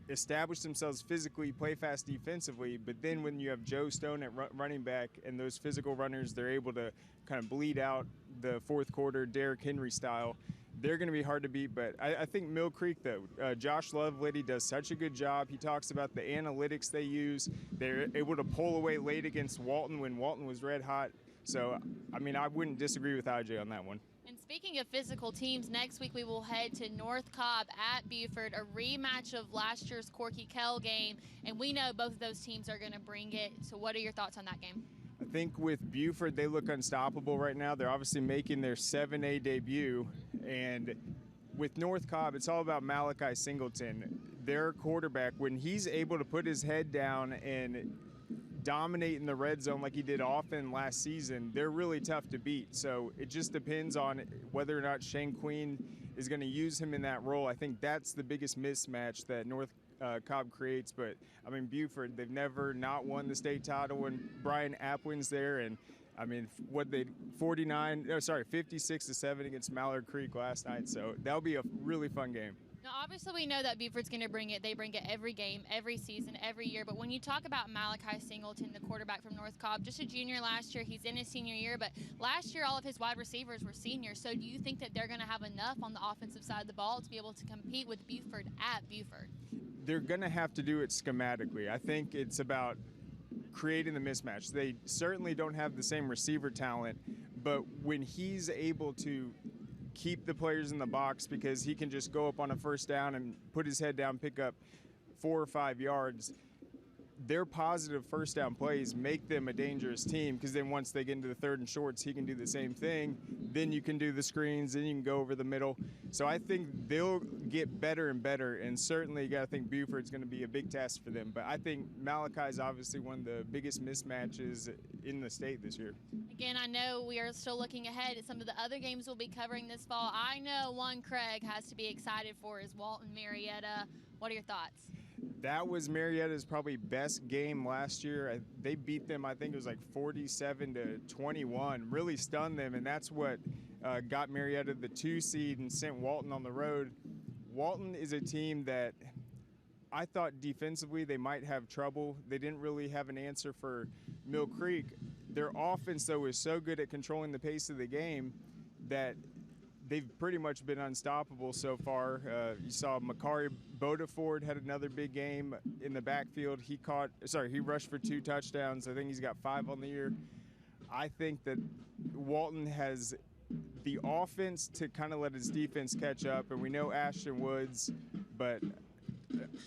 [SPEAKER 22] establish themselves physically, play fast defensively, but then when you have Joe Stone at running back and those physical runners, they're able to kind of bleed out the 4th quarter Derrick Henry style. They're going to be hard to beat, but I think Mill Creek, though, Josh Lovelady does such a good job. He talks about the analytics they use. They're able to pull away late against Walton when Walton was red hot. So, I mean, I wouldn't disagree with IJ on that one.
[SPEAKER 19] And speaking of physical teams, next week we will head to North Cobb at Buford, a rematch of last year's Corky Kell game, and we know both of those teams are going to bring it. So what are your thoughts on that game?
[SPEAKER 22] I think with Buford, they look unstoppable right now. They're obviously making their 7A debut, and with North Cobb, it's all about Malachi Singleton. Their quarterback, when he's able to put his head down and dominate in the red zone like he did often last season, they're really tough to beat. So it just depends on whether or not Shane Queen is going to use him in that role. I think that's the biggest mismatch that North Cobb creates. But I mean, Buford, they've never not won the state title when Brian Apwin's there, and I mean, 56-7 against Mallard Creek last night. So that'll be a really fun game.
[SPEAKER 19] Now, obviously, we know that Buford's going to bring it. They bring it every game, every season, every year. But when you talk about Malachi Singleton, the quarterback from North Cobb, just a junior last year, he's in his senior year. But last year, all of his wide receivers were seniors. So do you think that they're going to have enough on the offensive side of the ball to be able to compete with Buford at Buford?
[SPEAKER 22] They're going to have to do it schematically. I think it's about creating the mismatch. They certainly don't have the same receiver talent, but when he's able to keep the players in the box because he can just go up on a first down and put his head down, pick up 4 or 5 yards, their positive first down plays make them a dangerous team, because then once they get into the third and shorts, he can do the same thing. Then you can do the screens, then you can go over the middle. So I think they'll get better and better, and certainly you got to think Buford's going to be a big test for them. But I think Malachi is obviously one of the biggest mismatches in the state this year.
[SPEAKER 19] Again, I know we are still looking ahead at some of the other games we'll be covering this fall. I know one Craig has to be excited for is Walton Marietta. What are your thoughts?
[SPEAKER 22] That was Marietta's probably best game last year. They beat them, I think it was like 47-21, really stunned them, and that's what got Marietta the 2 seed and sent Walton on the road. Walton is a team that I thought defensively they might have trouble. They didn't really have an answer for Mill Creek. Their offense, though, is so good at controlling the pace of the game that they've pretty much been unstoppable so far. You saw Makari Bodeford had another big game in the backfield. He rushed for 2 touchdowns. I think he's got 5 on the year. I think that Walton has the offense to kind of let his defense catch up, and we know Ashton Woods, but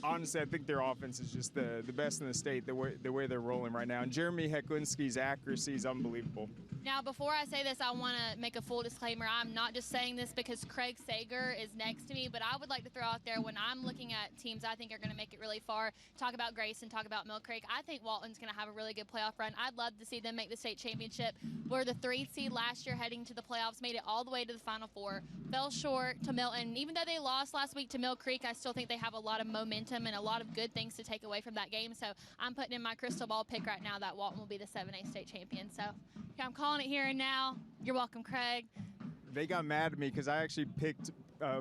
[SPEAKER 22] honestly, I think their offense is just the best in the state, the way they're rolling right now. And Jeremy Heklinski's accuracy is unbelievable.
[SPEAKER 19] Now, before I say this, I want to make a full disclaimer. I'm not just saying this because Craig Sager is next to me, but I would like to throw out there, when I'm looking at teams I think are going to make it really far, talk about Grayson, talk about Mill Creek, I think Walton's going to have a really good playoff run. I'd love to see them make the state championship. We're the 3rd seed last year heading to the playoffs, made it all the way to the Final Four, fell short to Milton. Even though they lost last week to Mill Creek, I still think they have a lot of momentum and a lot of good things to take away from that game. So I'm putting in my crystal ball pick right now that Walton will be the 7A state champion. So okay, I'm calling it here and now. You're welcome, Craig.
[SPEAKER 22] They got mad at me because I actually picked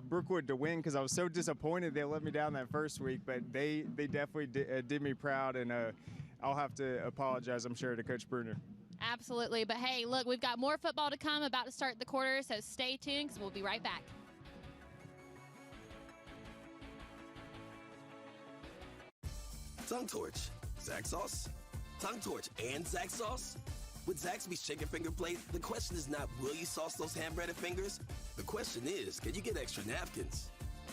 [SPEAKER 22] Brookwood to win because I was so disappointed they let me down that first week. But they definitely did me proud, and I'll have to apologize, I'm sure, to Coach Bruner.
[SPEAKER 19] Absolutely. But hey, look, we've got more football to come, about to start the quarter, so stay tuned because we'll be right back.
[SPEAKER 1] Tongue Torch, Zax Sauce? Tongue Torch and Zax Sauce? With Zaxby's Chicken Finger Plate, the question is not will you sauce those hand-breaded fingers? The question is, can you get extra napkins?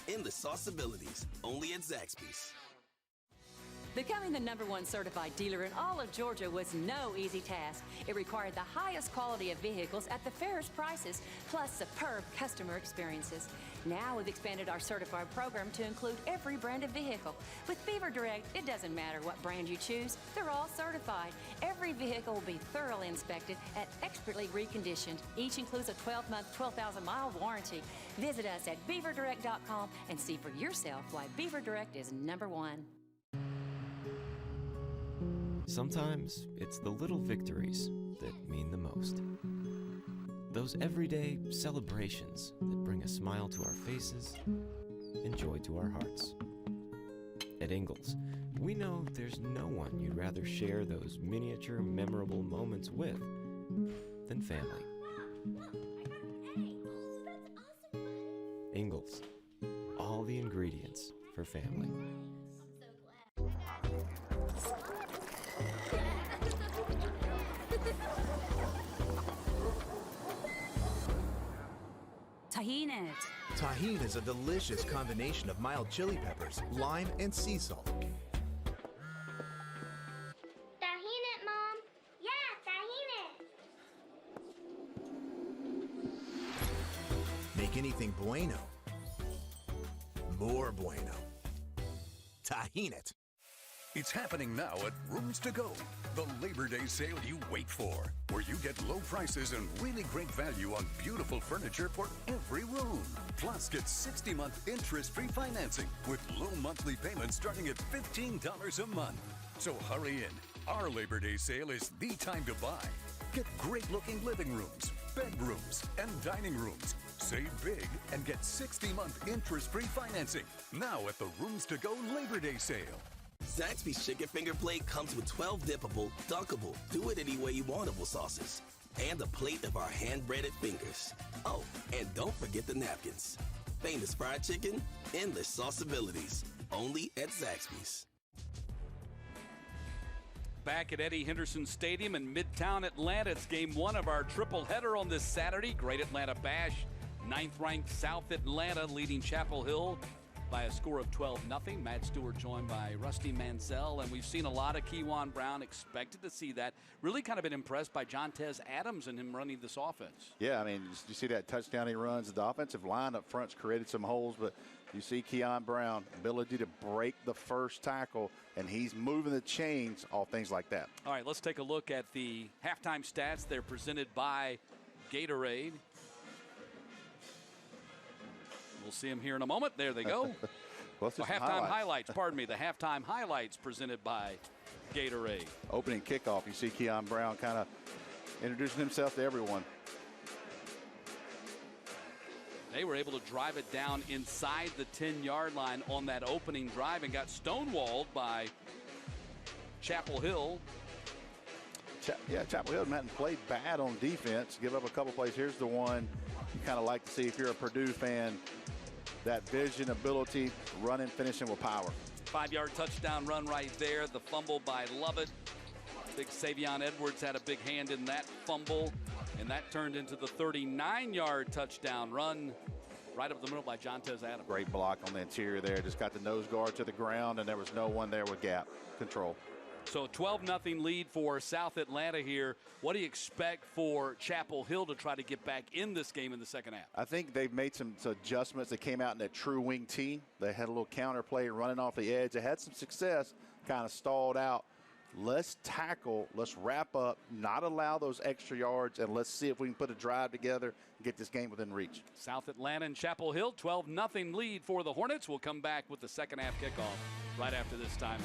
[SPEAKER 1] Endless sauce abilities, only at Zaxby's.
[SPEAKER 2] Becoming the #1 certified dealer in all of Georgia was no easy task. It required the highest quality of vehicles at the fairest prices, plus superb customer experiences. Now we've expanded our certified program to include every brand of vehicle. With Beaver Direct, it doesn't matter what brand you choose, they're all certified. Every vehicle will be thoroughly inspected and expertly reconditioned. Each includes a 12-month, 12,000-mile warranty. Visit us at beaverdirect.com and see for yourself why Beaver Direct is #1.
[SPEAKER 5] Sometimes it's the little victories that mean the most. Those everyday celebrations that bring a smile to our faces and joy to our hearts. At Ingalls, we know there's no one you'd rather share those miniature, memorable moments with than family. Ingalls, all the ingredients for family.
[SPEAKER 6] Tahini it.
[SPEAKER 13] Tahini is a delicious combination of mild chili peppers, lime, and sea salt.
[SPEAKER 20] Tahini it, Mom. Yeah, tahini.
[SPEAKER 13] Make anything bueno more bueno. Tahini it.
[SPEAKER 4] It's happening now at Rooms to Go, the Labor Day sale you wait for, where you get low prices and really great value on beautiful furniture for every room. Plus, get 60-month interest-free financing with low monthly payments starting at $15 a month. So hurry in. Our Labor Day sale is the time to buy. Get great-looking living rooms, bedrooms, and dining rooms. Save big and get 60-month interest-free financing now at the Rooms to Go Labor Day sale.
[SPEAKER 1] Zaxby's Chicken Finger Plate comes with 12 dippable, dunkable, do it any way you wantable sauces, and a plate of our hand-breaded fingers. Oh, and don't forget the napkins. Famous fried chicken, endless sauce abilities, only at Zaxby's.
[SPEAKER 6] Back at Eddie Henderson Stadium in Midtown Atlanta, it's game one of our triple header on this Saturday. Great Atlanta Bash, 9th-ranked South Atlanta leading Chapel Hill by a score of 12-0. Matt Stewart joined by Rusty Mansell, and we've seen a lot of Kewan Brown. Expected to see that. Really kind of been impressed by Jontez Adams and him running this offense.
[SPEAKER 12] Yeah, I mean, you see that touchdown he runs. The offensive line up front's created some holes, but you see Keon Brown, ability to break the first tackle, and he's moving the chains, all things like that.
[SPEAKER 6] All right, let's take a look at the halftime stats. They're presented by Gatorade. We'll see them here in a moment. There they go. Halftime highlights, pardon me. The halftime highlights presented by Gatorade.
[SPEAKER 12] Opening kickoff, you see Keon Brown kind of introducing himself to everyone.
[SPEAKER 6] They were able to drive it down inside the 10-yard line on that opening drive and got stonewalled by Chapel Hill.
[SPEAKER 12] Chapel Hill hadn't played bad on defense. Give up a couple plays. Here's the one you kind of like to see if you're a Purdue fan. That vision, ability, running, finishing with power.
[SPEAKER 6] 5-yard touchdown run right there. The fumble by Lovett. Big Savion Edwards had a big hand in that fumble, and that turned into the 39-yard touchdown run right up the middle by Jontez Adams.
[SPEAKER 12] Great block on the interior there. Just got the nose guard to the ground, and there was no one there with gap control.
[SPEAKER 6] So a 12-0 lead for South Atlanta here. What do you expect for Chapel Hill to try to get back in this game in the second half?
[SPEAKER 12] I think they've made some adjustments. They came out in that true wing T. They had a little counter play running off the edge. They had some success, kind of stalled out. Let's tackle, let's wrap up, not allow those extra yards, and let's see if we can put a drive together and get this game within reach.
[SPEAKER 6] South Atlanta and Chapel Hill, 12-0 lead for the Hornets. We'll come back with the second half kickoff right after this timeout.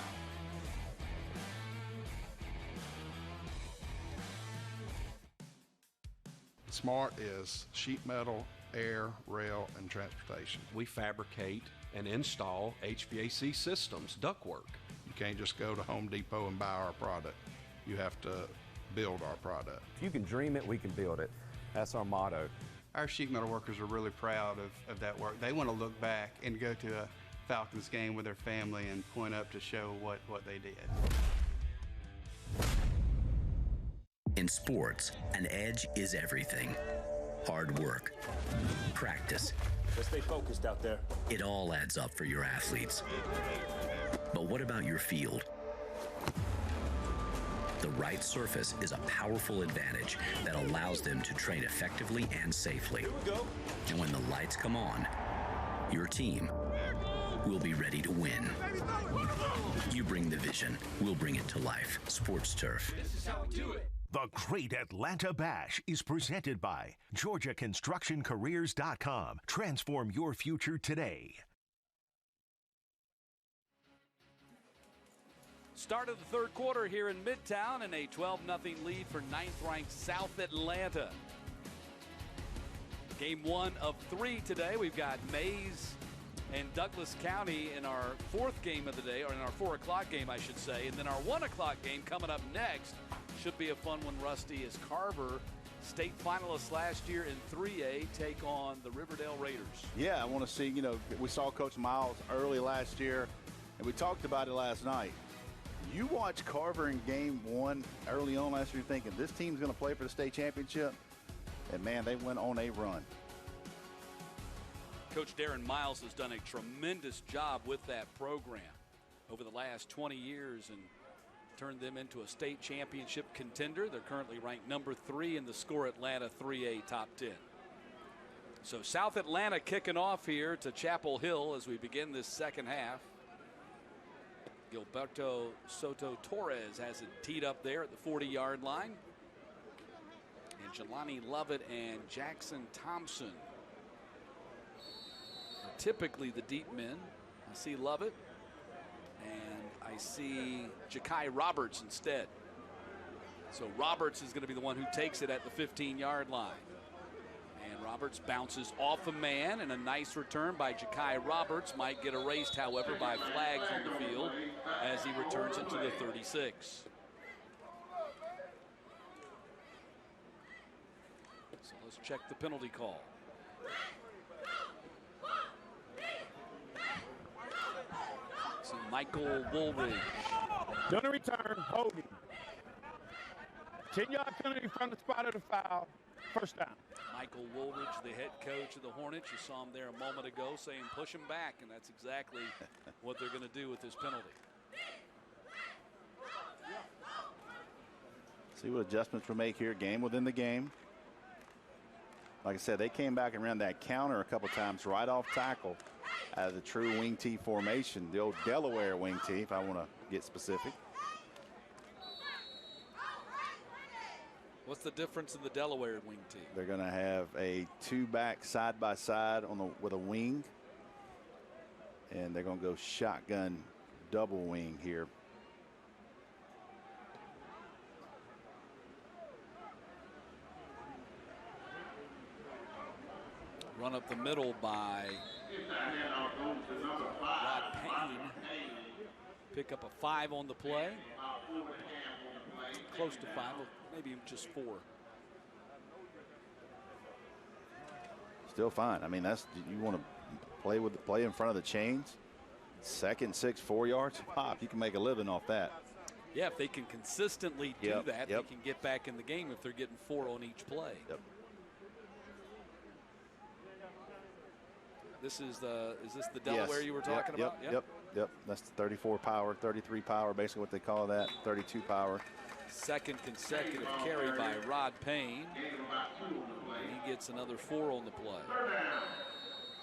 [SPEAKER 15] SMART is sheet metal, air, rail, and transportation.
[SPEAKER 18] We fabricate and install HVAC systems, ductwork.
[SPEAKER 15] You can't just go to Home Depot and buy our product. You have to build our product.
[SPEAKER 23] If you can dream it, we can build it. That's our motto.
[SPEAKER 24] Our sheet metal workers are really proud of that work. They want to look back and go to a Falcons game with their family and point up to show what they did.
[SPEAKER 25] In sports, an edge is everything. Hard work, practice.
[SPEAKER 26] Let's stay focused out there.
[SPEAKER 25] It all adds up for your athletes. But what about your field? The right surface is a powerful advantage that allows them to train effectively and safely.
[SPEAKER 26] Here we go.
[SPEAKER 25] And when the lights come on, your team will be ready to win. You bring the vision, we'll bring it to life. Sports Turf.
[SPEAKER 26] This is how we do it.
[SPEAKER 30] The Great Atlanta Bash is presented by GeorgiaConstructionCareers.com. Transform your future today.
[SPEAKER 6] Start of the third quarter here in Midtown and a 12-0 lead for 9th-ranked South Atlanta. Game one of 3 today. We've got Mays and Douglas County in our 4th game of the day, or in our 4 o'clock game, I should say. And then our 1 o'clock game coming up next. Should be a fun one, Rusty, as Carver, state finalists last year in 3A, take on the Riverdale Raiders.
[SPEAKER 12] Yeah, I want to see, we saw Coach Miles early last year, and we talked about it last night. You watch Carver in game 1 early on last year thinking this team's going to play for the state championship, and, man, they went on a run.
[SPEAKER 6] Coach Darren Miles has done a tremendous job with that program over the last 20 years and turned them into a state championship contender. They're currently ranked number 3 in the Score Atlanta 3A top 10. So South Atlanta kicking off here to Chapel Hill as we begin this second half. Gilberto Soto Torres has it teed up there at the 40-yard line. And Jelani Lovett and Jackson Thompson are typically the deep men. I see Lovett, and I see Ja'Kai Roberts instead. So Roberts is going to be the one who takes it at the 15-yard line. And Roberts bounces off a man, and a nice return by Ja'Kai Roberts might get erased, however, by flags on the field as he returns it to the 36. So let's check the penalty call. So Michael Woolridge.
[SPEAKER 3] Gonna return, holding. 10-yard penalty from the spot of the foul. First down.
[SPEAKER 6] Michael Woolridge, the head coach of the Hornets. You saw him there a moment ago saying push him back, and that's exactly what they're going to do with this penalty.
[SPEAKER 12] See what adjustments we make here, game within the game. Like I said, they came back and ran that counter a couple times right off tackle out of the true wing T formation, the old Delaware wing T, if I want to get specific.
[SPEAKER 6] What's the difference in the Delaware wing T?
[SPEAKER 12] They're going to have a 2-back side by side with a wing, and they're going to go shotgun double wing here.
[SPEAKER 6] Run up the middle by Rod Payne. Pick up a 5 on the play. Close to 5, maybe just 4.
[SPEAKER 12] Still fine. I mean, that's, you want to play in front of the chains. 2nd, 6, 4 yards pop. You can make a living off that.
[SPEAKER 6] Yeah, if they can consistently do that, they can get back in the game if they're getting 4 on each play. This is this the Delaware you were talking about?
[SPEAKER 12] Yep. That's the 34 power, 33 power, basically what they call that, 32 power.
[SPEAKER 6] 2nd consecutive carry by Rod Payne. And he gets another 4 on the play.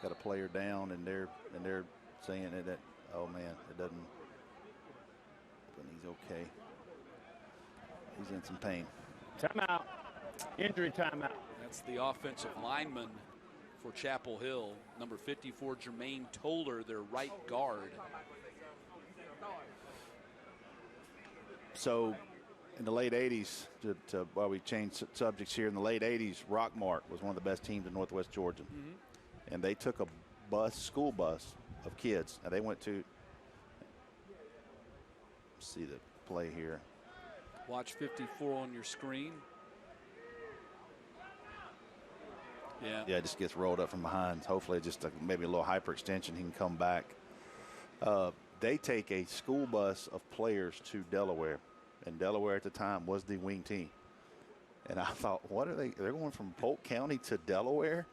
[SPEAKER 12] Got a player down, and they're saying that oh man, it doesn't. But he's okay. He's in some pain.
[SPEAKER 3] Timeout. Injury timeout.
[SPEAKER 6] That's the offensive lineman for Chapel Hill, number 54, Jermaine Toller, their right guard.
[SPEAKER 12] So in the late 80s, while we changed subjects here, in the late 80s, Rockmart was one of the best teams in Northwest Georgia. And they took a school bus of kids. Now they went to, see the play here.
[SPEAKER 6] Watch 54 on your screen.
[SPEAKER 12] Yeah, it just gets rolled up from behind. Hopefully just maybe a little hyperextension, he can come back. They take a school bus of players to Delaware. And Delaware at the time was the wing team. And I thought, what are they? They're going from Polk County to Delaware?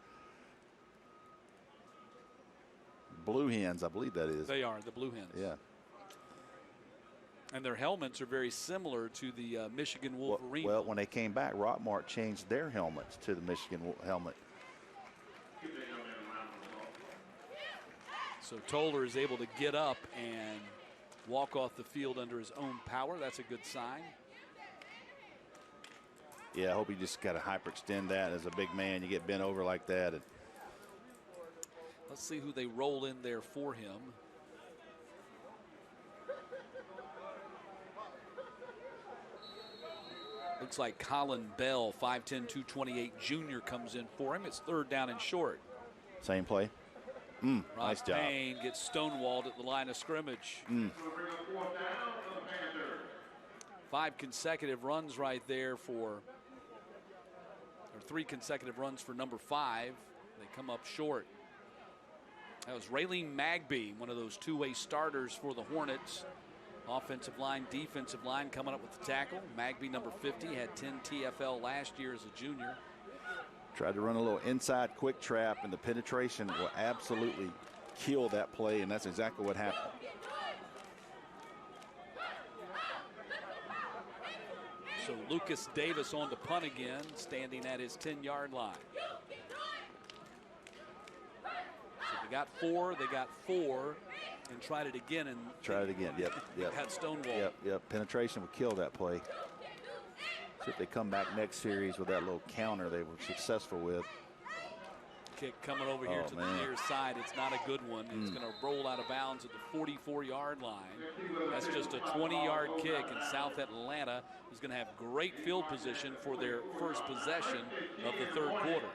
[SPEAKER 12] Blue Hens, I believe that is.
[SPEAKER 6] They are, the Blue Hens.
[SPEAKER 12] Yeah.
[SPEAKER 6] And their helmets are very similar to the Michigan Wolverine.
[SPEAKER 12] Well, when they came back, Rockmart changed their helmets to the Michigan helmet.
[SPEAKER 6] So Toller is able to get up and walk off the field under his own power. That's a good sign.
[SPEAKER 12] Yeah, I hope he just got to hyperextend that. As a big man, you get bent over like that. And
[SPEAKER 6] let's see who they roll in there for him. Looks like Colin Bell, 5'10", 228 junior, comes in for him. It's 3rd down and short.
[SPEAKER 12] Same play. Nice job.
[SPEAKER 6] Payne gets stonewalled at the line of scrimmage. 5 consecutive runs right there for, or 3 consecutive runs for number 5. They come up short. That was Raylene Magby, one of those two-way starters for the Hornets. Offensive line, defensive line coming up with the tackle. Magby, number 50, had 10 TFL last year as a junior.
[SPEAKER 12] Tried to run a little inside quick trap, and the penetration will absolutely kill that play, and that's exactly what happened.
[SPEAKER 6] So Lucas Davis on the punt again, standing at his 10-yard line. So they got 4, they got 4. And tried it again. And
[SPEAKER 12] Yep.
[SPEAKER 6] had stonewall.
[SPEAKER 12] Yep. Penetration would kill that play. See if they come back next series with that little counter they were successful with.
[SPEAKER 6] Kick coming over here to the near side. It's not a good one. It's going to roll out of bounds at the 44-yard line. That's just a 20-yard kick, and South Atlanta is going to have great field position for their first possession of the third quarter.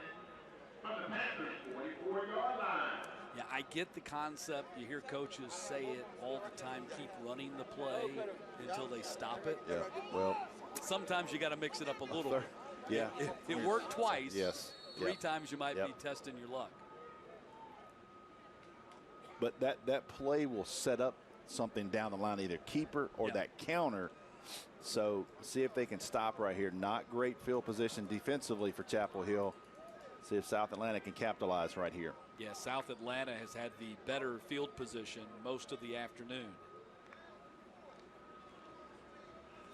[SPEAKER 6] Yeah, I get the concept. You hear coaches say it all the time, keep running the play until they stop it.
[SPEAKER 12] Yeah, well.
[SPEAKER 6] Sometimes you got to mix it up a little bit.
[SPEAKER 12] Yeah.
[SPEAKER 6] It worked twice.
[SPEAKER 12] Yes.
[SPEAKER 6] Three times you might be testing your luck.
[SPEAKER 12] But that play will set up something down the line, either keeper or that counter. So see if they can stop right here. Not great field position defensively for Chapel Hill. See if South Atlanta can capitalize right here.
[SPEAKER 6] Yeah, South Atlanta has had the better field position most of the afternoon.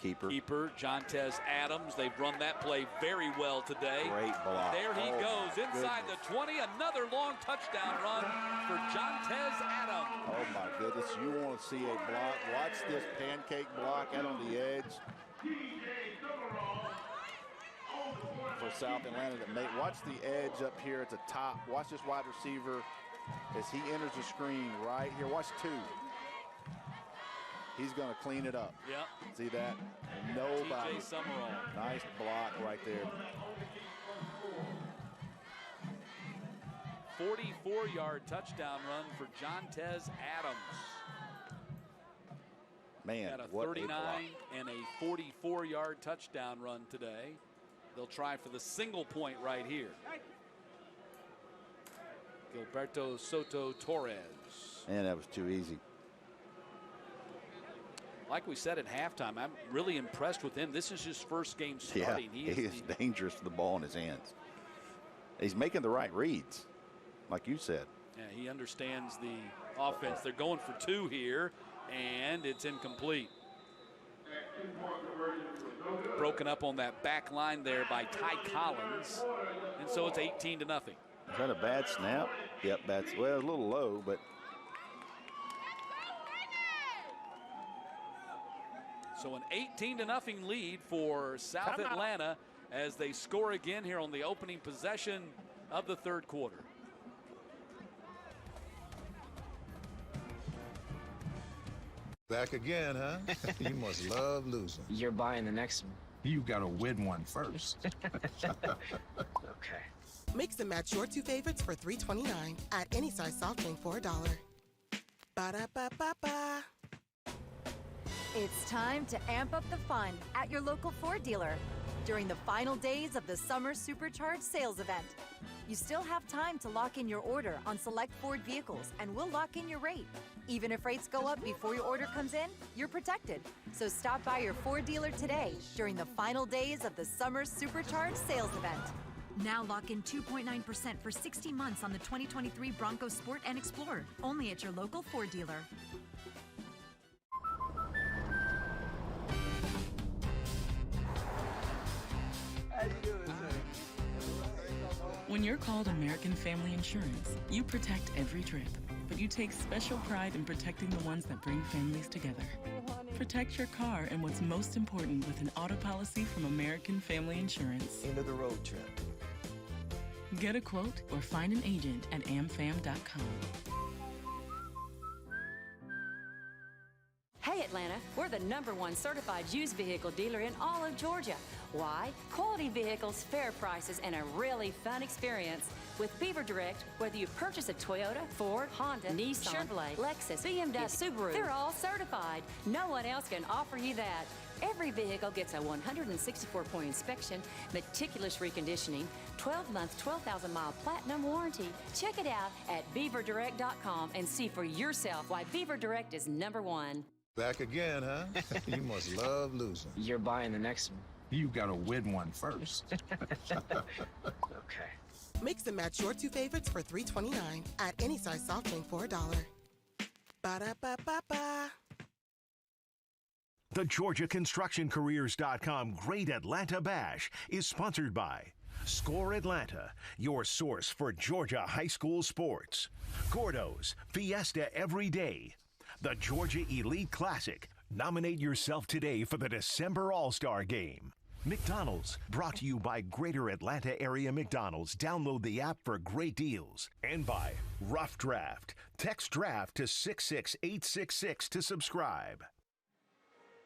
[SPEAKER 6] Keeper, Jontez Adams. They've run that play very well today.
[SPEAKER 12] Great block.
[SPEAKER 6] There he goes inside the 20. Another long touchdown run for Jontez Adams.
[SPEAKER 12] Oh my goodness, you want to see a block. Watch this pancake block out on the edge. For South Atlanta to watch the edge up here at the top. Watch this wide receiver as he enters the screen right here. Watch two. He's going to clean it up.
[SPEAKER 6] Yep.
[SPEAKER 12] See that? Nobody.
[SPEAKER 6] TJ Summerall.
[SPEAKER 12] Nice block right there.
[SPEAKER 6] 44-yard touchdown run for Jontez Adams.
[SPEAKER 12] Man,
[SPEAKER 6] got a
[SPEAKER 12] what
[SPEAKER 6] 39
[SPEAKER 12] a block.
[SPEAKER 6] and a 44-yard touchdown run today. They'll try for the single point right here. Gilberto Soto Torres.
[SPEAKER 12] Man, that was too easy.
[SPEAKER 6] Like we said at halftime, I'm really impressed with him. This is his first game starting.
[SPEAKER 12] Yeah, he is dangerous with the ball in his hands. He's making the right reads, like you said.
[SPEAKER 6] Yeah, he understands the offense. They're going for two here, and it's incomplete. Broken up on that back line there by Ty Collins, and so it's 18-0.
[SPEAKER 12] Is that a bad snap? Yep, well, a little low, but.
[SPEAKER 6] So an 18-0 lead for South Atlanta as they score again here on the opening possession of the third quarter.
[SPEAKER 7] Back again, huh? You must love losing.
[SPEAKER 8] You're buying the next one.
[SPEAKER 7] You gotta win one first.
[SPEAKER 8] Okay.
[SPEAKER 9] Mix and match your two favorites for $3.29 at any size soft drink for $1. Ba-da-ba-ba-ba.
[SPEAKER 14] It's time to amp up the fun at your local Ford dealer during the final days of the Summer Supercharged sales event. You still have time to lock in your order on select Ford vehicles, and we'll lock in your rate. Even if rates go up before your order comes in, you're protected. So stop by your Ford dealer today during the final days of the Summer Supercharged sales event.
[SPEAKER 16] Now lock in 2.9% for 60 months on the 2023 Bronco Sport and Explorer, only at your local Ford dealer.
[SPEAKER 17] When you're called American Family Insurance, you protect every trip, but you take special pride in protecting the ones that bring families together. Protect your car and what's most important with an auto policy from American Family Insurance.
[SPEAKER 21] End of the road trip.
[SPEAKER 17] Get a quote or find an agent at amfam.com.
[SPEAKER 2] Hey Atlanta, we're the #1 certified used vehicle dealer in all of Georgia. Why? Quality vehicles, fair prices, and a really fun experience. With Beaver Direct, whether you purchase a Toyota, Ford, Honda, Nissan, Chevrolet, Lexus, BMW, Subaru, they're all certified. No one else can offer you that. Every vehicle gets a 164-point inspection, meticulous reconditioning, 12-month, 12,000-mile platinum warranty. Check it out at beaverdirect.com and see for yourself why Beaver Direct is #1.
[SPEAKER 7] Back again, huh? You must love losing.
[SPEAKER 8] You're buying the next one.
[SPEAKER 7] You gotta win one first.
[SPEAKER 8] Okay.
[SPEAKER 9] Mix and match your two favorites for $3.29 at any size soft drink for $1. Ba-da-ba-ba-ba.
[SPEAKER 30] The GeorgiaConstructionCareers.com Great Atlanta Bash is sponsored by Score Atlanta, your source for Georgia high school sports. Gordo's, Fiesta every day. the Georgia Elite Classic. Nominate yourself today for the December All-Star Game. McDonald's, brought to you by Greater Atlanta Area McDonald's. Download the app for great deals. And by Rough Draft. Text DRAFT to 66866 to subscribe.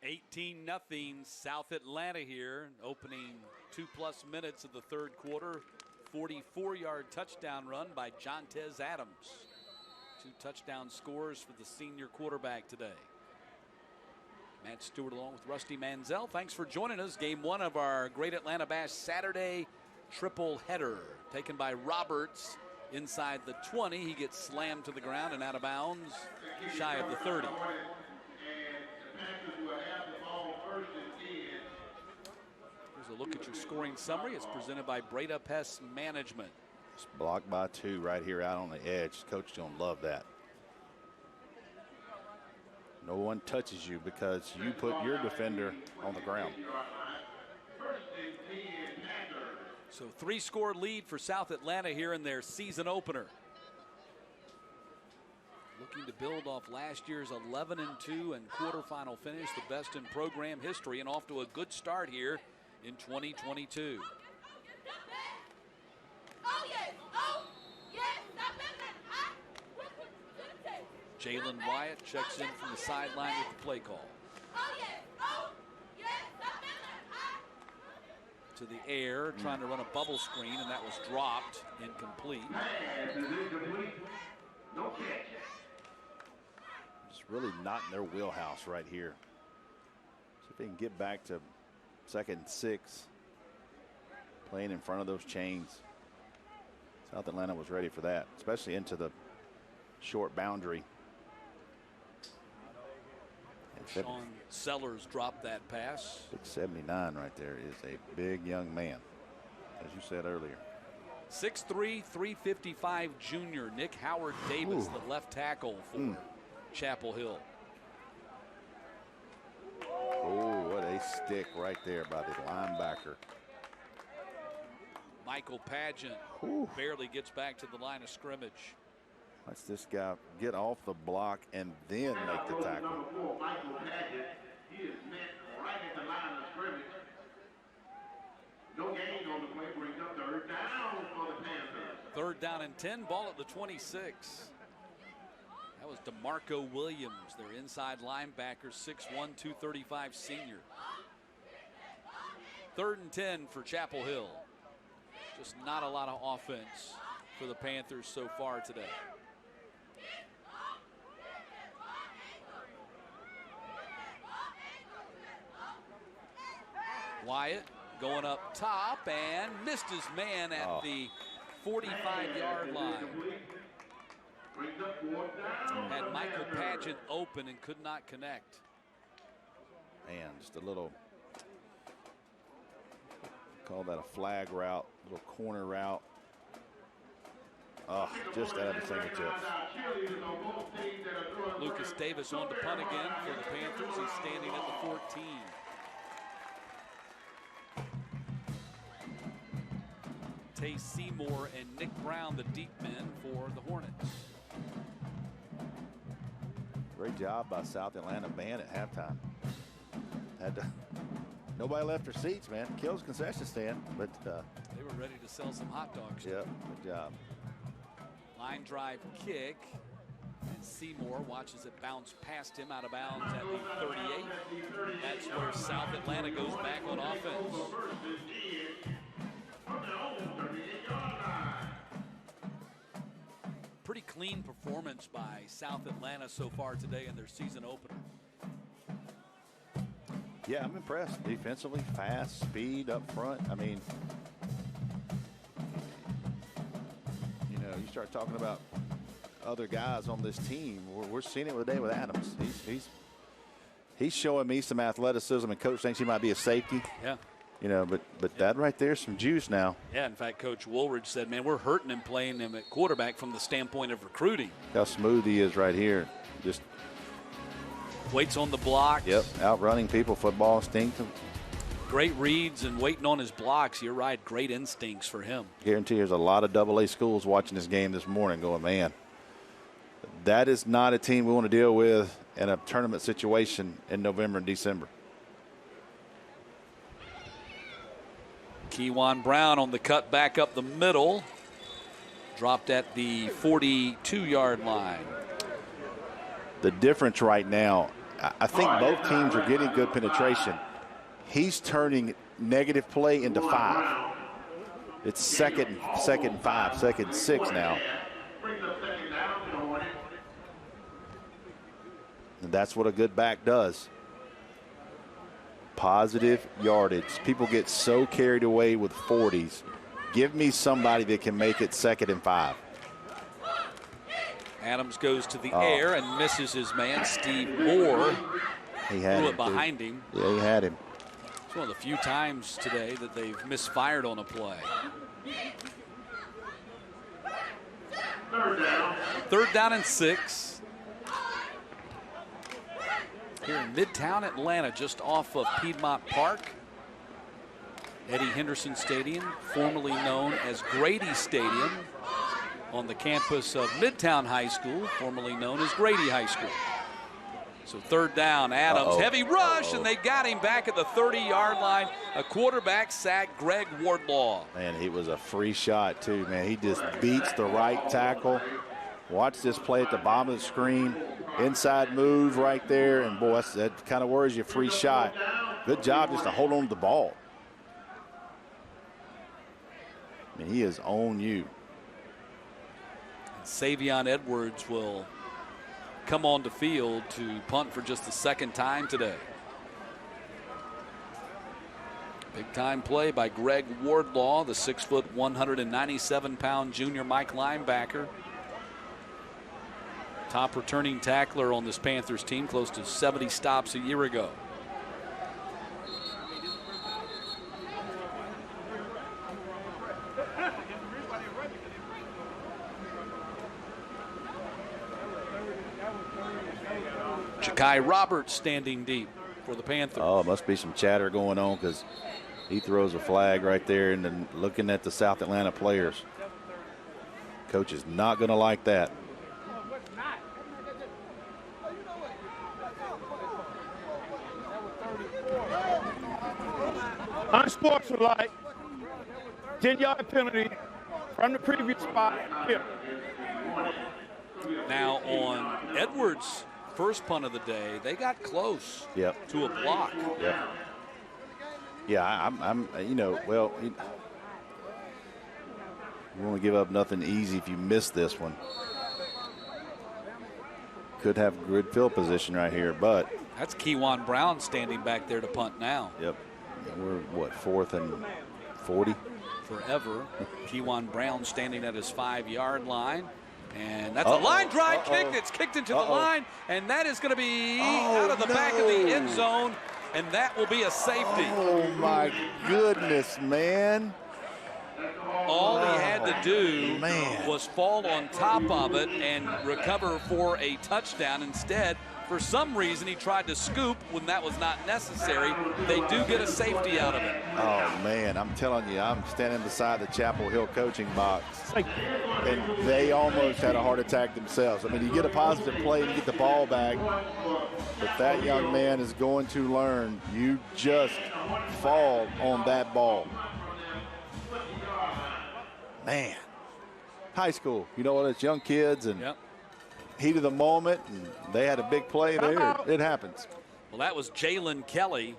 [SPEAKER 6] 18-0 South Atlanta here, opening 2+ minutes of the third quarter. 44-yard touchdown run by Jontez Adams. 2 touchdown scores for the senior quarterback today. Matt Stewart along with Rusty Manziel. Thanks for joining us. Game 1 of our Great Atlanta Bash Saturday triple header. Taken by Roberts inside the 20. He gets slammed to the ground and out of bounds, shy of the 30. Here's a look at your scoring summary. It's presented by Breda Pest Management.
[SPEAKER 12] It's blocked by 2 right here out on the edge. Coach gonna love that. No one touches you because you put your defender on the ground.
[SPEAKER 6] So 3-score lead for South Atlanta here in their season opener. Looking to build off last year's 11-2 and quarterfinal finish, the best in program history, and off to a good start here in 2022. Jalen Wyatt checks in from the sideline with the play call. To the air, trying to run a bubble screen, and that was dropped, incomplete.
[SPEAKER 12] Just really not in their wheelhouse right here. See if they can get back to 2nd and 6, playing in front of those chains. South Atlanta was ready for that, especially into the short boundary.
[SPEAKER 6] Sean Sellers dropped that pass.
[SPEAKER 12] 6'79" right there is a big young man, as you said earlier.
[SPEAKER 6] 6'3", 355 junior Nick Howard Davis, the left tackle for Chapel Hill.
[SPEAKER 12] Oh, what a stick right there by the linebacker.
[SPEAKER 6] Michael Pageant barely gets back to the line of scrimmage.
[SPEAKER 12] Let's this guy get off the block and then make the tackle.
[SPEAKER 5] Michael Pageant, he is met right at the line of scrimmage. No gain on the play, brings up 3rd down for the Panthers.
[SPEAKER 6] 3rd down and 10, ball at the 26. That was DeMarco Williams, their inside linebacker, 6'1", 235 senior. 3rd and 10 for Chapel Hill. Just not a lot of offense for the Panthers so far today. Wyatt going up top and missed his man at the 45-yard line. Had Michael Pageant open and could not connect.
[SPEAKER 12] Man, just a little, call that a flag route, little corner route. Oh, just out of the fingertips.
[SPEAKER 6] Lucas Davis on to punt again for the Panthers. He's standing at the 14. Tay Seymour and Nick Brown, the deep men for the Hornets.
[SPEAKER 12] Great job by South Atlanta band at halftime. Nobody left their seats, man. Kills concession stand, but
[SPEAKER 6] they were ready to sell some hot dogs.
[SPEAKER 12] Yep, good job.
[SPEAKER 6] Line drive kick, and Seymour watches it bounce past him out of bounds at the 38. That's where South Atlanta goes back on offense. Pretty clean performance by South Atlanta so far today in their season opener.
[SPEAKER 12] Yeah, I'm impressed. Defensively, fast, speed up front. I mean, you know, you start talking about other guys on this team. We're seeing it today with Adams. He's showing me some athleticism, and coach thinks he might be a safety.
[SPEAKER 6] Yeah.
[SPEAKER 12] You know, but that right there's some juice now.
[SPEAKER 6] Yeah, in fact, Coach Woolridge said, man, we're hurting him playing him at quarterback from the standpoint of recruiting.
[SPEAKER 12] How smooth he is right here. Just
[SPEAKER 6] waits on the blocks.
[SPEAKER 12] Yep, outrunning people, football instinct.
[SPEAKER 6] Great reads and waiting on his blocks. You're right, great instincts for him.
[SPEAKER 12] Guarantee there's a lot of AA schools watching this game this morning going, man, that is not a team we want to deal with in a tournament situation in November and December.
[SPEAKER 6] Kewan Brown on the cut back up the middle. Dropped at the 42-yard line.
[SPEAKER 12] The difference right now, I think both teams are getting good penetration. He's turning negative play into 5. It's second and 5, second and 6 now. And that's what a good back does. Positive yardage. People get so carried away with 40s. Give me somebody that can make it 2nd and 5.
[SPEAKER 6] Adams goes to the air and misses his man, Steve Moore.
[SPEAKER 12] He had
[SPEAKER 6] threw
[SPEAKER 12] him
[SPEAKER 6] it behind him.
[SPEAKER 12] Yeah, he had him.
[SPEAKER 6] It's one of the few times today that they've misfired on a play. Third down and 6. Here in Midtown Atlanta, just off of Piedmont Park. Eddie Henderson Stadium, formerly known as Grady Stadium, on the campus of Midtown High School, formerly known as Grady High School. So third down, Adams, heavy rush, and they got him back at the 30-yard line. A quarterback sack, Greg Wardlaw.
[SPEAKER 12] Man, he was a free shot too, man. He just beats the right tackle. Watch this play at the bottom of the screen. Inside move right there, and boy, that kind of worries you, free shot. Good job just to hold on to the ball. I mean, he is on you.
[SPEAKER 6] Savion Edwards will come on the field to punt for just the 2nd time today. Big time play by Greg Wardlaw, the 6', 197-pound junior Mike linebacker. Top returning tackler on this Panthers team, close to 70 stops a year ago. Ja'Kai Roberts standing deep for the Panthers.
[SPEAKER 12] Oh, it must be some chatter going on because he throws a flag right there and then looking at the South Atlanta players. Coach is not going to like that.
[SPEAKER 3] Unsportsmanlike, 10-yard penalty from the previous spot. Here.
[SPEAKER 6] Now on Edwards' first punt of the day, they got close to a block.
[SPEAKER 12] Yeah, I'm you know, well, you want to give up nothing easy if you miss this one. Could have good field position right here, but.
[SPEAKER 6] That's Kewan Brown standing back there to punt now.
[SPEAKER 12] Yep. We're, what, 4th and 40?
[SPEAKER 6] Forever. Kewan Brown standing at his 5-yard line. And that's a line drive kick. It's kicked into the line. And that is going to be out of the back of the end zone. And that will be a safety.
[SPEAKER 12] Oh, my goodness, man.
[SPEAKER 6] All he had to do was fall on top of it and recover for a touchdown. Instead, for some reason, he tried to scoop when that was not necessary. They do get a safety out of it.
[SPEAKER 12] Oh, man, I'm telling you, I'm standing beside the Chapel Hill coaching box, and they almost had a heart attack themselves. I mean, you get a positive play and you get the ball back, but that young man is going to learn you just fall on that ball. Man, high school, you know what, it's young kids and heat of the moment, and they had a big play there. It happens.
[SPEAKER 6] Well, that was Jalen Kelly.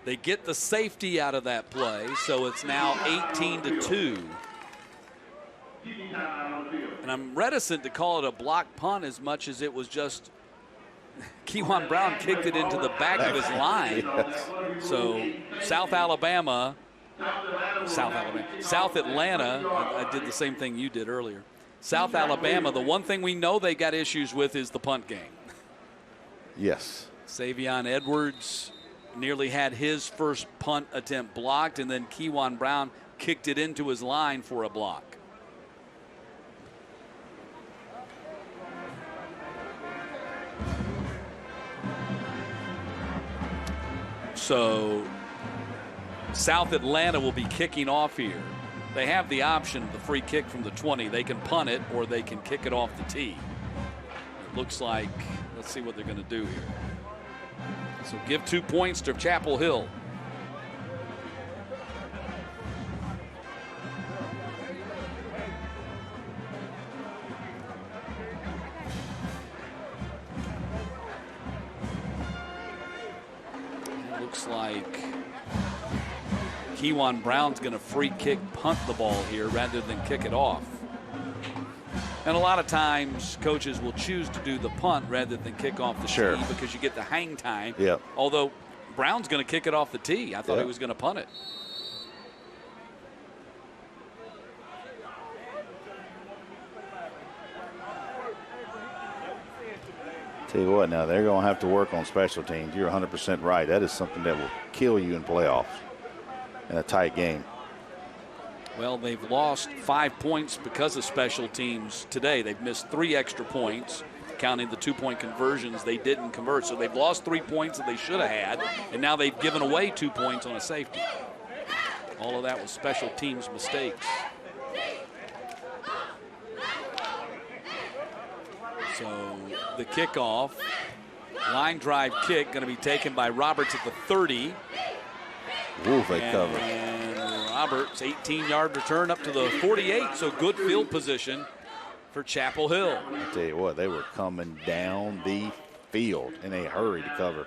[SPEAKER 6] They get the safety out of that play, so it's now 18-2. And I'm reticent to call it a block punt as much as it was just Kewan Brown kicked it into the back of his line. So South Atlanta, I did the same thing you did earlier. South Alabama, the one thing we know they got issues with is the punt game.
[SPEAKER 12] Yes.
[SPEAKER 6] Savion Edwards nearly had his first punt attempt blocked, and then Kewan Brown kicked it into his line for a block. So South Atlanta will be kicking off here. They have the option of the free kick from the 20. They can punt it or they can kick it off the tee. looks like, let's see what they're going to do here. So give 2 points to Chapel Hill. It looks like Kewan Brown's going to free kick punt the ball here rather than kick it off. And a lot of times coaches will choose to do the punt rather than kick off the tee because you get the hang time.
[SPEAKER 12] Yep.
[SPEAKER 6] Although Brown's going to kick it off the tee. I thought he was going to punt it.
[SPEAKER 12] Tell you what, now they're going to have to work on special teams. You're 100% right. That is something that will kill you in playoffs in a tight game.
[SPEAKER 6] Well, they've lost 5 points because of special teams today. They've missed 3 extra points, counting the 2-point conversions they didn't convert. So they've lost 3 points that they should have had, and now they've given away 2 points on a safety. All of that was special teams mistakes. So the kickoff, line drive kick, going to be taken by Roberts at the 30.
[SPEAKER 12] Ooh, they cover.
[SPEAKER 6] Roberts, 18-yard return up to the 48, so good field position for Chapel Hill.
[SPEAKER 12] I tell you what, they were coming down the field in a hurry to cover.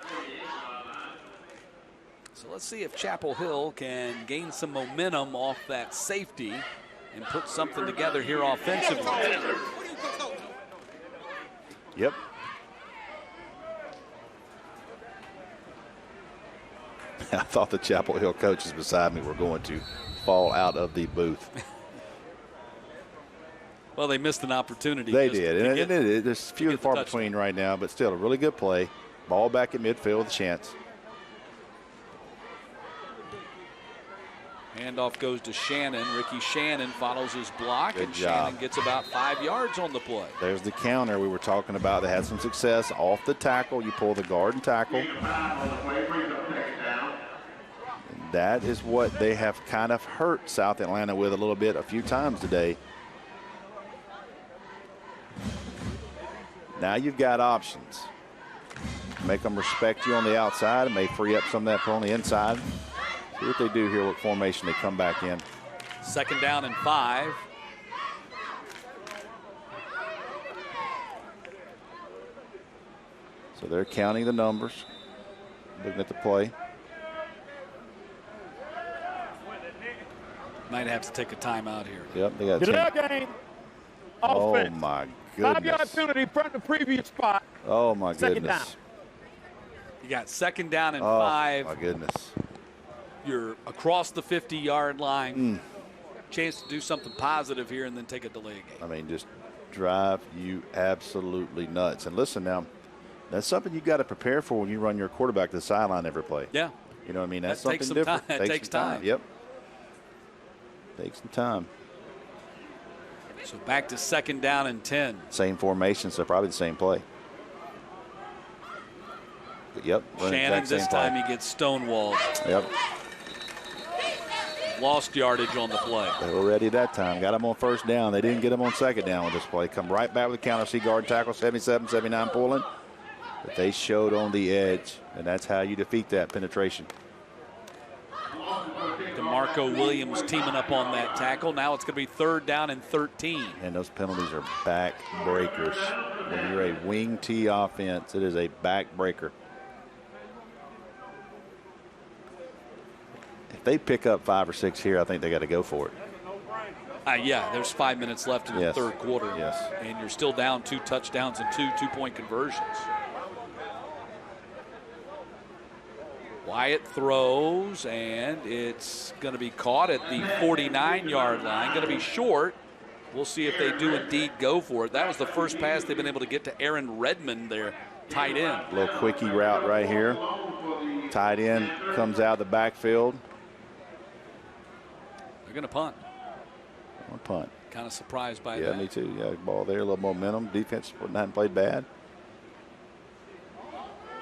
[SPEAKER 6] So let's see if Chapel Hill can gain some momentum off that safety and put something together here offensively.
[SPEAKER 12] Yep. I thought the Chapel Hill coaches beside me were going to fall out of the booth.
[SPEAKER 6] Well, they missed an opportunity.
[SPEAKER 12] They did. And there's few and far between right now, but still a really good play. Ball back at midfield with a chance.
[SPEAKER 6] Handoff goes to Shannon. Ricky Shannon follows his block,
[SPEAKER 12] Good
[SPEAKER 6] and
[SPEAKER 12] job.
[SPEAKER 6] Shannon gets about 5 yards on the play.
[SPEAKER 12] There's the counter we were talking about. They had some success off the tackle. You pull the guard and tackle. That is what they have kind of hurt South Atlanta with a little bit a few times today. Now you've got options. Make them respect you on the outside. It may free up some of that on the inside. See what they do here, what formation they come back in.
[SPEAKER 6] 2nd down and 5.
[SPEAKER 12] So they're counting the numbers, looking at the play.
[SPEAKER 6] Might have to take a timeout here.
[SPEAKER 12] Yep, they got
[SPEAKER 3] Delay game.
[SPEAKER 12] Oh
[SPEAKER 3] Offense.
[SPEAKER 12] my goodness.
[SPEAKER 3] 5-yard penalty from the previous spot.
[SPEAKER 12] Oh my
[SPEAKER 3] Second
[SPEAKER 12] goodness.
[SPEAKER 3] down.
[SPEAKER 6] You got 2nd down and
[SPEAKER 12] Oh
[SPEAKER 6] 5.
[SPEAKER 12] my goodness.
[SPEAKER 6] You're across the 50-yard line. Chance to do something positive here and then take a delay game.
[SPEAKER 12] I mean, just drive you absolutely nuts. And listen now, that's something you got to prepare for when you run your quarterback to the sideline every play.
[SPEAKER 6] Yeah.
[SPEAKER 12] You know what I mean? That's
[SPEAKER 6] That
[SPEAKER 12] something
[SPEAKER 6] takes some
[SPEAKER 12] different.
[SPEAKER 6] time. That takes
[SPEAKER 12] some
[SPEAKER 6] time.
[SPEAKER 12] Yep. Takes some time.
[SPEAKER 6] So back to 2nd down and 10.
[SPEAKER 12] Same formation, so probably the same play. But yep. running
[SPEAKER 6] Shannon
[SPEAKER 12] exact same
[SPEAKER 6] this
[SPEAKER 12] play.
[SPEAKER 6] time he gets stonewalled.
[SPEAKER 12] Yep.
[SPEAKER 6] Lost yardage on the play.
[SPEAKER 12] They were ready that time. Got them on 1st down. They didn't get them on 2nd down with this play. Come right back with the counter. See guard tackle, 77, 79 pulling. But they showed on the edge, and that's how you defeat that penetration.
[SPEAKER 6] DeMarco Williams teaming up on that tackle. Now it's going to be 3rd down and 13.
[SPEAKER 12] And those penalties are back breakers. When you're a wing T offense, it is a back breaker. If they pick up 5 or 6 here, I think they got to go for it.
[SPEAKER 6] Yeah, there's 5 minutes left in the
[SPEAKER 12] Yes.
[SPEAKER 6] 3rd quarter.
[SPEAKER 12] Yes.
[SPEAKER 6] And you're still down 2 touchdowns and 2 two-point conversions. Wyatt throws, and it's going to be caught at the 49-yard line. Going to be short. We'll see if they do indeed go for it. That was the first pass they've been able to get to Aaron Redmond, their tight end.
[SPEAKER 12] A little quickie route right here. Tight end comes out the backfield.
[SPEAKER 6] They're going to punt.
[SPEAKER 12] One punt.
[SPEAKER 6] Kind of surprised by
[SPEAKER 12] Yeah,
[SPEAKER 6] that.
[SPEAKER 12] me too. Yeah, ball there, a little momentum. Defense hadn't played bad.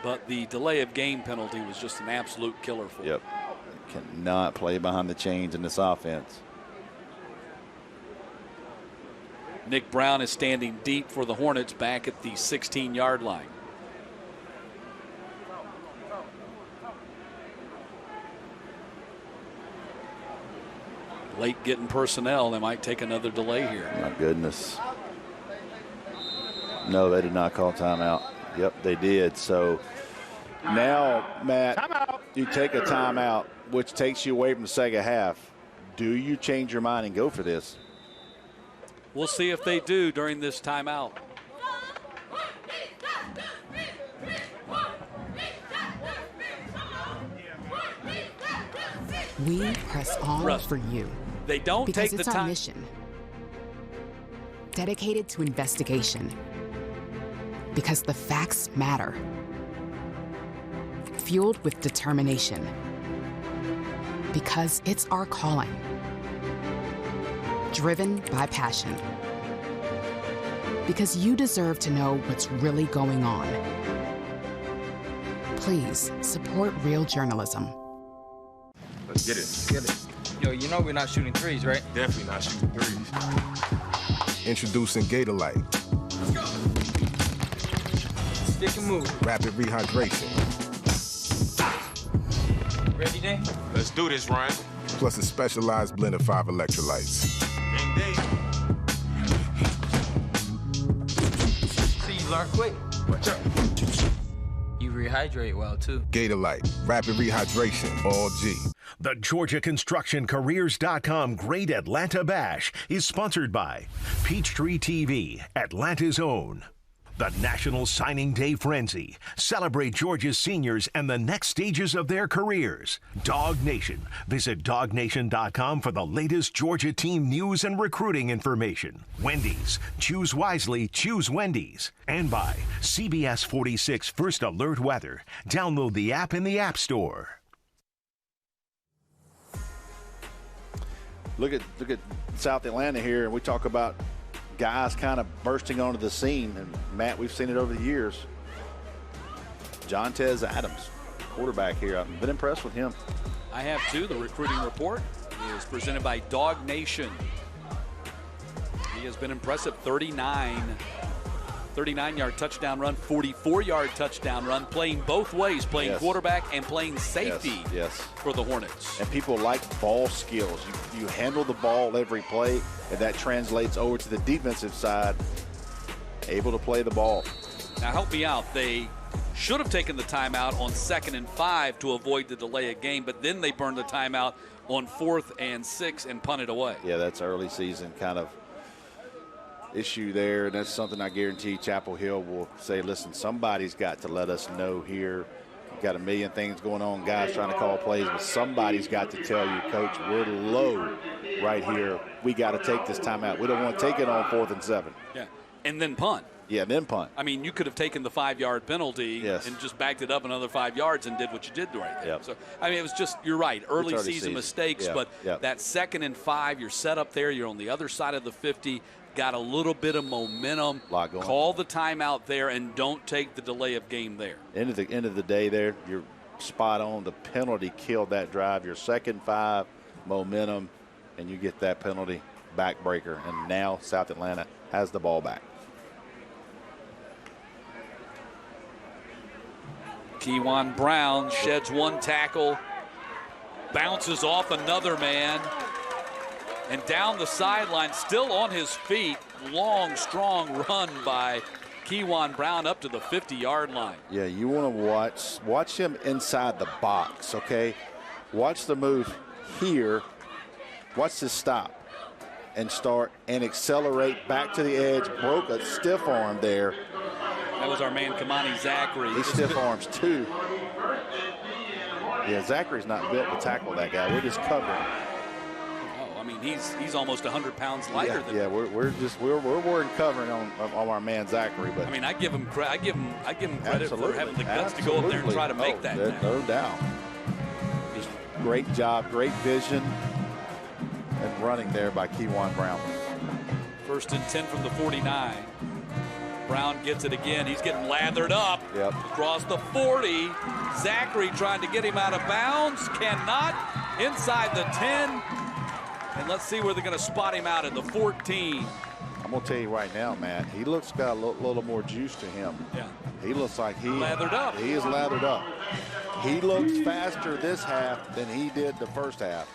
[SPEAKER 6] But the delay of game penalty was just an absolute killer for them.
[SPEAKER 12] Yep. Cannot play behind the chains in this offense.
[SPEAKER 6] Nick Brown is standing deep for the Hornets back at the 16-yard line. Late getting personnel. They might take another delay here.
[SPEAKER 12] My goodness. No, they did not call timeout. Yep, they did. So now, Matt, you take a timeout, which takes you away from the second half. Do you change your mind and go for this?
[SPEAKER 6] We'll see if they do during this timeout.
[SPEAKER 10] We press on for you.
[SPEAKER 6] They don't
[SPEAKER 10] because
[SPEAKER 6] take
[SPEAKER 10] it's
[SPEAKER 6] the
[SPEAKER 10] our
[SPEAKER 6] time.
[SPEAKER 10] mission. Dedicated to investigation. Because the facts matter. Fueled with determination. Because it's our calling. Driven by passion. Because you deserve to know what's really going on. Please support real journalism.
[SPEAKER 11] Let's get it. Get it. Yo, you know we're not shooting threes, right? Definitely not shooting threes.
[SPEAKER 7] Introducing Gatorlight.
[SPEAKER 11] Stick and move.
[SPEAKER 7] Rapid rehydration.
[SPEAKER 11] Ready, Day? Let's do this, Ryan.
[SPEAKER 7] Plus a specialized blend of 5 electrolytes.
[SPEAKER 11] Game day. See, you learn quick. Watch out. You rehydrate well, too.
[SPEAKER 7] Gatorlight. Rapid rehydration. All G.
[SPEAKER 30] The GeorgiaConstructionCareers.com Great Atlanta Bash is sponsored by Peachtree TV, Atlanta's own. The National Signing Day Frenzy. Celebrate Georgia's seniors and the next stages of their careers. Dog Nation. Visit DogNation.com for the latest Georgia team news and recruiting information. Wendy's. Choose wisely. Choose Wendy's. And by CBS 46 First Alert Weather. Download the app in the App Store.
[SPEAKER 12] Look at South Atlanta here, and we talk about guys kind of bursting onto the scene. And Matt, we've seen it over the years. Jontez Adams, quarterback here. I've been impressed with him.
[SPEAKER 6] I have too. The recruiting report is presented by Dog Nation. He has been impressive. 39-yard touchdown run, 44-yard touchdown run, playing both ways, playing quarterback and playing safety for the Hornets.
[SPEAKER 12] And people like ball skills. You handle the ball every play, and that translates over to the defensive side, able to play the ball.
[SPEAKER 6] Now help me out. They should have taken the timeout on 2nd and 5 to avoid the delay of game, but then they burned the timeout on 4th and 6 and punted away.
[SPEAKER 12] Yeah, that's early season kind of issue there, and that's something I guarantee Chapel Hill will say, listen, somebody's got to let us know here. We've got a million things going on, guys trying to call plays, but somebody's got to tell you, Coach, we're low right here. We got to take this timeout. We don't want to take it on 4th and 7.
[SPEAKER 6] Yeah, and then punt.
[SPEAKER 12] Yeah, then punt.
[SPEAKER 6] I mean, you could have taken the 5-yard penalty and just backed it up another 5 yards and did what you did right there.
[SPEAKER 12] Yep.
[SPEAKER 6] So, I mean, it was just, you're right, early season mistakes, but that 2nd and 5, you're set up there, you're on the other side of the 50, got a little bit of momentum. Call the timeout there and don't take the delay of game there.
[SPEAKER 12] End of the day there, you're spot on. The penalty killed that drive. Your 2nd 5, momentum, and you get that penalty backbreaker. And now South Atlanta has the ball back.
[SPEAKER 6] Keywan Brown sheds one tackle, bounces off another man, and down the sideline, still on his feet. Long, strong run by Keywan Brown up to the 50-yard line.
[SPEAKER 12] Yeah, you want to watch him inside the box, okay? Watch the move here. Watch this stop and start and accelerate back to the edge. Broke a stiff arm there.
[SPEAKER 6] That was our man, Kamani Zachary.
[SPEAKER 12] He stiff arms too. Yeah, Zachary's not built to tackle that guy. We're just covering.
[SPEAKER 6] Oh, I mean, he's almost 100 pounds lighter than.
[SPEAKER 12] Yeah, we're worried covering on our man Zachary. But
[SPEAKER 6] I mean, I give him credit for having the guts to go up there and try to make that.
[SPEAKER 12] No doubt. Just great job, great vision, and running there by Keywan Brown.
[SPEAKER 6] 1st and 10 from the 49. Brown gets it again. He's getting lathered up across the 40. Zachary trying to get him out of bounds. Cannot. Inside the 10. And let's see where they're going to spot him out at the 14.
[SPEAKER 12] I'm going to tell you right now, Matt, he looks got a little more juice to him.
[SPEAKER 6] Yeah.
[SPEAKER 12] He looks like he
[SPEAKER 6] lathered up.
[SPEAKER 12] He is lathered up. He looks faster this half than he did the first half.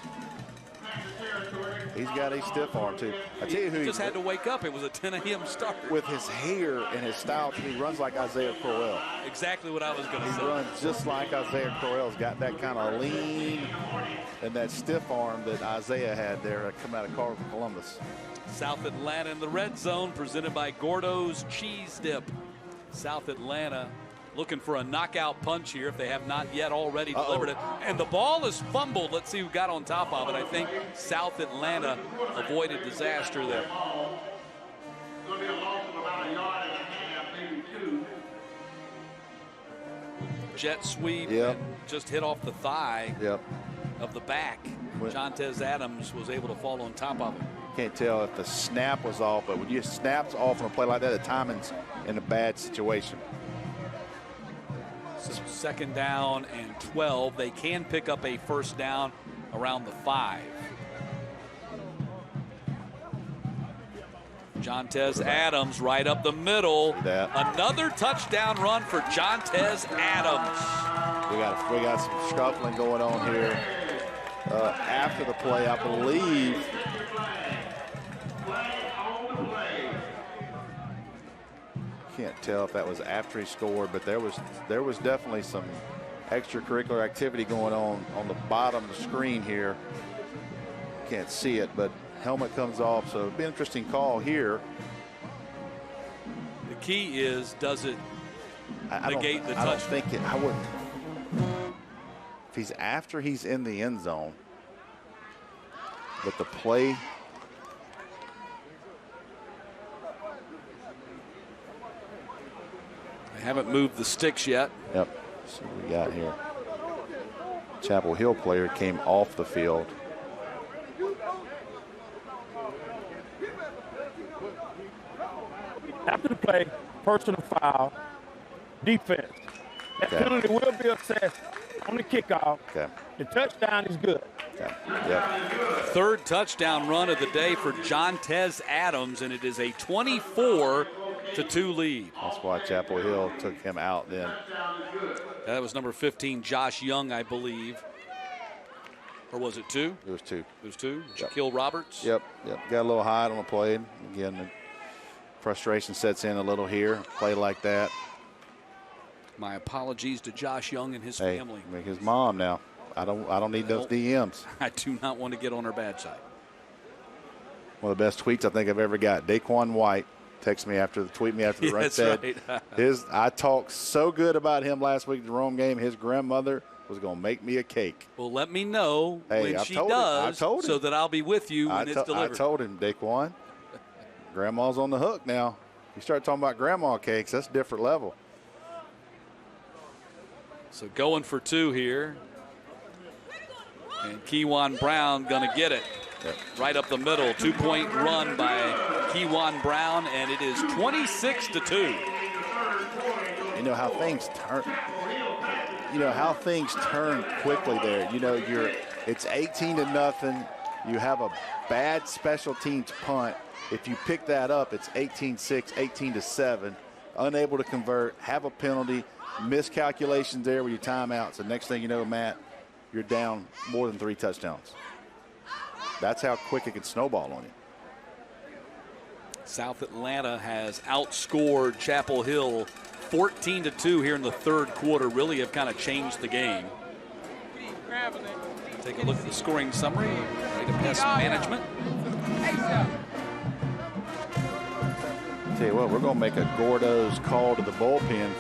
[SPEAKER 12] He's got a stiff arm, too. I tell you who
[SPEAKER 6] he just had to wake up. It was a 10 a.m. start.
[SPEAKER 12] With his hair and his style, he runs like Isaiah Crowell.
[SPEAKER 6] Exactly what I was going to say.
[SPEAKER 12] He runs just like Isaiah Crowell. He's got that kind of lean and that stiff arm that Isaiah had there coming out of Columbus.
[SPEAKER 6] South Atlanta in the red zone, presented by Gordo's Cheese Dip. South Atlanta looking for a knockout punch here if they have not yet already delivered it. And the ball is fumbled. Let's see who got on top of it. I think South Atlanta avoided disaster there.
[SPEAKER 5] Going to be a loss of about a yard and a half, maybe 2.
[SPEAKER 6] Jet sweep
[SPEAKER 12] Yep.
[SPEAKER 6] and just hit off the thigh
[SPEAKER 12] Yep.
[SPEAKER 6] of the back. Jontez Adams was able to fall on top of it.
[SPEAKER 12] Can't tell if the snap was off, but when your snap's off on a play like that, the timing's in a bad situation.
[SPEAKER 6] So 2nd down and 12. They can pick up a first down around the 5. Jontez Adams right up the middle. Another touchdown run for Jontez Adams.
[SPEAKER 12] We got some scuffling going on here after the play, I believe. Can't tell if that was after he scored, but there was definitely some extracurricular activity going on the bottom of the screen here. Can't see it, but helmet comes off, so it'll be an interesting call here.
[SPEAKER 6] The key is, does it negate the touchdown?
[SPEAKER 12] I don't think I wouldn't. If he's after he's in the end zone, but the play.
[SPEAKER 6] They haven't moved the sticks yet.
[SPEAKER 12] Yep. See what we got here. Chapel Hill player came off the field.
[SPEAKER 3] After the play, personal foul, defense. That penalty will be assessed on the kickoff.
[SPEAKER 12] Okay.
[SPEAKER 3] The touchdown is good.
[SPEAKER 12] Okay. Yep.
[SPEAKER 6] 3rd touchdown run of the day for Jontez Adams, and it is a 24-2 lead.
[SPEAKER 12] That's why Chapel Hill took him out then.
[SPEAKER 6] That was number 15, Josh Young, I believe. Or was it 2?
[SPEAKER 12] It was 2.
[SPEAKER 6] It was 2?
[SPEAKER 12] Yep.
[SPEAKER 6] Shaquille Roberts?
[SPEAKER 12] Yep. Got a little high on the play. Again, the frustration sets in a little here. Play like that.
[SPEAKER 6] My apologies to Josh Young and his family.
[SPEAKER 12] I mean, his mom now. I don't need those DMs.
[SPEAKER 6] I do not want to get on her bad side.
[SPEAKER 12] One of the best tweets I think I've ever got. Daquan White tweet me after the run.
[SPEAKER 6] That's
[SPEAKER 12] said
[SPEAKER 6] right.
[SPEAKER 12] I talked so good about him last week at the Rome game. His grandmother was going to make me a cake.
[SPEAKER 6] Well, let me know when she
[SPEAKER 12] does,
[SPEAKER 6] I
[SPEAKER 12] told him.
[SPEAKER 6] So that I'll be with you when it's delivered.
[SPEAKER 12] I told him, Daquan, Grandma's on the hook now. You start talking about grandma cakes, that's a different level.
[SPEAKER 6] So going for 2 here. And Keywan Brown going to get it.
[SPEAKER 12] Yep.
[SPEAKER 6] Right up the middle. 2-point run by Keywan Brown, and it is 26-2.
[SPEAKER 12] You know how things turn quickly there. It's 18-0. You have a bad special teams punt. If you pick that up, it's 18-6, 18-7. Unable to convert, have a penalty, miscalculations there with your timeouts. The next thing you know, Matt, you're down more than 3 touchdowns. That's how quick it can snowball on you.
[SPEAKER 6] South Atlanta has outscored Chapel Hill 14-2 here in the 3rd quarter. Really have kind of changed the game. Take a look at the scoring summary. Rate of pass management.
[SPEAKER 12] Tell you what, we're going to make a Gordo's call to the bullpen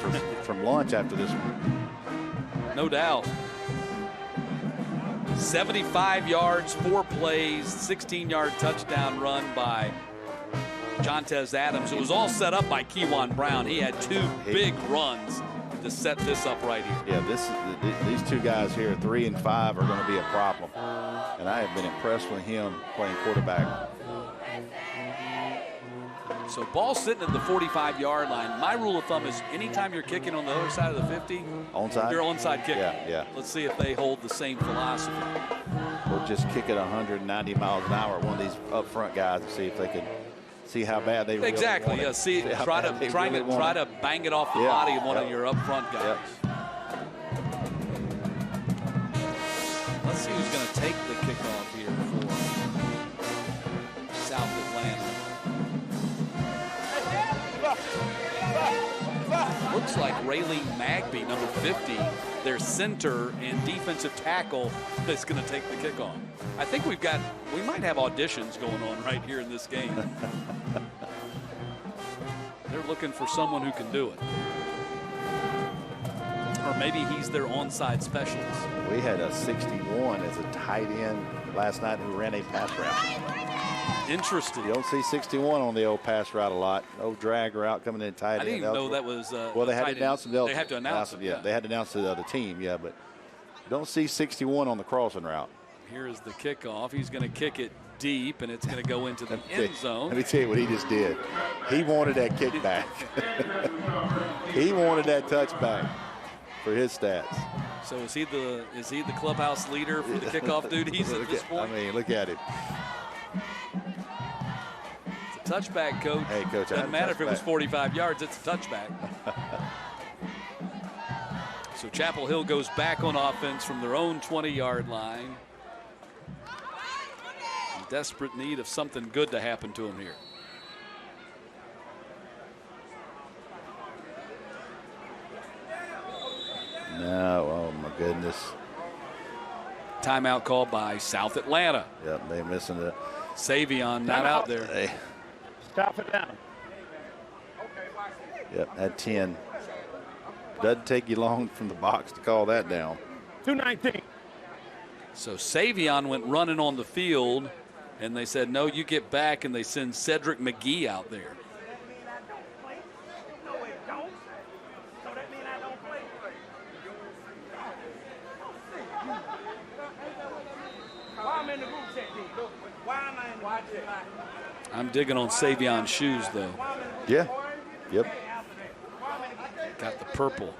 [SPEAKER 12] from lunch after this one.
[SPEAKER 6] No doubt. 75 yards, 4 plays, 16-yard touchdown run by Jontez Adams. It was all set up by Keywan Brown. He had 2 big runs to set this up right here.
[SPEAKER 12] Yeah, these 2 guys here, 3 and 5, are going to be a problem. And I have been impressed with him playing quarterback.
[SPEAKER 6] So ball sitting at the 45-yard line. My rule of thumb is anytime you're kicking on the other side of the 50,
[SPEAKER 12] onside?
[SPEAKER 6] You're onside kicking.
[SPEAKER 12] Yeah.
[SPEAKER 6] Let's see if they hold the same philosophy.
[SPEAKER 12] Or just kick it 190 miles an hour at one of these up front guys and see if they can See how bad they really
[SPEAKER 6] exactly.
[SPEAKER 12] want it.
[SPEAKER 6] Yeah. See,
[SPEAKER 12] how
[SPEAKER 6] try
[SPEAKER 12] bad they
[SPEAKER 6] to
[SPEAKER 12] really want it.
[SPEAKER 6] bang it off the body of one of your up front guys. Let's see who's going to take the kickoff here for South Atlanta. Looks like Raylene Magby, number 50, their center and defensive tackle, is going to take the kickoff. I think we might have auditions going on right here in this game. They're looking for someone who can do it. Or maybe he's their onside specialist.
[SPEAKER 12] We had a 61 as a tight end last night who ran a pass route.
[SPEAKER 6] Interesting.
[SPEAKER 12] You don't see 61 on the old pass route a lot. Old drag route coming in tight end.
[SPEAKER 6] I didn't even know that was.
[SPEAKER 12] Well, they had to announce it.
[SPEAKER 6] They had to announce it.
[SPEAKER 12] Yeah, they had to announce it to the other team. Yeah, but don't see 61 on the crossing route.
[SPEAKER 6] Here is the kickoff. He's going to kick it deep, and it's going to go into the end zone.
[SPEAKER 12] Let me tell you what he just did. He wanted that kickback. He wanted that touchback for his stats.
[SPEAKER 6] So is he the clubhouse leader for the kickoff duties at this point?
[SPEAKER 12] I mean, look at him.
[SPEAKER 6] It's a touchback, Coach.
[SPEAKER 12] Hey, Coach.
[SPEAKER 6] Doesn't matter if it was 45 yards. It's a touchback. So Chapel Hill goes back on offense from their own 20-yard line. In desperate need of something good to happen to him here.
[SPEAKER 12] No, oh my goodness.
[SPEAKER 6] Timeout called by South Atlanta.
[SPEAKER 12] Yep, they're missing it.
[SPEAKER 6] Savion not out there.
[SPEAKER 12] Hey.
[SPEAKER 3] Stop it down.
[SPEAKER 12] Yep, at 10. Doesn't take you long from the box to call that down.
[SPEAKER 3] 219.
[SPEAKER 6] So Savion went running on the field, and they said, no, you get back, and they send Cedric McGee out there. I'm digging on Savion's shoes, though.
[SPEAKER 12] Yeah. Yep.
[SPEAKER 6] Got the purple.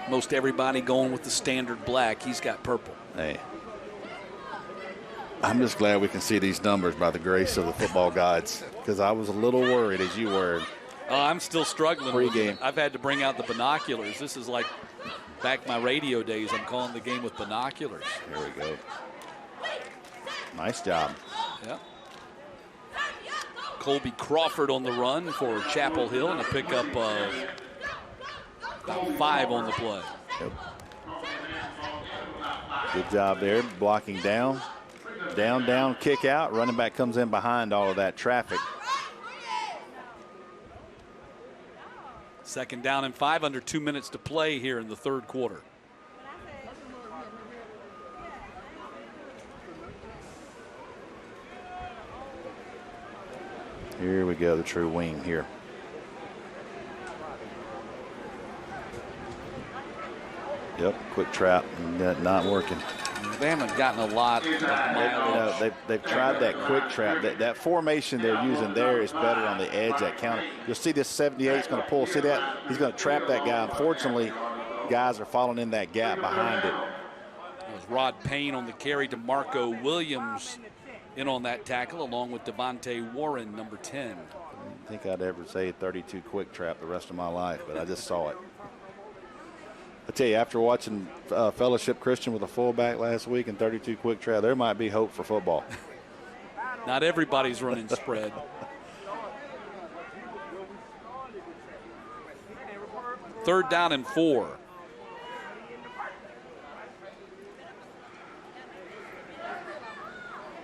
[SPEAKER 6] Most everybody going with the standard black. He's got purple.
[SPEAKER 12] Hey. I'm just glad we can see these numbers by the grace of the football gods, because I was a little worried, as you were.
[SPEAKER 6] Oh, I'm still struggling.
[SPEAKER 12] Pre-game.
[SPEAKER 6] I've had to bring out the binoculars. This is like back my radio days. I'm calling the game with binoculars.
[SPEAKER 12] Here we go. Nice job.
[SPEAKER 6] Yep. Colby Crawford on the run for Chapel Hill and a pickup of about 5 on the play.
[SPEAKER 12] Yep. Good job there, blocking down. Down, kick out. Running back comes in behind all of that traffic.
[SPEAKER 6] 2nd down and 5, under 2 minutes to play here in the third quarter.
[SPEAKER 12] Here we go, the true wing here. Yep, quick trap, not working.
[SPEAKER 6] They haven't gotten a lot of mileage.
[SPEAKER 12] They've tried that quick trap. That formation they're using there is better on the edge, that counter. You'll see this 78 is going to pull. See that? He's going to trap that guy. Unfortunately, guys are falling in that gap behind it.
[SPEAKER 6] It was Rod Payne on the carry to Marco Williams in on that tackle, along with Devontae Warren, number 10.
[SPEAKER 12] I didn't think I'd ever say 32 quick trap the rest of my life, but I just saw it. I tell you, after watching Fellowship Christian with a fullback last week and 32 quick trap, there might be hope for football.
[SPEAKER 6] Not everybody's running spread. Third down and 4.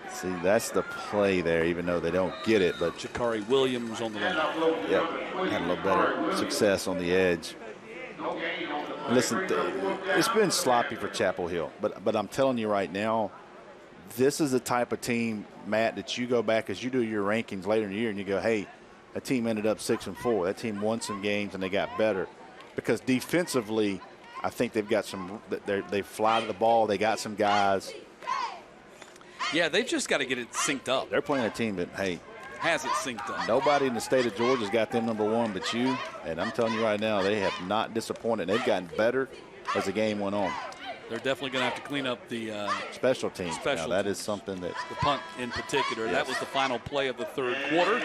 [SPEAKER 12] See, that's the play there, even though they don't get it. But
[SPEAKER 6] Jakari Williams on the run.
[SPEAKER 12] Yep, had a little better success on the edge. Listen, it's been sloppy for Chapel Hill, but I'm telling you right now, this is the type of team, Matt, that you go back as you do your rankings later in the year and you go, hey, that team ended up 6-4. That team won some games and they got better. Because defensively, I think they've got some – they fly to the ball. They got some guys.
[SPEAKER 6] Yeah, they've just got to get it synced up.
[SPEAKER 12] They're playing a team that, hey –
[SPEAKER 6] has it synced up.
[SPEAKER 12] Nobody in the state of Georgia's got them number 1 but you. And I'm telling you right now, they have not disappointed. They've gotten better as the game went on.
[SPEAKER 6] They're definitely going to have to clean up the
[SPEAKER 12] special teams.
[SPEAKER 6] Special
[SPEAKER 12] that is something that
[SPEAKER 6] the punt in particular.
[SPEAKER 12] Yes.
[SPEAKER 6] That was the final play of the third quarter.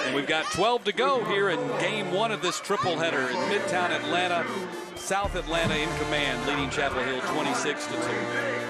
[SPEAKER 6] And we've got 12 to go here in game one of this triple header in Midtown Atlanta. South Atlanta in command, leading Chapel Hill 26-2.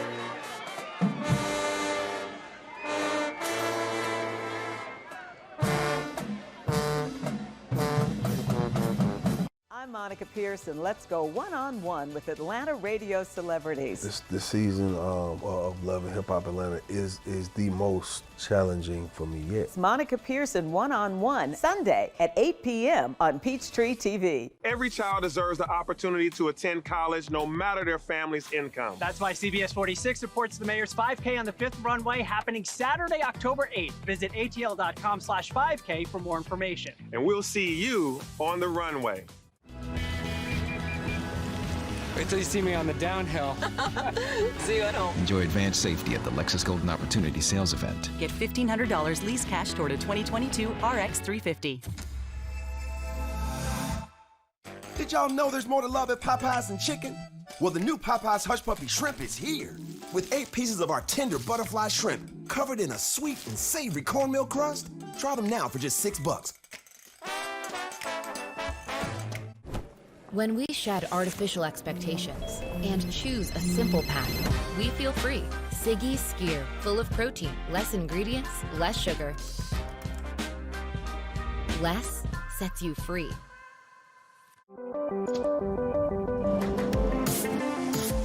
[SPEAKER 1] I'm Monica Pearson. Let's go one-on-one with Atlanta radio celebrities.
[SPEAKER 4] This season of Love and Hip Hop Atlanta is the most challenging for me yet.
[SPEAKER 1] It's Monica Pearson one-on-one Sunday at 8 p.m. on Peachtree TV.
[SPEAKER 13] Every child deserves the opportunity to attend college no matter their family's income.
[SPEAKER 19] That's why CBS 46 reports the mayor's 5K on the 5th runway happening Saturday, October 8th. Visit atl.com/5K for more information.
[SPEAKER 13] And we'll see you on the runway.
[SPEAKER 8] Wait till you see me on the downhill.
[SPEAKER 1] See you at home.
[SPEAKER 20] Enjoy advanced safety at the Lexus Golden Opportunity Sales Event.
[SPEAKER 21] Get $1,500 lease cash toward a 2022 RX 350.
[SPEAKER 22] Did y'all know there's more to love at Popeyes than chicken? Well, the new Popeyes Hush Puppy Shrimp is here. With 8 pieces of our tender butterfly shrimp covered in a sweet and savory cornmeal crust. Try them now for just $6.
[SPEAKER 27] When we shed artificial expectations and choose a simple path, we feel free. Siggi's Skyr, full of protein, less ingredients, less sugar. Less sets you free.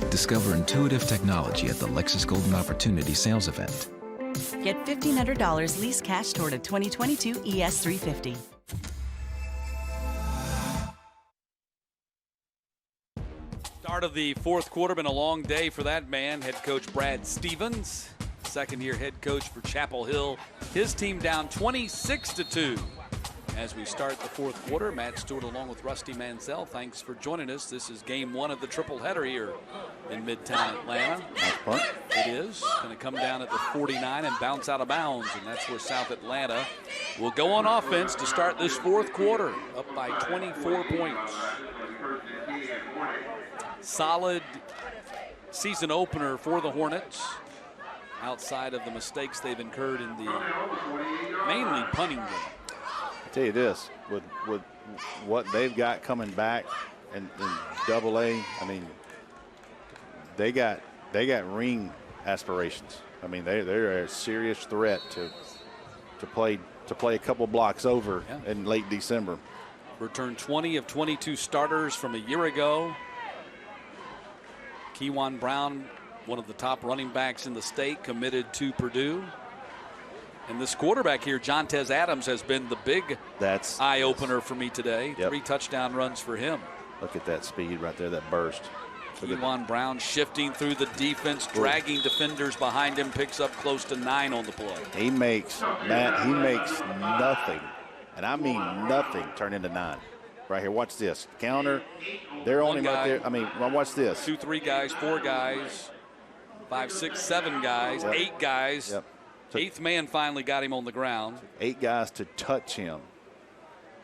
[SPEAKER 20] Discover intuitive technology at the Lexus Golden Opportunity Sales Event.
[SPEAKER 21] Get $1,500 lease cash toward a 2022 ES 350.
[SPEAKER 6] Start of the fourth quarter, been a long day for that man. Head coach Brad Stevens, second-year head coach for Chapel Hill. His team down 26-2. As we start the fourth quarter, Matt Stewart along with Rusty Mansell. Thanks for joining us. This is game one of the triple header here in Midtown Atlanta. It is going to come down at the 49 and bounce out of bounds, and that's where South Atlanta will go on offense to start this fourth quarter, up by 24 points. Solid season opener for the Hornets, outside of the mistakes they've incurred in the mainly punting game.
[SPEAKER 12] I tell you this, with what they've got coming back in Double-A, I mean, they got ring aspirations. I mean, they're a serious threat to play a couple blocks over in late December.
[SPEAKER 6] Returned 20 of 22 starters from a year ago. Kewan Brown, one of the top running backs in the state, committed to Purdue. And this quarterback here, Jontez Adams, has been the big eye-opener for me today.
[SPEAKER 12] Yep.
[SPEAKER 6] 3 touchdown runs for him.
[SPEAKER 12] Look at that speed right there, that burst.
[SPEAKER 6] Kewan Brown shifting through the defense, dragging defenders behind him, picks up close to 9 on the play.
[SPEAKER 12] He makes nothing, and I mean nothing, turn into 9. Right here, watch this. Counter, they're on him right there. I mean, watch this.
[SPEAKER 6] 2, 3 guys, 4 guys, 5, 6, 7 guys, 8 guys.
[SPEAKER 12] Yep.
[SPEAKER 6] 8th man finally got him on the ground.
[SPEAKER 12] 8 guys to touch him,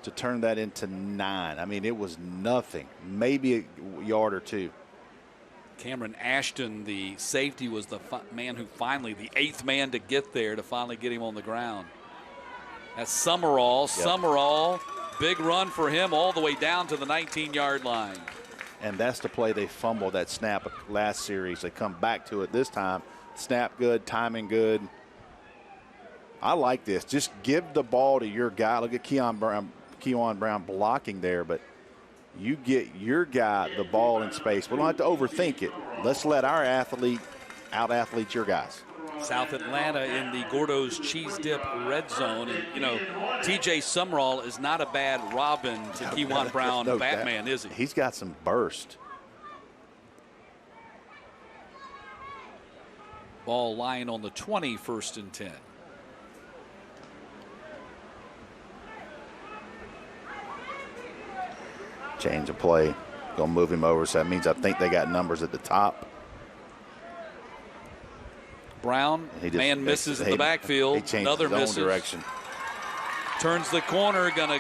[SPEAKER 12] to turn that into 9. I mean, it was nothing, maybe a yard or 2.
[SPEAKER 6] Cameron Ashton, the safety, was the man who finally, the 8th man to get there to finally get him on the ground. That's Summerall.
[SPEAKER 12] Yep.
[SPEAKER 6] Summerall, big run for him all the way down to the 19-yard line.
[SPEAKER 12] And that's the play they fumbled that snap last series. They come back to it this time. Snap good, timing good. I like this. Just give the ball to your guy. Look at Kewan Brown blocking there, but you get your guy the ball in space. We don't have to overthink it. Let's let our athlete out-athlete your guys.
[SPEAKER 6] South Atlanta in the Gordo's Cheese Dip red zone. And, you know, TJ Summerall is not a bad Robin to Kewan Brown Batman, is he?
[SPEAKER 12] He's got some burst.
[SPEAKER 6] Ball lying on the 20, 1st and 10.
[SPEAKER 12] Change of play. Gonna move him over, so that means I think they got numbers at the top.
[SPEAKER 6] Brown, man misses in the backfield.
[SPEAKER 12] He changed
[SPEAKER 6] Another
[SPEAKER 12] his own
[SPEAKER 6] misses.
[SPEAKER 12] direction.
[SPEAKER 6] Turns the corner, gonna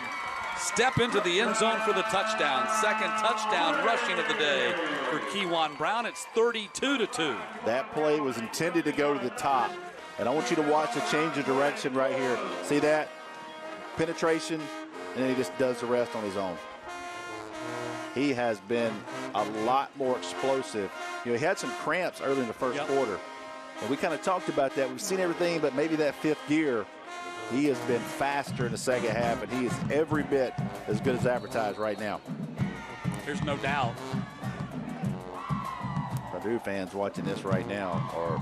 [SPEAKER 6] step into the end zone for the touchdown. Second touchdown rushing of the day for Kewan Brown. It's 32-2.
[SPEAKER 12] That play was intended to go to the top. And I want you to watch the change of direction right here. See that? Penetration, and then he just does the rest on his own. He has been a lot more explosive. You know, he had some cramps early in the first quarter. And we kind of talked about that. We've seen everything, but maybe that fifth gear, he has been faster in the second half, and he is every bit as good as advertised right now.
[SPEAKER 6] There's no doubt.
[SPEAKER 12] Purdue fans watching this right now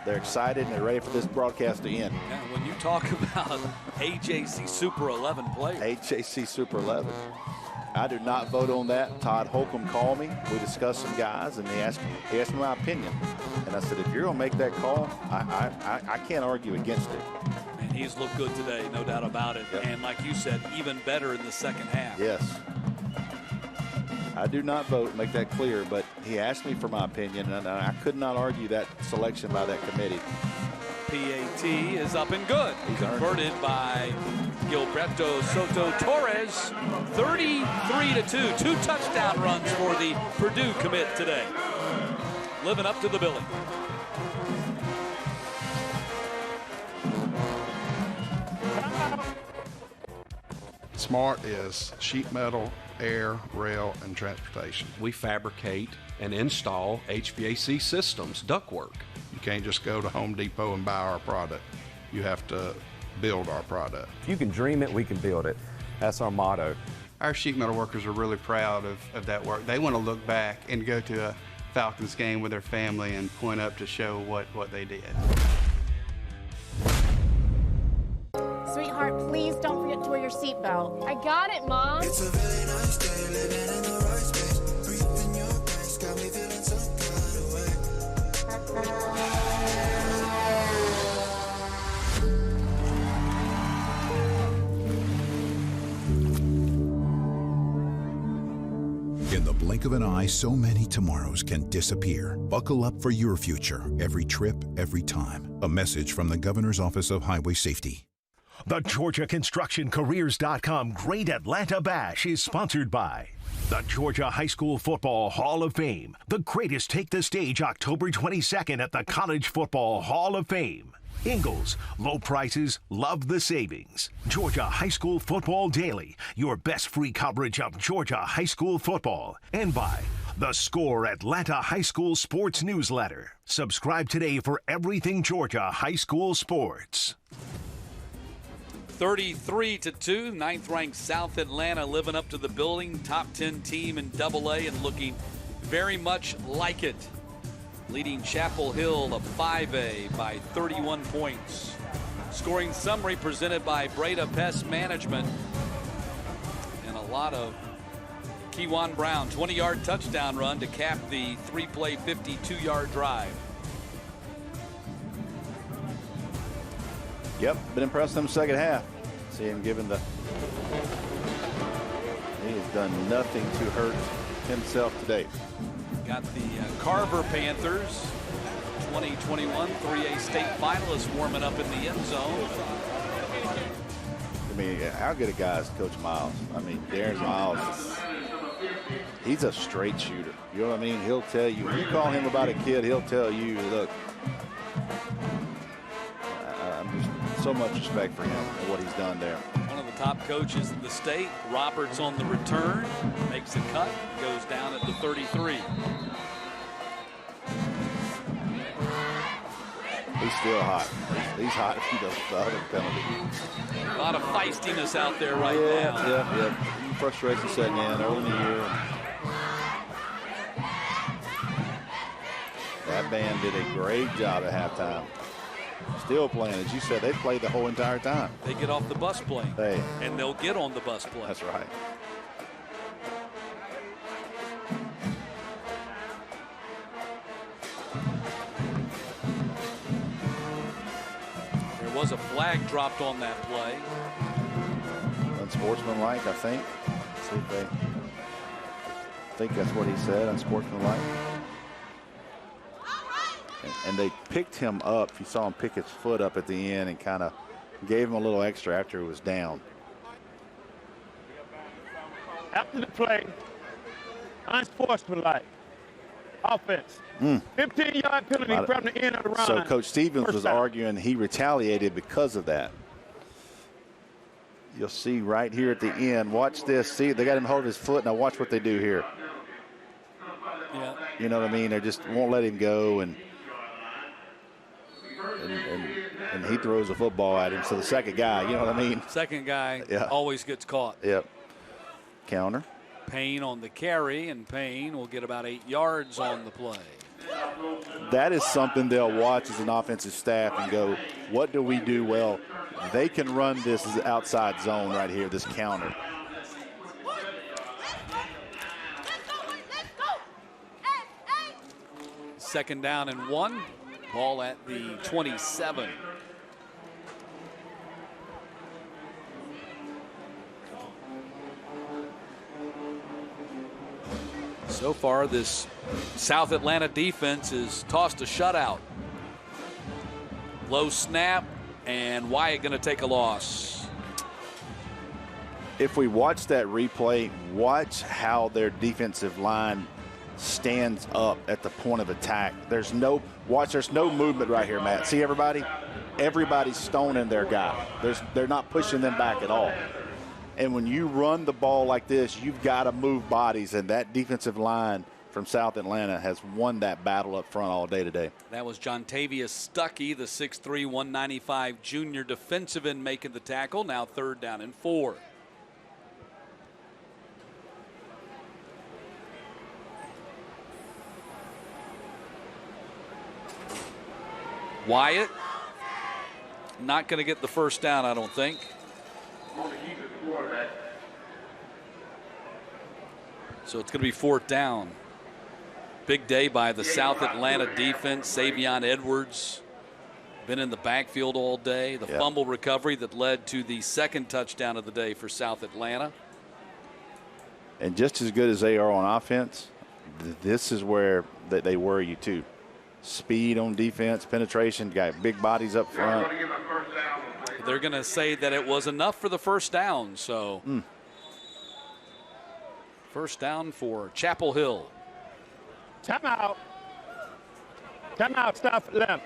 [SPEAKER 12] they're excited and they're ready for this broadcast to end.
[SPEAKER 6] Yeah, when you talk about AJC Super 11 players.
[SPEAKER 12] AJC Super 11. I did not vote on that. Todd Holcomb called me. We discussed some guys, and he asked me my opinion. And I said, if you're going to make that call, I can't argue against it.
[SPEAKER 6] And he's looked good today, no doubt about it. Yep. And like you said, even better in the second half.
[SPEAKER 12] Yes. I do not vote, make that clear, but he asked me for my opinion, and I could not argue that selection by that committee.
[SPEAKER 6] PAT is up and good. He's converted by Gilberto Soto Torres. 33-2. 2 touchdown runs for the Purdue commit today. Living up to the billing.
[SPEAKER 14] SMART is sheet metal, air, rail, and transportation.
[SPEAKER 15] We fabricate and install HVAC systems, ductwork.
[SPEAKER 14] You can't just go to Home Depot and buy our product. You have to build our product.
[SPEAKER 16] If you can dream it, we can build it. That's our motto.
[SPEAKER 18] Our sheet metal workers are really proud of that work. They want to look back and go to a Falcons game with their family and point up to show what they did.
[SPEAKER 23] Sweetheart, please don't forget to wear your seatbelt. I got it, Mom.
[SPEAKER 24] It's a really nice day, living in the right space. Breathing your grace, got me feeling some kind of way.
[SPEAKER 25] In the blink of an eye, so many tomorrows can disappear. Buckle up for your future, every trip, every time. A message from the Governor's Office of Highway Safety.
[SPEAKER 30] The GeorgiaConstructionCareers.com Great Atlanta Bash is sponsored by the Georgia High School Football Hall of Fame. The greatest take the stage October 22nd at the College Football Hall of Fame. Ingles, low prices, love the savings. Georgia High School Football Daily, your best free coverage of Georgia high school football. And by The Score Atlanta High School Sports Newsletter. Subscribe today for everything Georgia high school sports.
[SPEAKER 6] 33-2, 9th-ranked South Atlanta living up to the billing. Top 10 team in AA and looking very much like it. Leading Chapel Hill of 5A by 31 points. Scoring summary presented by Breda Pest Management. And a lot of Kewan Brown, 20-yard touchdown run to cap the 3-play 52-yard drive.
[SPEAKER 12] Yep, been impressed in the second half. See him giving he has done nothing to hurt himself today.
[SPEAKER 6] Got the Carver Panthers, 2021 3A state finalists warming up in the end zone.
[SPEAKER 12] I mean, how good a guy is Coach Miles? I mean, Darren Miles, he's a straight shooter. You know what I mean? He'll tell you, when you call him about a kid, he'll tell you, look, so much respect for him and what he's done there.
[SPEAKER 6] One of the top coaches in the state. Roberts on the return, makes a cut, goes down at the 33.
[SPEAKER 12] He's still hot. He's hot if he does the other penalty.
[SPEAKER 6] A lot of feistiness out there right now.
[SPEAKER 12] Yeah. Frustration setting in early in the year. That band did a great job at halftime. Still playing, as you said, they played the whole entire time.
[SPEAKER 6] They get off the bus plane, and they'll get on the bus plane.
[SPEAKER 12] That's right.
[SPEAKER 6] There was a flag dropped on that play.
[SPEAKER 12] Unsportsmanlike, I think. See if they. I think that's what he said. Unsportsmanlike. And they picked him up. You saw him pick his foot up at the end and kind of gave him a little extra after he was down.
[SPEAKER 3] after the play, unsportsmanlike offense. 15-yard penalty from the end of the run.
[SPEAKER 12] So Coach Stevens
[SPEAKER 3] First
[SPEAKER 12] was
[SPEAKER 3] down.
[SPEAKER 12] arguing he retaliated because of that. You'll see right here at the end. Watch this. See, they got him holding his foot. Now watch what they do here.
[SPEAKER 6] Yeah.
[SPEAKER 12] You know what I mean? They just won't let him go, and he throws a football at him. So the second guy, you know what I mean?
[SPEAKER 6] Second guy
[SPEAKER 12] Yeah.
[SPEAKER 6] always gets caught.
[SPEAKER 12] Yep. Counter.
[SPEAKER 6] Payne on the carry, and Payne will get about 8 yards on the play.
[SPEAKER 12] That is something they'll watch as an offensive staff and go, what do we do well? They can run this as outside zone right here, this counter.
[SPEAKER 6] Second down and 1. Ball at the 27. So far, this South Atlanta defense has tossed a shutout. Low snap, and Wyatt going to take a loss.
[SPEAKER 12] If we watch that replay, watch how their defensive line stands up at the point of attack. There's no movement right here, Matt. See everybody? Everybody's stoning their guy. They're not pushing them back at all. And when you run the ball like this, you've got to move bodies, and that defensive line from South Atlanta has won that battle up front all day today.
[SPEAKER 6] That was Jontavius Stuckey, the 6'3", 195 junior defensive end, making the tackle. Now 3rd down and 4. Wyatt not going to get the first down, I don't think. So it's going to be 4th down. Big day by the South Atlanta defense. Savion Edwards been in the backfield all day. The fumble recovery that led to the 2nd touchdown of the day for South Atlanta.
[SPEAKER 12] And just as good as they are on offense, this is where they worry you too. Speed on defense, penetration, got big bodies up front.
[SPEAKER 6] They're going to say that it was enough for the first down. So first down for Chapel Hill.
[SPEAKER 3] Timeout. Timeout, South Atlanta.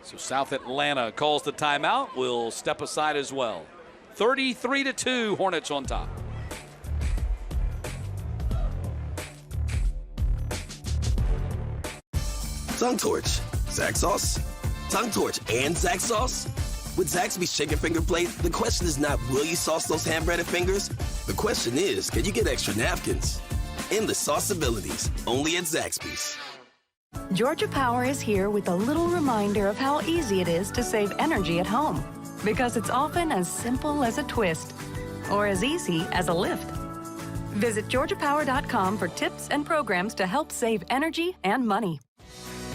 [SPEAKER 6] So South Atlanta calls the timeout. Will step aside as well. 33-2, Hornets on top.
[SPEAKER 22] Tongue Torch, Zax Sauce. Tongue Torch and Zax Sauce? With Zaxby's Chicken Finger Plate, the question is not will you sauce those hand-breaded fingers? The question is, can you get extra napkins? Endless sauceabilities, only at Zaxby's.
[SPEAKER 2] Georgia Power is here with a little reminder of how easy it is to save energy at home. Because it's often as simple as a twist, or as easy as a lift. Visit GeorgiaPower.com for tips and programs to help save energy and money.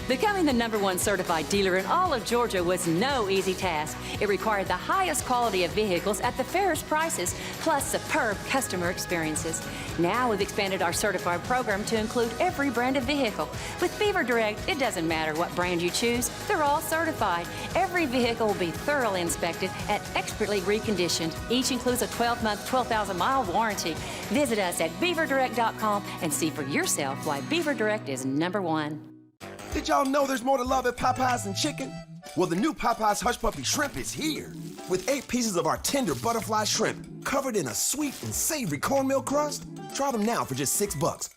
[SPEAKER 5] Becoming the #1 certified dealer in all of Georgia was no easy task. It required the highest quality of vehicles at the fairest prices, plus superb customer experiences. Now we've expanded our certified program to include every brand of vehicle. With Beaver Direct, it doesn't matter what brand you choose, they're all certified. Every vehicle will be thoroughly inspected and expertly reconditioned. Each includes a 12-month, 12,000-mile warranty. Visit us at beaverdirect.com and see for yourself why Beaver Direct is #1.
[SPEAKER 22] Did y'all know there's more to love at Popeyes than chicken? Well, the new Popeyes Hush Puppy Shrimp is here. With 8 pieces of our tender butterfly shrimp covered in a sweet and savory cornmeal crust. Try them now for just $6.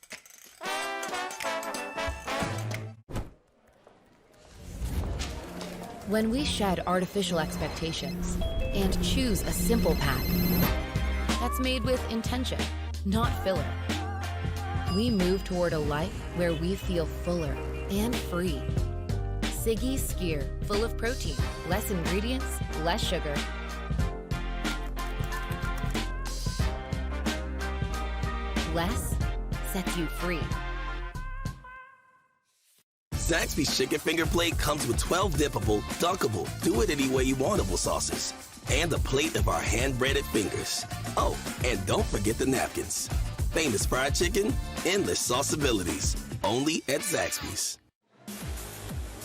[SPEAKER 27] When we shed artificial expectations and choose a simple path that's made with intention, not filler, we move toward a life where we feel fuller and free. Siggy's Skyr, full of protein, less ingredients, less sugar. Less sets you free.
[SPEAKER 22] Zaxby's Chicken Finger Plate comes with 12 dippable, dunkable, do it any way you wantable sauces. And a plate of our hand-breaded fingers. Oh, and don't forget the napkins. Famous fried chicken, endless sauceabilities. Only at Zaxby's.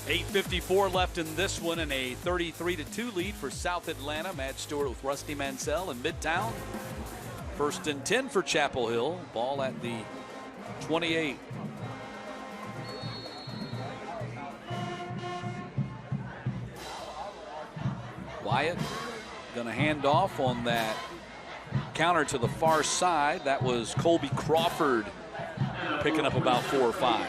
[SPEAKER 6] 8:54 left in this one, and a 33-2 lead for South Atlanta. Matt Stewart with Rusty Mansell in Midtown. First and 10 for Chapel Hill. Ball at the 28. Wyatt going to hand off on that counter to the far side. That was Colby Crawford picking up about 4 or 5.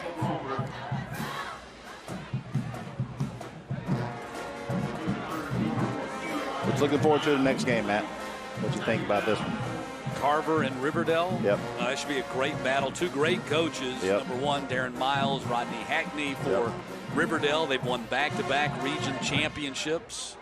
[SPEAKER 12] Looking forward to the next game, Matt. What you think about this one?
[SPEAKER 6] Carver and Riverdale.
[SPEAKER 12] Yep.
[SPEAKER 6] That should be a great battle. Two great coaches.
[SPEAKER 12] Yep.
[SPEAKER 6] Number one, Darren Miles, Rodney Hackney for Riverdale. They've won back-to-back region championships.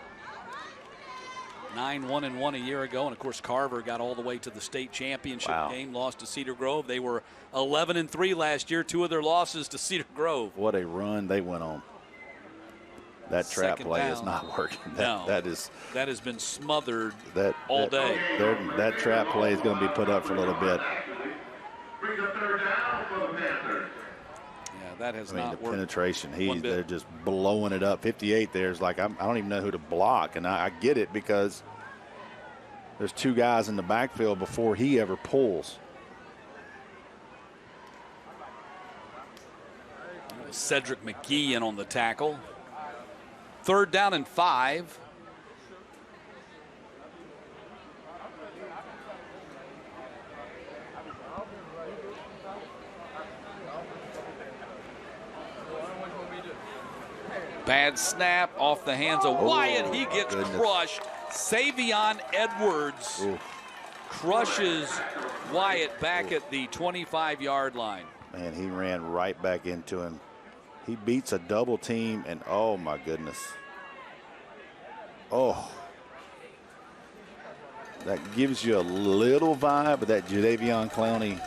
[SPEAKER 6] 9-1-1 a year ago. And, of course, Carver got all the way to the state championship game, lost to Cedar Grove. They were 11-3 last year, 2 of their losses to Cedar Grove.
[SPEAKER 12] What a run they went on. That trap
[SPEAKER 6] Second
[SPEAKER 12] play
[SPEAKER 6] down.
[SPEAKER 12] is not working.
[SPEAKER 6] That has been smothered all day.
[SPEAKER 12] That trap play is going to be put up for a little bit.
[SPEAKER 6] Yeah, that has not
[SPEAKER 12] the
[SPEAKER 6] worked.
[SPEAKER 12] Penetration. They're just blowing it up. 58 there's like I don't even know who to block, and I get it because there's 2 guys in the backfield before he ever pulls.
[SPEAKER 6] Cedric McGee in on the tackle. 3rd down and 5. Bad snap off the hands of Wyatt. He gets crushed. Savion Edwards crushes Wyatt back at the 25-yard line.
[SPEAKER 12] Man, he ran right back into him. He beats a double team, and oh my goodness. Oh. That gives you a little vibe of that Jadeveon Clowney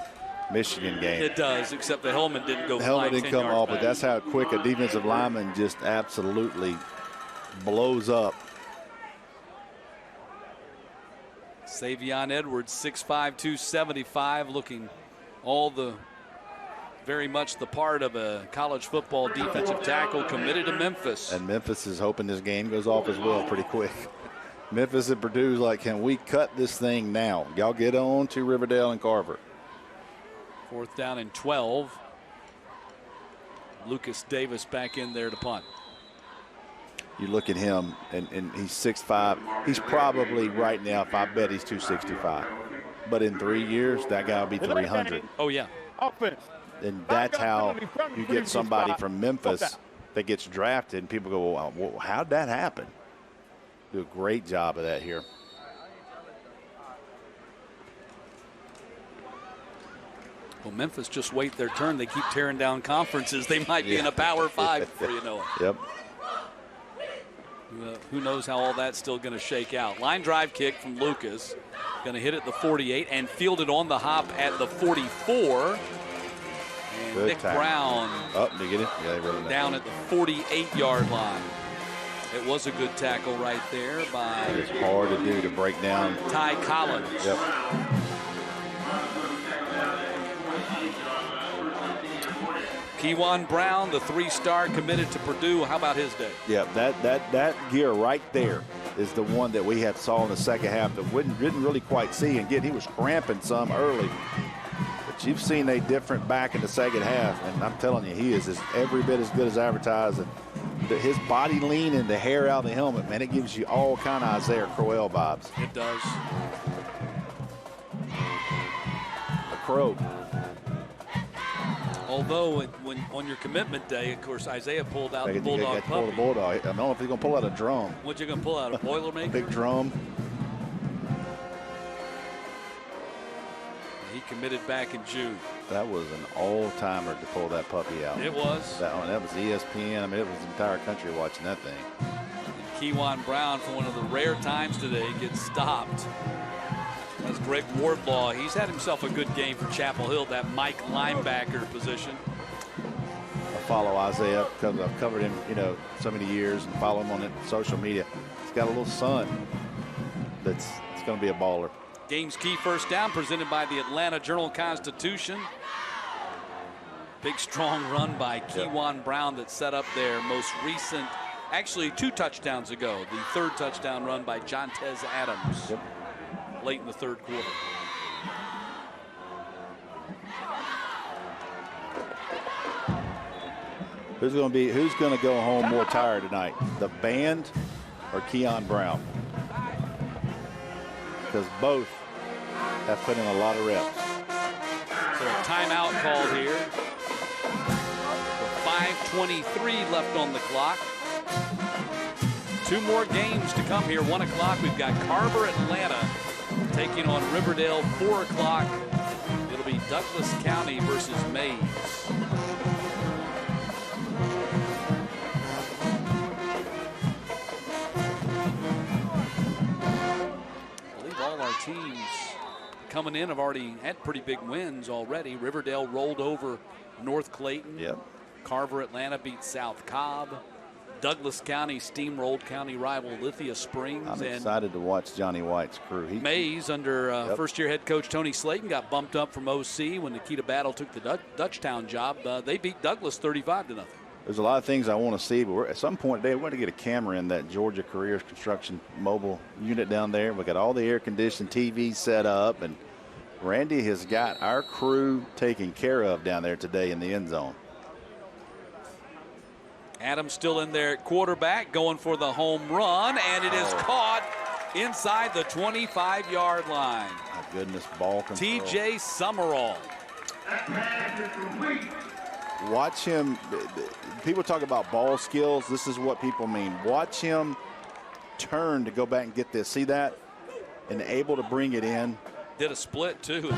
[SPEAKER 12] Michigan game.
[SPEAKER 6] It does, except the helmet didn't go.
[SPEAKER 12] The helmet didn't come off, but that's how quick a defensive lineman just absolutely blows up.
[SPEAKER 6] Savion Edwards, 6'5", 275, looking very much the part of a college football defensive tackle, committed to Memphis.
[SPEAKER 12] And Memphis is hoping this game goes off as well pretty quick. Memphis and Purdue's like, can we cut this thing now? Y'all get on to Riverdale and Carver.
[SPEAKER 6] 4th down and 12. Lucas Davis back in there to punt.
[SPEAKER 12] You look at him, and he's 6'5". He's probably right now, if I bet, he's 265. But in 3 years, that guy will be 300.
[SPEAKER 6] Oh, yeah.
[SPEAKER 3] Offense.
[SPEAKER 12] And that's how you get somebody from Memphis that gets drafted, and people go, well, how'd that happen? Do a great job of that here.
[SPEAKER 6] Well, Memphis just wait their turn. They keep tearing down conferences. They might be in a Power 5 before you know it.
[SPEAKER 12] Yep.
[SPEAKER 6] Who knows how all that's still going to shake out. Line drive kick from Lucas. Going to hit at the 48 and fielded on the hop at the 44. And
[SPEAKER 12] Good
[SPEAKER 6] Nick
[SPEAKER 12] tackle.
[SPEAKER 6] Brown
[SPEAKER 12] Up, you get it? Yeah, really
[SPEAKER 6] down at the 48-yard line. It was a good tackle right there by
[SPEAKER 12] It's hard to do to break down.
[SPEAKER 6] Ty Collins.
[SPEAKER 12] Yep.
[SPEAKER 6] Kewan Brown, the 3-star committed to Purdue. How about his day?
[SPEAKER 12] Yeah, that gear right there is the one that we had saw in the second half that didn't really quite see. And again, he was cramping some early. But you've seen a different back in the second half, and I'm telling you, he is every bit as good as advertised. And his body lean and the hair out of the helmet, man, it gives you all kind of Isaiah Crowell vibes.
[SPEAKER 6] It does.
[SPEAKER 12] A Crow.
[SPEAKER 6] Although when on your commitment day, of course, Isaiah pulled out the Bulldog
[SPEAKER 12] pull the
[SPEAKER 6] puppy.
[SPEAKER 12] Bulldog. I don't know if he's going to pull out a drum.
[SPEAKER 6] What you going to pull out, a Boilermaker?
[SPEAKER 12] Big drum.
[SPEAKER 6] He committed back in June.
[SPEAKER 12] That was an all-timer to pull that puppy out.
[SPEAKER 6] It was.
[SPEAKER 12] That was ESPN. I mean, it was the entire country watching that thing.
[SPEAKER 6] And Kewan Brown, for one of the rare times today, gets stopped. That's Greg Wardlaw. He's had himself a good game for Chapel Hill, that Mike linebacker position.
[SPEAKER 12] I follow Isaiah because I've covered him, so many years and follow him on social media. He's got a little son that's going to be a baller.
[SPEAKER 6] Game's key first down presented by the Atlanta Journal-Constitution. Big strong run by Kewan Brown that set up their most recent, actually 2 touchdowns ago. The 3rd touchdown run by Jontez Adams late in the 3rd quarter.
[SPEAKER 12] Who's going to go home more tired tonight? The band or Keon Brown? Because both have put in a lot of reps.
[SPEAKER 6] So a timeout called here. 5:23 left on the clock. 2 more games to come here. 1 o'clock, we've got Carver, Atlanta taking on Riverdale. 4 o'clock, it'll be Douglas County versus Mays. I believe all our teams coming in have already had pretty big wins already. Riverdale rolled over North Clayton.
[SPEAKER 12] Yep.
[SPEAKER 6] Carver, Atlanta beat South Cobb. Douglas County steamrolled county rival Lithia Springs.
[SPEAKER 12] I'm excited to watch Johnny White's crew.
[SPEAKER 6] Mays, under first-year head coach Tony Slayton, got bumped up from OC when Nikita Battle took the Dutchtown job. They beat Douglas 35-0.
[SPEAKER 12] There's a lot of things I want to see, but at some point today, we're going to get a camera in that Georgia Careers Construction mobile unit down there. We got all the air-conditioned TV set up, and Randy has got our crew taken care of down there today in the end zone.
[SPEAKER 6] Adams still in there at quarterback, going for the home run, and it is caught inside the 25-yard line.
[SPEAKER 12] My goodness, ball control.
[SPEAKER 6] TJ Summerall.
[SPEAKER 12] Watch him. People talk about ball skills. This is what people mean. Watch him turn to go back and get this. See that? And able to bring it in.
[SPEAKER 6] Did a split, too.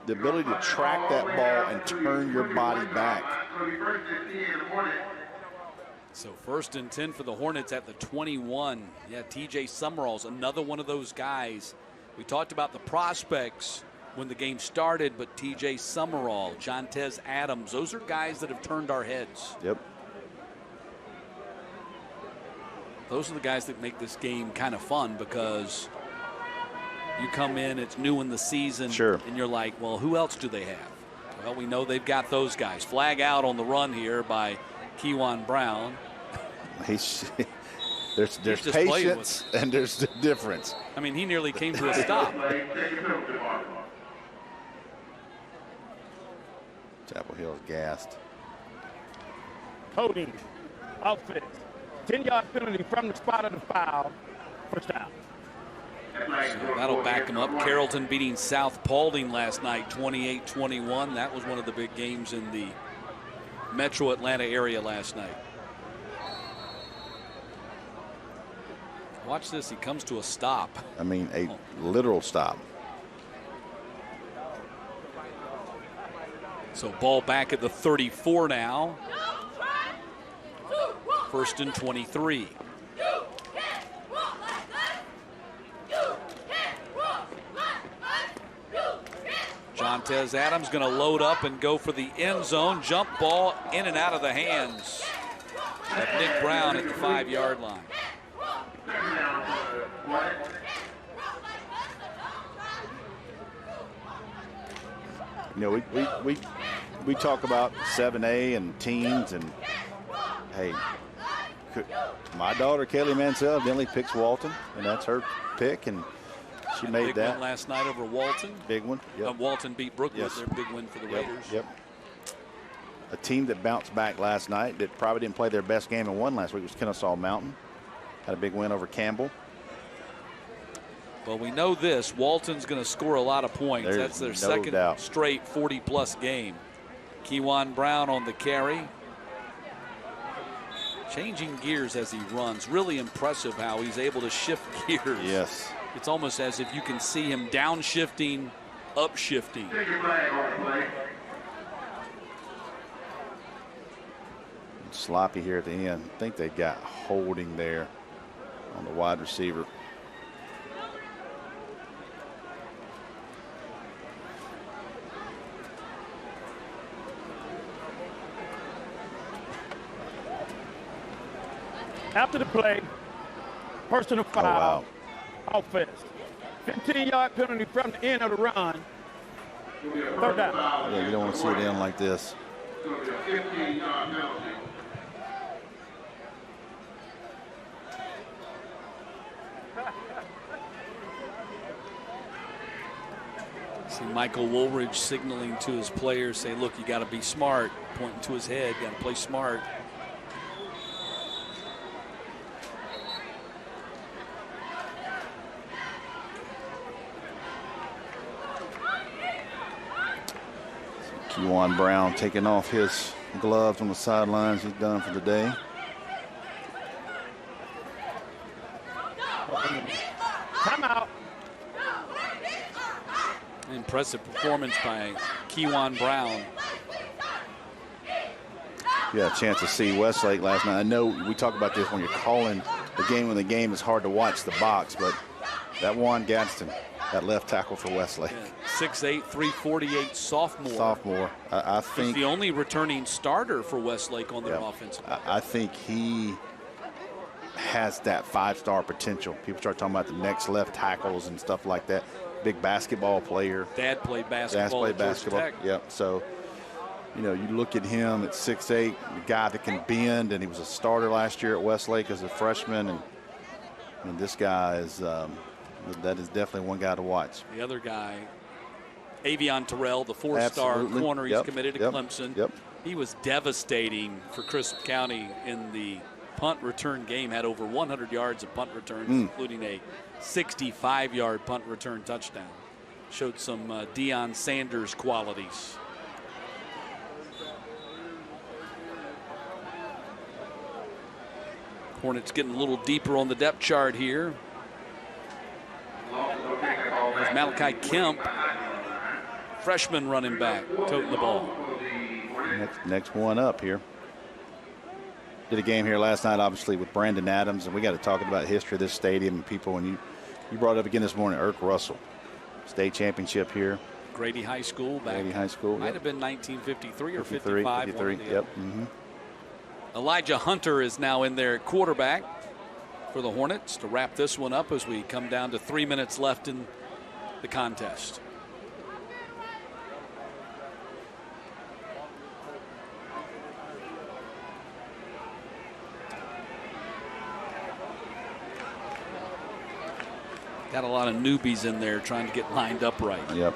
[SPEAKER 12] The ability to track that ball and turn your body back.
[SPEAKER 6] So 1st and 10 for the Hornets at the 21. Yeah, TJ Summerall's another one of those guys. We talked about the prospects when the game started, but TJ Summerall, Jontez Adams, those are guys that have turned our heads.
[SPEAKER 12] Yep.
[SPEAKER 6] Those are the guys that make this game kind of fun, because you come in, it's new in the season, and you're like, well, who else do they have? Well, we know they've got those guys. Flag out on the run here by Kewan Brown.
[SPEAKER 12] There's patience and there's the difference.
[SPEAKER 6] I mean, he nearly came to a stop.
[SPEAKER 12] Chapel Hill's gassed.
[SPEAKER 3] Holding, offense, 10-yard penalty from the spot of the foul, first down.
[SPEAKER 6] So that'll back him up. Carrollton beating South Paulding last night, 28-21. That was one of the big games in the Metro Atlanta area last night. Watch this. He comes to a stop.
[SPEAKER 12] I mean, a literal stop.
[SPEAKER 6] So ball back at the 34 now. 1st and 23. Jontez Adams going to load up and go for the end zone. Jump ball in and out of the hands of Nick Brown at the 5-yard line.
[SPEAKER 12] You know, we talk about 7A and teams, and hey, my daughter Kelly Mansell evidently picks Walton, and that's her pick, and she made
[SPEAKER 6] big
[SPEAKER 12] that
[SPEAKER 6] win last night over Walton.
[SPEAKER 12] Big one. Yep.
[SPEAKER 6] Walton beat Brookwood. Their big win for the Raiders.
[SPEAKER 12] Yep. A team that bounced back last night that probably didn't play their best game and won last week was Kennesaw Mountain. Had a big win over Campbell.
[SPEAKER 6] Well, we know this. Walton's going to score a lot of points.
[SPEAKER 12] There's
[SPEAKER 6] That's their
[SPEAKER 12] no
[SPEAKER 6] second
[SPEAKER 12] doubt.
[SPEAKER 6] straight 40-plus game. Kewan Brown on the carry. Changing gears as he runs. Really impressive how he's able to shift gears.
[SPEAKER 12] Yes.
[SPEAKER 6] It's almost as if you can see him downshifting, upshifting.
[SPEAKER 12] Sloppy here at the end. I think they got holding there on the wide receiver.
[SPEAKER 3] After the play, personal foul, offense. 15-yard penalty from the end of the run. 3rd down.
[SPEAKER 12] Yeah, you don't want to see it end like this.
[SPEAKER 6] See Michael Woolridge signaling to his players, say, look, you got to be smart, pointing to his head, got to play smart.
[SPEAKER 4] Kewan Brown taking off his gloves on the sidelines. He's done for the day.
[SPEAKER 3] Timeout.
[SPEAKER 6] Impressive performance by Kewan Brown.
[SPEAKER 4] Yeah, a chance to see Westlake last night. I know we talk about this when you're calling the game when the game is hard to watch the box, but that Juan Gadsden, that left tackle for Westlake.
[SPEAKER 6] Yeah, 6'8", 348 sophomore.
[SPEAKER 4] I think
[SPEAKER 6] he's the only returning starter for Westlake on their
[SPEAKER 4] yeah,
[SPEAKER 6] offense.
[SPEAKER 4] I think he has that 5-star potential. People start talking about the next left tackles and stuff like that. Big basketball player.
[SPEAKER 6] Dad played basketball at Georgia Tech.
[SPEAKER 4] Yep. So, you know, you look at him at 6'8", a guy that can bend, and he was a starter last year at Westlake as a freshman. And this guy is that is definitely one guy to watch.
[SPEAKER 6] The other guy, Avion Terrell, the 4-star corner, he's committed to Clemson.
[SPEAKER 4] Yep.
[SPEAKER 6] He was devastating for Crisp County in the punt return game, had over 100 yards of punt returns, including a 65-yard punt return touchdown. Showed some Deion Sanders qualities. Hornets getting a little deeper on the depth chart here. There's Malachi Kemp, freshman running back, toting the ball.
[SPEAKER 4] Next one up here. Did a game here last night, obviously, with Brandon Adams, and we got to talk about the history of this stadium and people. And you brought it up again this morning, Irk Russell, state championship here.
[SPEAKER 6] Grady High School back.
[SPEAKER 4] Grady High School.
[SPEAKER 6] Might have been 1953 or 55.
[SPEAKER 4] 53, yep.
[SPEAKER 6] Elijah Hunter is now in there at quarterback for the Hornets to wrap this one up as we come down to 3 minutes left in the contest. Got a lot of newbies in there trying to get lined up right.
[SPEAKER 4] Yep.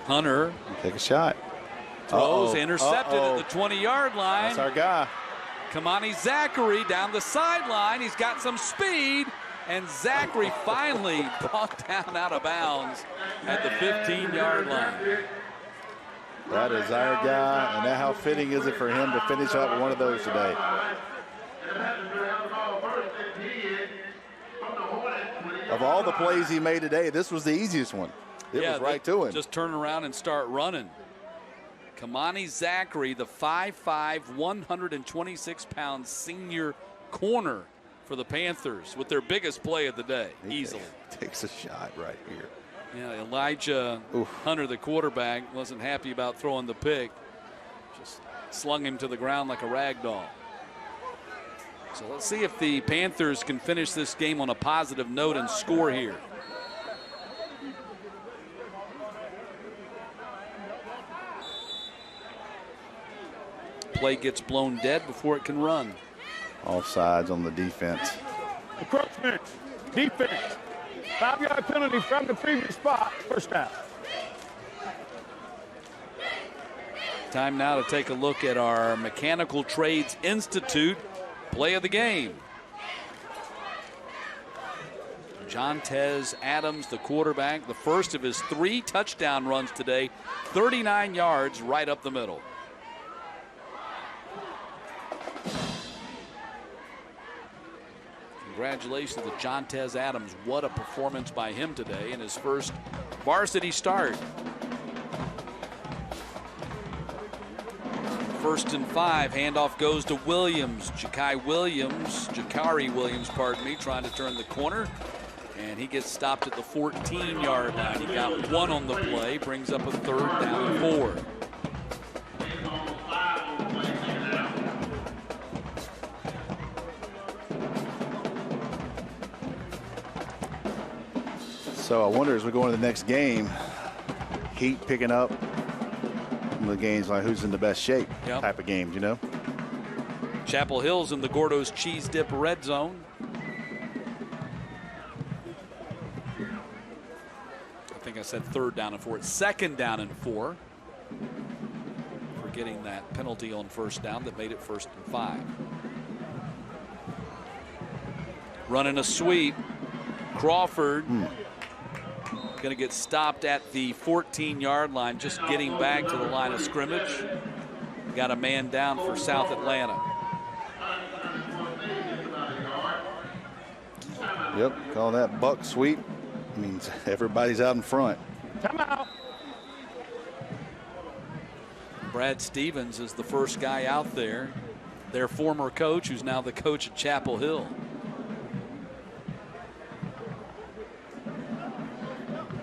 [SPEAKER 6] Hunter.
[SPEAKER 4] Take a shot.
[SPEAKER 6] Throws intercepted at the 20-yard line.
[SPEAKER 4] That's our guy.
[SPEAKER 6] Kamani Zachary down the sideline. He's got some speed. And Zachary finally brought down out of bounds at the 15-yard line.
[SPEAKER 4] That is our guy. And how fitting is it for him to finish up with one of those today? Of all the plays he made today, this was the easiest one. It was right to him.
[SPEAKER 6] Just turn around and start running. Kamani Zachary, the 5'5", 126-pound senior corner for the Panthers with their biggest play of the day, easily.
[SPEAKER 4] Takes a shot right here.
[SPEAKER 6] Yeah, Elijah Hunter, the quarterback, wasn't happy about throwing the pick. Just slung him to the ground like a rag doll. So let's see if the Panthers can finish this game on a positive note and score here. Play gets blown dead before it can run.
[SPEAKER 4] Offsides on the defense.
[SPEAKER 3] Encroachment, defense. 5-yard penalty from the previous spot, first down.
[SPEAKER 6] Time now to take a look at our Mechanical Trades Institute play of the game. Jontez Adams, the quarterback, the first of his 3 touchdown runs today, 39 yards right up the middle. Congratulations to Jontez Adams. What a performance by him today in his first varsity start. 1st and 5, handoff goes to Williams. Jakari Williams, pardon me, trying to turn the corner. And he gets stopped at the 14-yard line. He got 1 on the play, brings up a 3rd down and 4.
[SPEAKER 4] So I wonder as we go into the next game, Heat picking up the games like who's in the best shape type of games, you know.
[SPEAKER 6] Chapel Hill's in the Gordo's Cheese Dip red zone. think I said 3rd down and 4. It's 2nd down and 4. For getting that penalty on 1st down that made it 1st and 5. Running a sweep. Crawford going to get stopped at the 14-yard line, just getting back to the line of scrimmage. Got a man down for South Atlanta.
[SPEAKER 4] Yep, call that buck sweep. Means everybody's out in front.
[SPEAKER 3] Timeout.
[SPEAKER 6] Brad Stevens is the first guy out there. Their former coach, who's now the coach at Chapel Hill.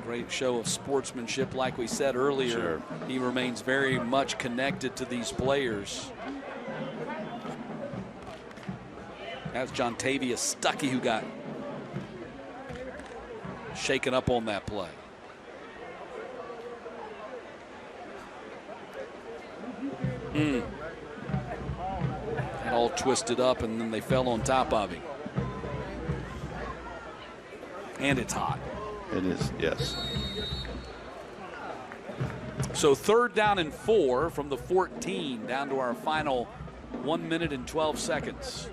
[SPEAKER 6] Great show of sportsmanship, like we said earlier.
[SPEAKER 4] Sure.
[SPEAKER 6] He remains very much connected to these players. That's John Tavius Stuckey who got shaken up on that play. And all twisted up, and then they fell on top of him. And it's hot.
[SPEAKER 4] It is, yes.
[SPEAKER 6] So 3rd down and 4 from the 14 down to our final 1 minute and 12 seconds.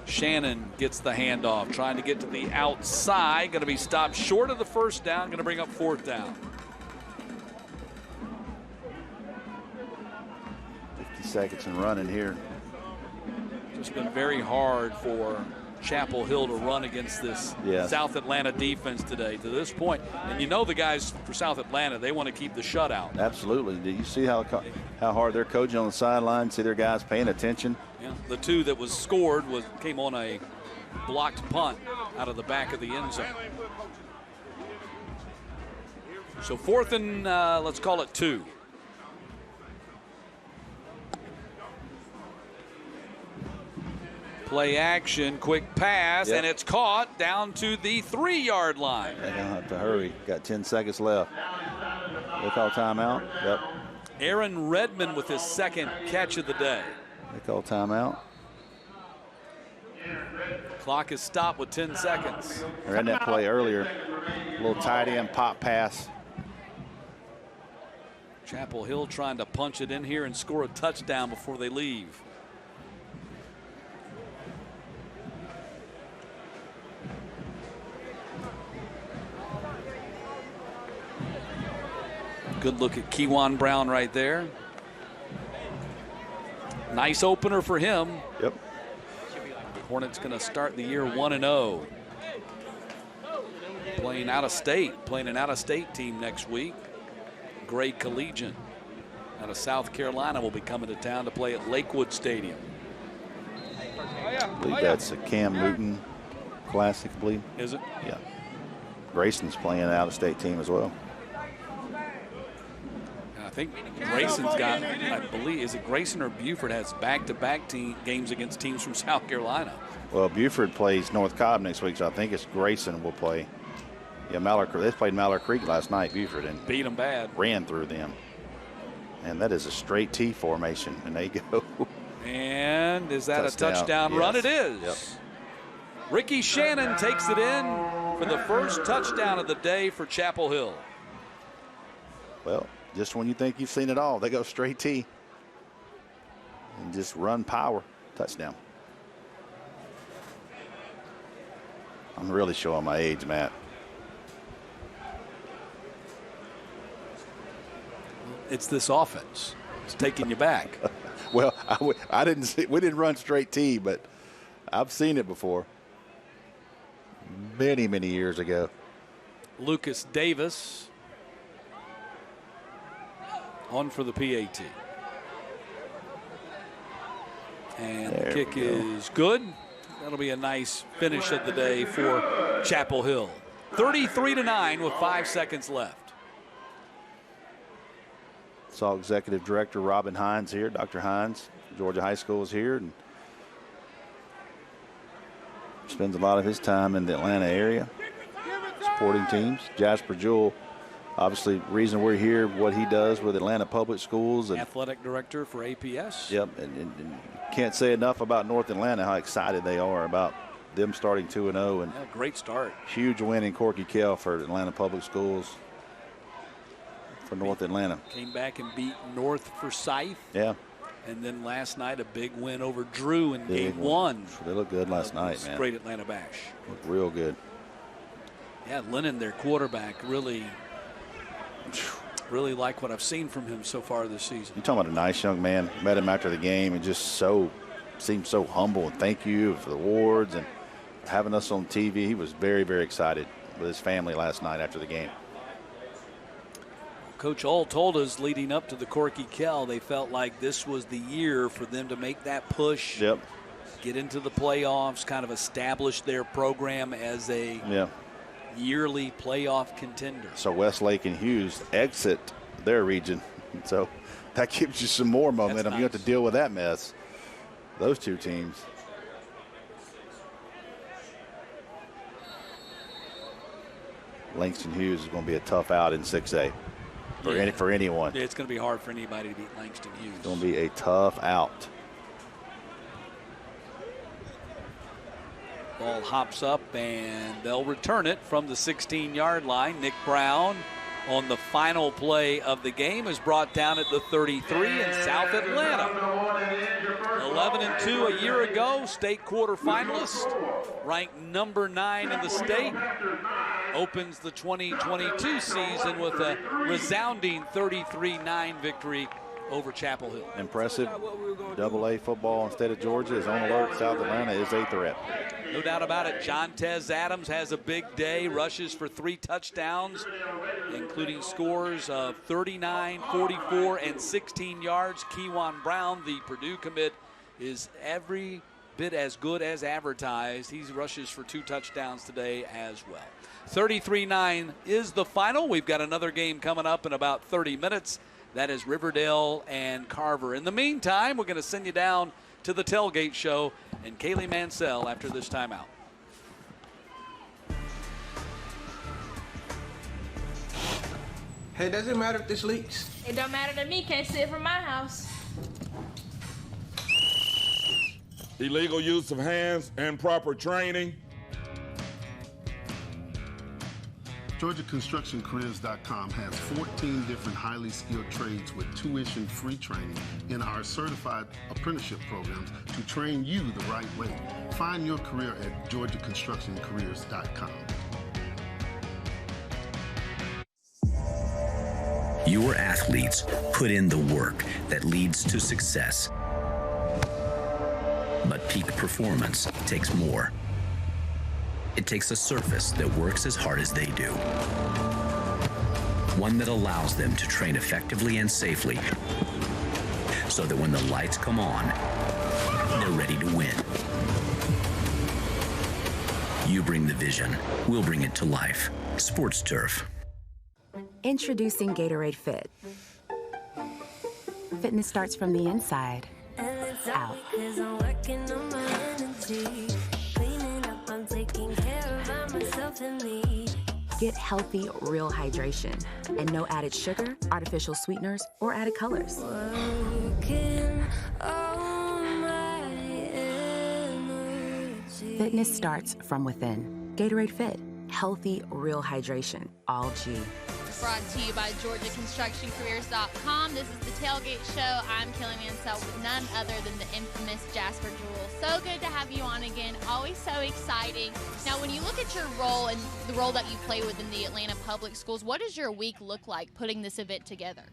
[SPEAKER 6] Shannon gets the handoff, trying to get to the outside. Going to be stopped short of the 1st down. Going to bring up 4th down.
[SPEAKER 4] 50 seconds and running here.
[SPEAKER 6] It's been very hard for Chapel Hill to run against this South Atlanta defense today to this point. And you know the guys for South Atlanta, they want to keep the shutout.
[SPEAKER 4] Absolutely. Do you see how hard they're coaching on the sideline? See their guys paying attention?
[SPEAKER 6] Yeah, the 2 that was scored came on a blocked punt out of the back of the end zone. So 4th and let's call it 2. Play action, quick pass, and it's caught down to the 3-yard line.
[SPEAKER 4] They're going to have to hurry. Got 10 seconds left. They call timeout. Yep.
[SPEAKER 6] Aaron Redmond with his 2nd catch of the day.
[SPEAKER 4] They call timeout.
[SPEAKER 6] Clock is stopped with 10 seconds.
[SPEAKER 4] They ran that play earlier. A little tight end pop pass.
[SPEAKER 6] Chapel Hill trying to punch it in here and score a touchdown before they leave. Good look at Kewan Brown right there. Nice opener for him.
[SPEAKER 4] Yep.
[SPEAKER 6] Hornets going to start the year 1-0. Playing out of state, playing an out-of-state team next week. Gray Collegiate out of South Carolina will be coming to town to play at Lakewood Stadium.
[SPEAKER 4] I believe that's a Cam Newton Classic, I believe.
[SPEAKER 6] Is it?
[SPEAKER 4] Yeah. Grayson's playing an out-of-state team as well.
[SPEAKER 6] I think Grayson's got, I believe, is it Grayson or Buford has back-to-back games against teams from South Carolina.
[SPEAKER 4] Well, Buford plays North Cobb next week, so I think it's Grayson will play. Yeah, they played Mallard Creek last night, Buford, and
[SPEAKER 6] beat them bad.
[SPEAKER 4] Ran through them. And that is a straight T formation, and they go.
[SPEAKER 6] And is that a touchdown run? It is.
[SPEAKER 4] Yep.
[SPEAKER 6] Ricky Shannon takes it in for the first touchdown of the day for Chapel Hill.
[SPEAKER 4] Well, just when you think you've seen it all, they go straight T and just run power. Touchdown. I'm really showing my age, Matt.
[SPEAKER 6] It's this offense. It's taking you back.
[SPEAKER 4] Well, I didn't see. We didn't run straight T, but I've seen it before. Many, many years ago.
[SPEAKER 6] Lucas Davis on for the PAT. And the kick is good. That'll be a nice finish of the day for Chapel Hill. 33-9 with 5 seconds left.
[SPEAKER 4] Saw Executive Director Robin Hines here. Dr. Hines, Georgia High School, is here and spends a lot of his time in the Atlanta area supporting teams. Jasper Jewell obviously reason we're here, what he does with Atlanta Public Schools. And
[SPEAKER 6] athletic director for APS.
[SPEAKER 4] Yep, and can't say enough about North Atlanta, how excited they are about them starting 2-0. And
[SPEAKER 6] great start.
[SPEAKER 4] Huge win in Corky Kell for Atlanta Public Schools for North Atlanta.
[SPEAKER 6] Came back and beat North Forsyth.
[SPEAKER 4] Yeah.
[SPEAKER 6] And then last night, a big win over Drew in game one.
[SPEAKER 4] They looked good last night, man.
[SPEAKER 6] Great Atlanta Bash.
[SPEAKER 4] Looked real good.
[SPEAKER 6] Yeah, Lennon, their quarterback, really like what I've seen from him so far this season.
[SPEAKER 4] You're talking about a nice young man. Met him after the game and just seemed so humble. And thank you for the awards and having us on TV. He was very, very excited with his family last night after the game.
[SPEAKER 6] Coach Hull told us leading up to the Corky Kell, they felt like this was the year for them to make that push, get into the playoffs, kind of establish their program as a yearly playoff contender.
[SPEAKER 4] So Westlake and Hughes exit their region. So that gives you some more momentum.
[SPEAKER 6] Nice.
[SPEAKER 4] You have to deal with that mess. Those two teams. Langston Hughes is going to be a tough out in 6A for anyone.
[SPEAKER 6] It's going to be hard for anybody to beat Langston Hughes.
[SPEAKER 4] It's going to be a tough out.
[SPEAKER 6] Ball hops up and they'll return it from the 16-yard line. Nick Brown on the final play of the game is brought down at the 33 in South Atlanta. 11-2 a year ago, state quarterfinalist, ranked number 9 in the state. Opens the 2022 season with a resounding 33-9 victory over Chapel Hill.
[SPEAKER 4] Impressive. AA football in the state of Georgia is on alert. South Atlanta is a threat.
[SPEAKER 6] No doubt about it. Jontez Adams has a big day, rushes for 3 touchdowns, including scores of 39, 44, and 16 yards. Kewan Brown, the Purdue commit, is every bit as good as advertised. He rushes for 2 touchdowns today as well. 33-9 is the final. We've got another game coming up in about 30 minutes. That is Riverdale and Carver. In the meantime, we're going to send you down to the tailgate show and Kaylee Mansell after this timeout.
[SPEAKER 7] Hey, does it matter if this leaks?
[SPEAKER 23] It don't matter to me. Can't see it from my house.
[SPEAKER 9] Illegal use of hands and proper training.
[SPEAKER 10] GeorgiaConstructionCareers.com has 14 different highly skilled trades with tuition-free training in our certified apprenticeship programs to train you the right way. Find your career at GeorgiaConstructionCareers.com.
[SPEAKER 11] Your athletes put in the work that leads to success. But peak performance takes more. It takes a surface that works as hard as they do. One that allows them to train effectively and safely so that when the lights come on, they're ready to win. You bring the vision, we'll bring it to life. Sports Turf.
[SPEAKER 13] Introducing Gatorade Fit. Fitness starts from the inside out. Get healthy, real hydration and no added sugar, artificial sweeteners, or added colors. Fitness starts from within. Gatorade Fit. Healthy, real hydration. All G.
[SPEAKER 23] Brought to you by GeorgiaConstructionCareers.com. This is the Tailgate Show. I'm Kelly Mansell with none other than the infamous Jasper Jewell. So good to have you on again. Always so exciting. Now, when you look at your role and the role that you play within the Atlanta Public Schools, what does your week look like putting this event together?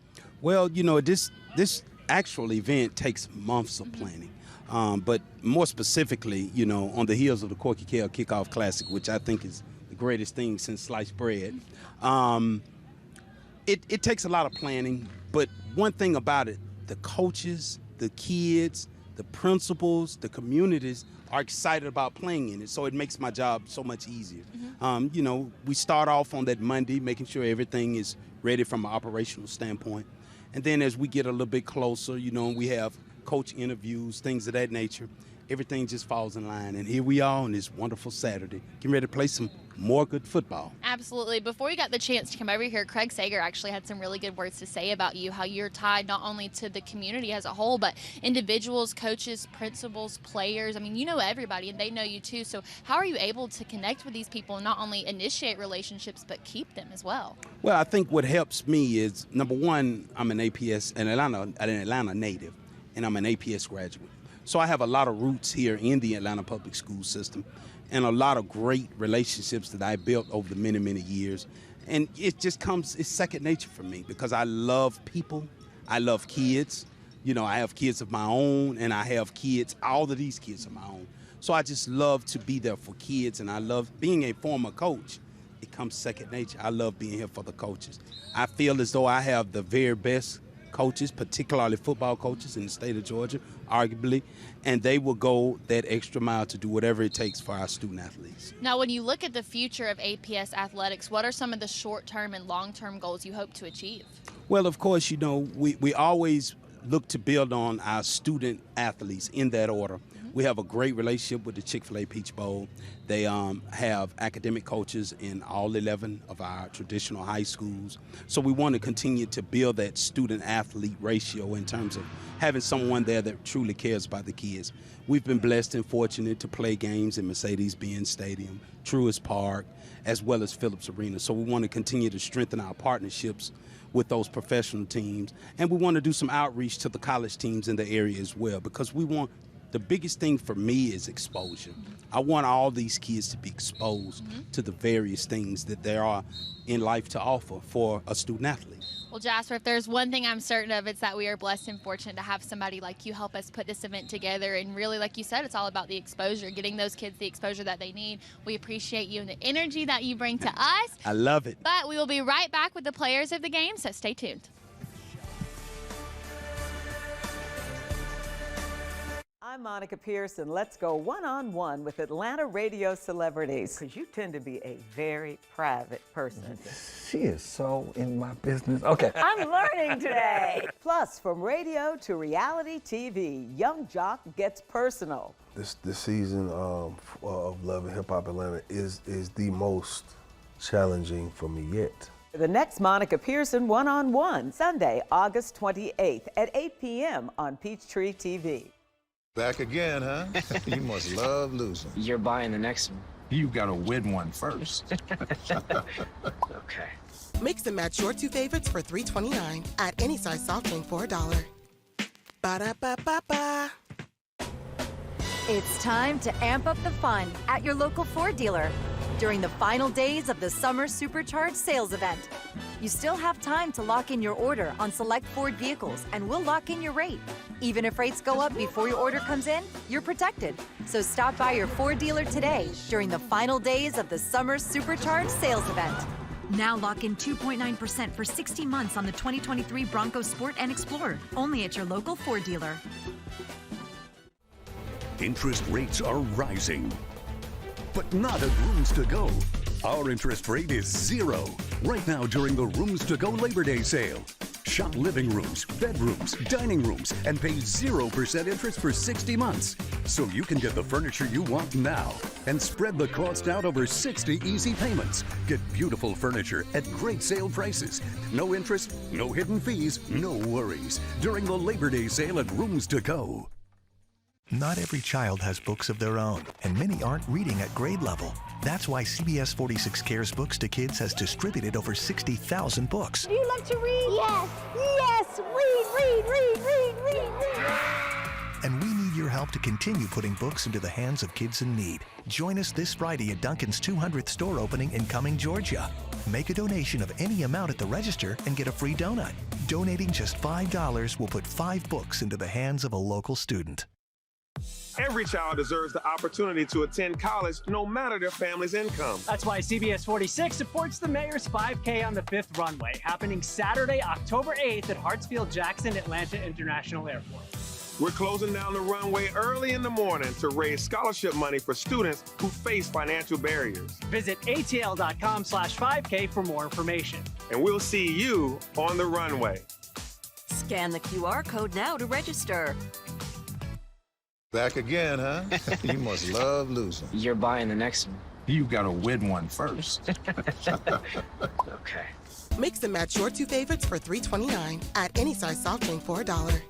[SPEAKER 17] Well, you know, this actual event takes months of planning. But more specifically, you know, on the heels of the Corky Kell Kickoff Classic, which I think is the greatest thing since sliced bread, it takes a lot of planning. But one thing about it, the coaches, the kids, the principals, the communities are excited about playing in it. So it makes my job so much easier. You know, we start off on that Monday, making sure everything is ready from an operational standpoint. And then as we get a little bit closer, you know, we have coach interviews, things of that nature. everything just falls in line. And here we are on this wonderful Saturday, getting ready to play some more good football.
[SPEAKER 23] Absolutely. Before you got the chance to come over here, Craig Sager actually had some really good words to say about you, how you're tied not only to the community as a whole, but individuals, coaches, principals, players. I mean, you know everybody, and they know you too. So how are you able to connect with these people and not only initiate relationships, but keep them as well?
[SPEAKER 17] Well, I think what helps me is, number one, I'm an Atlanta native, and I'm an APS graduate. So I have a lot of roots here in the Atlanta public school system and a lot of great relationships that I built over the many, many years. And it just it's second nature for me because I love people. I love kids. You know, I have kids of my own, and I have kids, all of these kids of my own. So I just love to be there for kids, and I love being a former coach. It comes second nature. I love being here for the coaches. I feel as though I have the very best coaches, particularly football coaches in the state of Georgia, arguably, and they will go that extra mile to do whatever it takes for our student athletes.
[SPEAKER 23] Now, when you look at the future of APS athletics, what are some of the short-term and long-term goals you hope to achieve?
[SPEAKER 17] Well, of course, you know, we always look to build on our student athletes in that order. We have a great relationship with the Chick-fil-A Peach Bowl. They have academic coaches in all 11 of our traditional high schools. So we want to continue to build that student-athlete ratio in terms of having someone there that truly cares about the kids. We've been blessed and fortunate to play games in Mercedes-Benz Stadium, Truist Park, as well as Phillips Arena. So we want to continue to strengthen our partnerships with those professional teams. And we want to do some outreach to the college teams in the area as well, because the biggest thing for me is exposure. I want all these kids to be exposed to the various things that there are in life to offer for a student athlete.
[SPEAKER 23] Well, Jasper, if there's one thing I'm certain of, it's that we are blessed and fortunate to have somebody like you help us put this event together. And really, like you said, it's all about the exposure, getting those kids the exposure that they need. We appreciate you and the energy that you bring to us.
[SPEAKER 17] I love it.
[SPEAKER 23] But we will be right back with the players of the game, so stay tuned.
[SPEAKER 1] I'm Monica Pearson. Let's go one-on-one with Atlanta radio celebrities, because you tend to be a very private person.
[SPEAKER 7] She is so in my business. Okay.
[SPEAKER 1] I'm learning today. Plus, from radio to reality TV, Young Jock gets personal.
[SPEAKER 7] This season of Love and Hip Hop Atlanta is the most challenging for me yet.
[SPEAKER 1] The next Monica Pearson one-on-one, Sunday, August 28th at 8 p.m. on Peachtree TV.
[SPEAKER 8] Back again, huh? You must love losing.
[SPEAKER 15] You're buying the next one.
[SPEAKER 8] You gotta win one first.
[SPEAKER 15] Okay.
[SPEAKER 19] Mix and match your two favorites for $3.29 at any size soft drink for $1. Ba-da-ba-ba-ba.
[SPEAKER 20] It's time to amp up the fun at your local Ford dealer during the final days of the Summer Supercharged sales event. You still have time to lock in your order on select Ford vehicles, and we'll lock in your rate. Even if rates go up before your order comes in, you're protected. So stop by your Ford dealer today during the final days of the Summer Supercharged sales event.
[SPEAKER 21] Now lock in 2.9% for 60 months on the 2023 Bronco Sport and Explorer, only at your local Ford dealer.
[SPEAKER 26] Interest rates are rising, but not at Rooms to Go. Our interest rate is 0 right now during the Rooms to Go Labor Day sale. Shop living rooms, bedrooms, dining rooms, and pay 0% interest for 60 months. So you can get the furniture you want now and spread the cost out over 60 easy payments. Get beautiful furniture at great sale prices. No interest, no hidden fees, no worries. During the Labor Day sale at Rooms to Go.
[SPEAKER 28] Not every child has books of their own, and many aren't reading at grade level. That's why CBS 46 Cares Books to Kids has distributed over 60,000 books.
[SPEAKER 29] Do you love to read? Yes. Yes. Read.
[SPEAKER 28] And we need your help to continue putting books into the hands of kids in need. Join us this Friday at Dunkin's 200th store opening in Cumming, Georgia. Make a donation of any amount at the register and get a free donut. Donating just $5 will put 5 books into the hands of a local student.
[SPEAKER 31] Every child deserves the opportunity to attend college, no matter their family's income.
[SPEAKER 32] That's why CBS 46 supports the Mayor's 5K on the 5th runway, happening Saturday, October 8th at Hartsfield-Jackson Atlanta International Airport.
[SPEAKER 31] We're closing down the runway early in the morning to raise scholarship money for students who face financial barriers.
[SPEAKER 32] Visit atl.com/5K for more information.
[SPEAKER 31] And we'll see you on the runway.
[SPEAKER 20] Scan the QR code now to register.
[SPEAKER 8] Back again, huh? You must love losing.
[SPEAKER 15] You're buying the next one.
[SPEAKER 8] You gotta win one first.
[SPEAKER 15] Okay.
[SPEAKER 19] Mix and match your two favorites for $3.29 at any size soft drink for $1.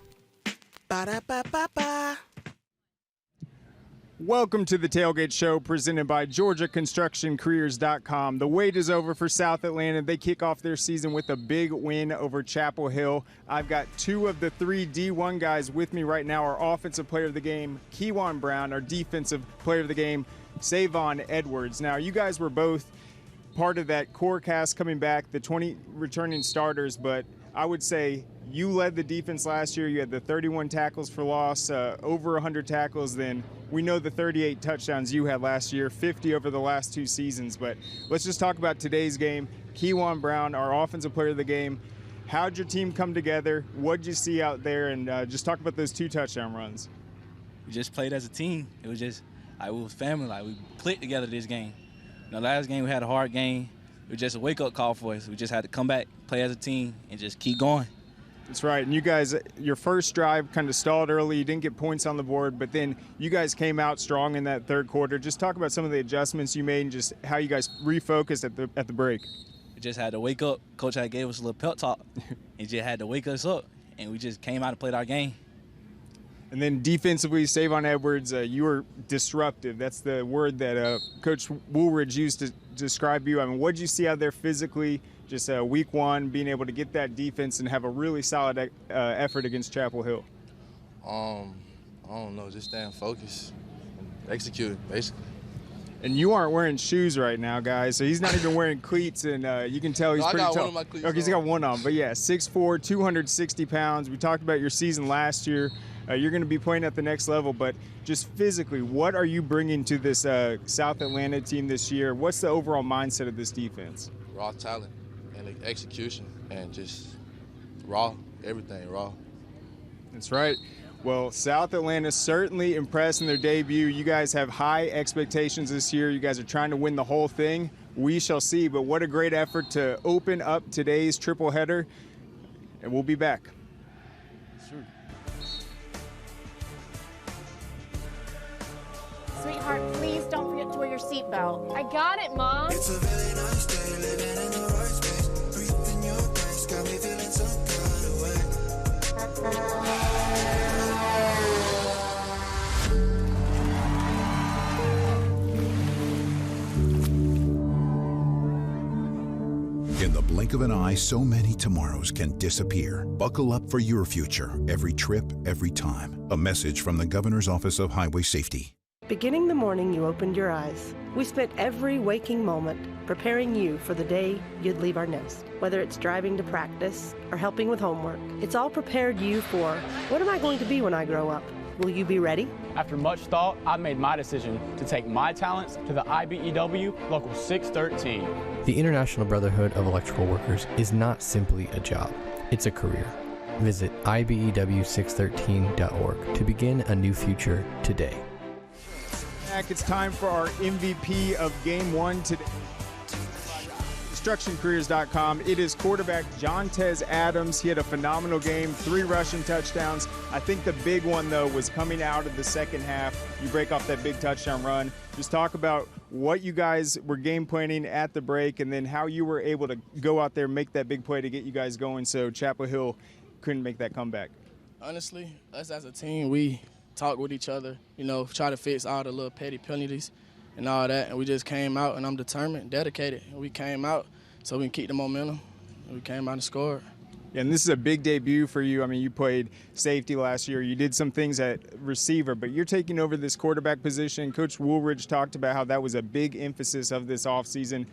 [SPEAKER 19] Ba-da-ba-ba-ba.
[SPEAKER 2] Welcome to the Tailgate Show presented by GeorgiaConstructionCareers.com. The wait is over for South Atlanta. They kick off their season with a big win over Chapel Hill. I've got two of the three D1 guys with me right now. Our offensive player of the game, Kewan Brown, our defensive player of the game, Savon Edwards. Now, you guys were both part of that core cast coming back, the 20 returning starters, but I would say you led the defense last year. You had the 31 tackles for loss, over 100 tackles. Then we know the 38 touchdowns you had last year, 50 over the last two seasons. But let's just talk about today's game. Kewan Brown, our offensive player of the game. How'd your team come together? What'd you see out there? And just talk about those two touchdown runs.
[SPEAKER 3] We just played as a team. It was just, we was family. We clicked together this game. Last game we had a hard game. It was just a wake-up call for us. We just had to come back, play as a team, and just keep going.
[SPEAKER 2] That's right. And you guys, your first drive kind of stalled early. You didn't get points on the board, but then you guys came out strong in that third quarter. Just talk about some of the adjustments you made and just how you guys refocused at the break.
[SPEAKER 3] We just had to wake up. Coach had gave us a little pep talk. He just had to wake us up, and we just came out and played our game.
[SPEAKER 2] And then defensively, Savon Edwards, you were disruptive. That's the word that Coach Woolridge used to describe you. I mean, what did you see out there physically? Just week one, being able to get that defense and have a really solid effort against Chapel Hill.
[SPEAKER 5] I don't know, just staying focused and executing, basically.
[SPEAKER 2] And you aren't wearing shoes right now, guys, so he's not even wearing cleats, and you can tell he's pretty tough.
[SPEAKER 5] I got one of my cleats.
[SPEAKER 2] Okay, he's got one on, but yeah, 6'4", 260 pounds. We talked about your season last year. You're going to be playing at the next level, but just physically, what are you bringing to this South Atlanta team this year? What's the overall mindset of this defense?
[SPEAKER 5] Raw talent and execution and just raw, everything raw.
[SPEAKER 2] That's right. Well, South Atlanta certainly impressed in their debut. You guys have high expectations this year. You guys are trying to win the whole thing. We shall see, but what a great effort to open up today's triple header, and we'll be back.
[SPEAKER 5] Sure.
[SPEAKER 12] Sweetheart, please don't forget to wear your seatbelt. I got it, Mom.
[SPEAKER 14] It's a really nice day, living in the right space. Breathing your grace, got me feeling some kind of way.
[SPEAKER 16] In the blink of an eye, so many tomorrows can disappear. Buckle up for your future, every trip, every time. A message from the Governor's Office of Highway Safety.
[SPEAKER 18] Beginning the morning you opened your eyes, we spent every waking moment preparing you for the day you'd leave our nest. Whether it's driving to practice or helping with homework, it's all prepared you for, what am I going to be when I grow up? Will you be ready?
[SPEAKER 22] After much thought, I made my decision to take my talents to the IBEW Local 613.
[SPEAKER 24] The International Brotherhood of Electrical Workers is not simply a job, it's a career. Visit IBEW613.org to begin a new future today.
[SPEAKER 2] It's time for our MVP of Game 1 today. ConstructionCareers.com. It is quarterback Jontez Adams. He had a phenomenal game, 3 rushing touchdowns. I think the big one, though, was coming out of the second half. You break off that big touchdown run. Just talk about what you guys were game planning at the break and then how you were able to go out there and make that big play to get you guys going so Chapel Hill couldn't make that comeback.
[SPEAKER 5] Honestly, us as a team, we talk with each other, try to fix all the little petty penalties and all that, and we just came out, and I'm determined, dedicated. And we came out so we can keep the momentum, and we came out and scored.
[SPEAKER 2] Yeah, and this is a big debut for you. I mean, you played safety last year. You did some things at receiver, but you're taking over this quarterback position. Coach Woolridge talked about how that was a big emphasis of this offseason,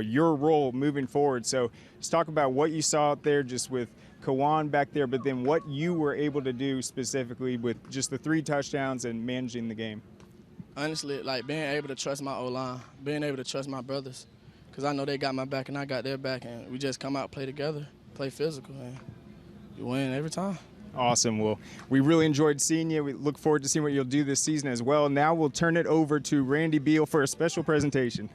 [SPEAKER 2] your role moving forward. So just talk about what you saw out there just with Kewan back there, but then what you were able to do specifically with just the 3 touchdowns and managing the game.
[SPEAKER 5] Honestly, being able to trust my O-line, being able to trust my brothers, because I know they got my back and I got their back, and we just come out, play together, play physical, and you win every time.
[SPEAKER 2] Awesome. Well, we really enjoyed seeing you. We look forward to seeing what you'll do this season as well. Now we'll turn it over to Randy Beal for a special presentation.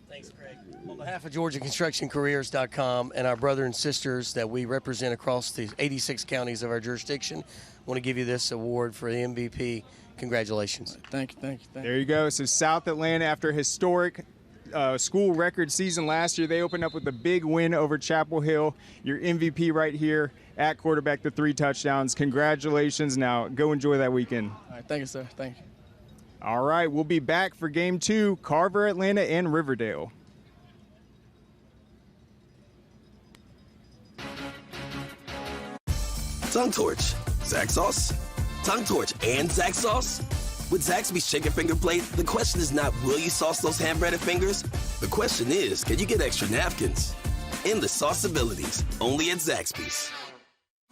[SPEAKER 25] Thanks, Craig. On behalf of GeorgiaConstructionCareers.com and our brothers and sisters that we represent across the 86 counties of our jurisdiction,
[SPEAKER 1] want to give you this award for the MVP. Congratulations.
[SPEAKER 5] Thank you.
[SPEAKER 2] There you go. So South Atlanta, after a historic school record season last year, they opened up with a big win over Chapel Hill. Your MVP right here at quarterback, the 3 touchdowns. Congratulations. Now go enjoy that weekend.
[SPEAKER 5] All right, thank you, sir. Thank you.
[SPEAKER 2] All right, we'll be back for game 2, Carver, Atlanta, and Riverdale.
[SPEAKER 4] Tongue Torch, Zax Sauce. Tongue Torch and Zax Sauce? With Zaxby's Chicken Finger Plate, the question is not will you sauce those hand-breaded fingers? The question is, can you get extra napkins? Endless sauceabilities, only at Zaxby's.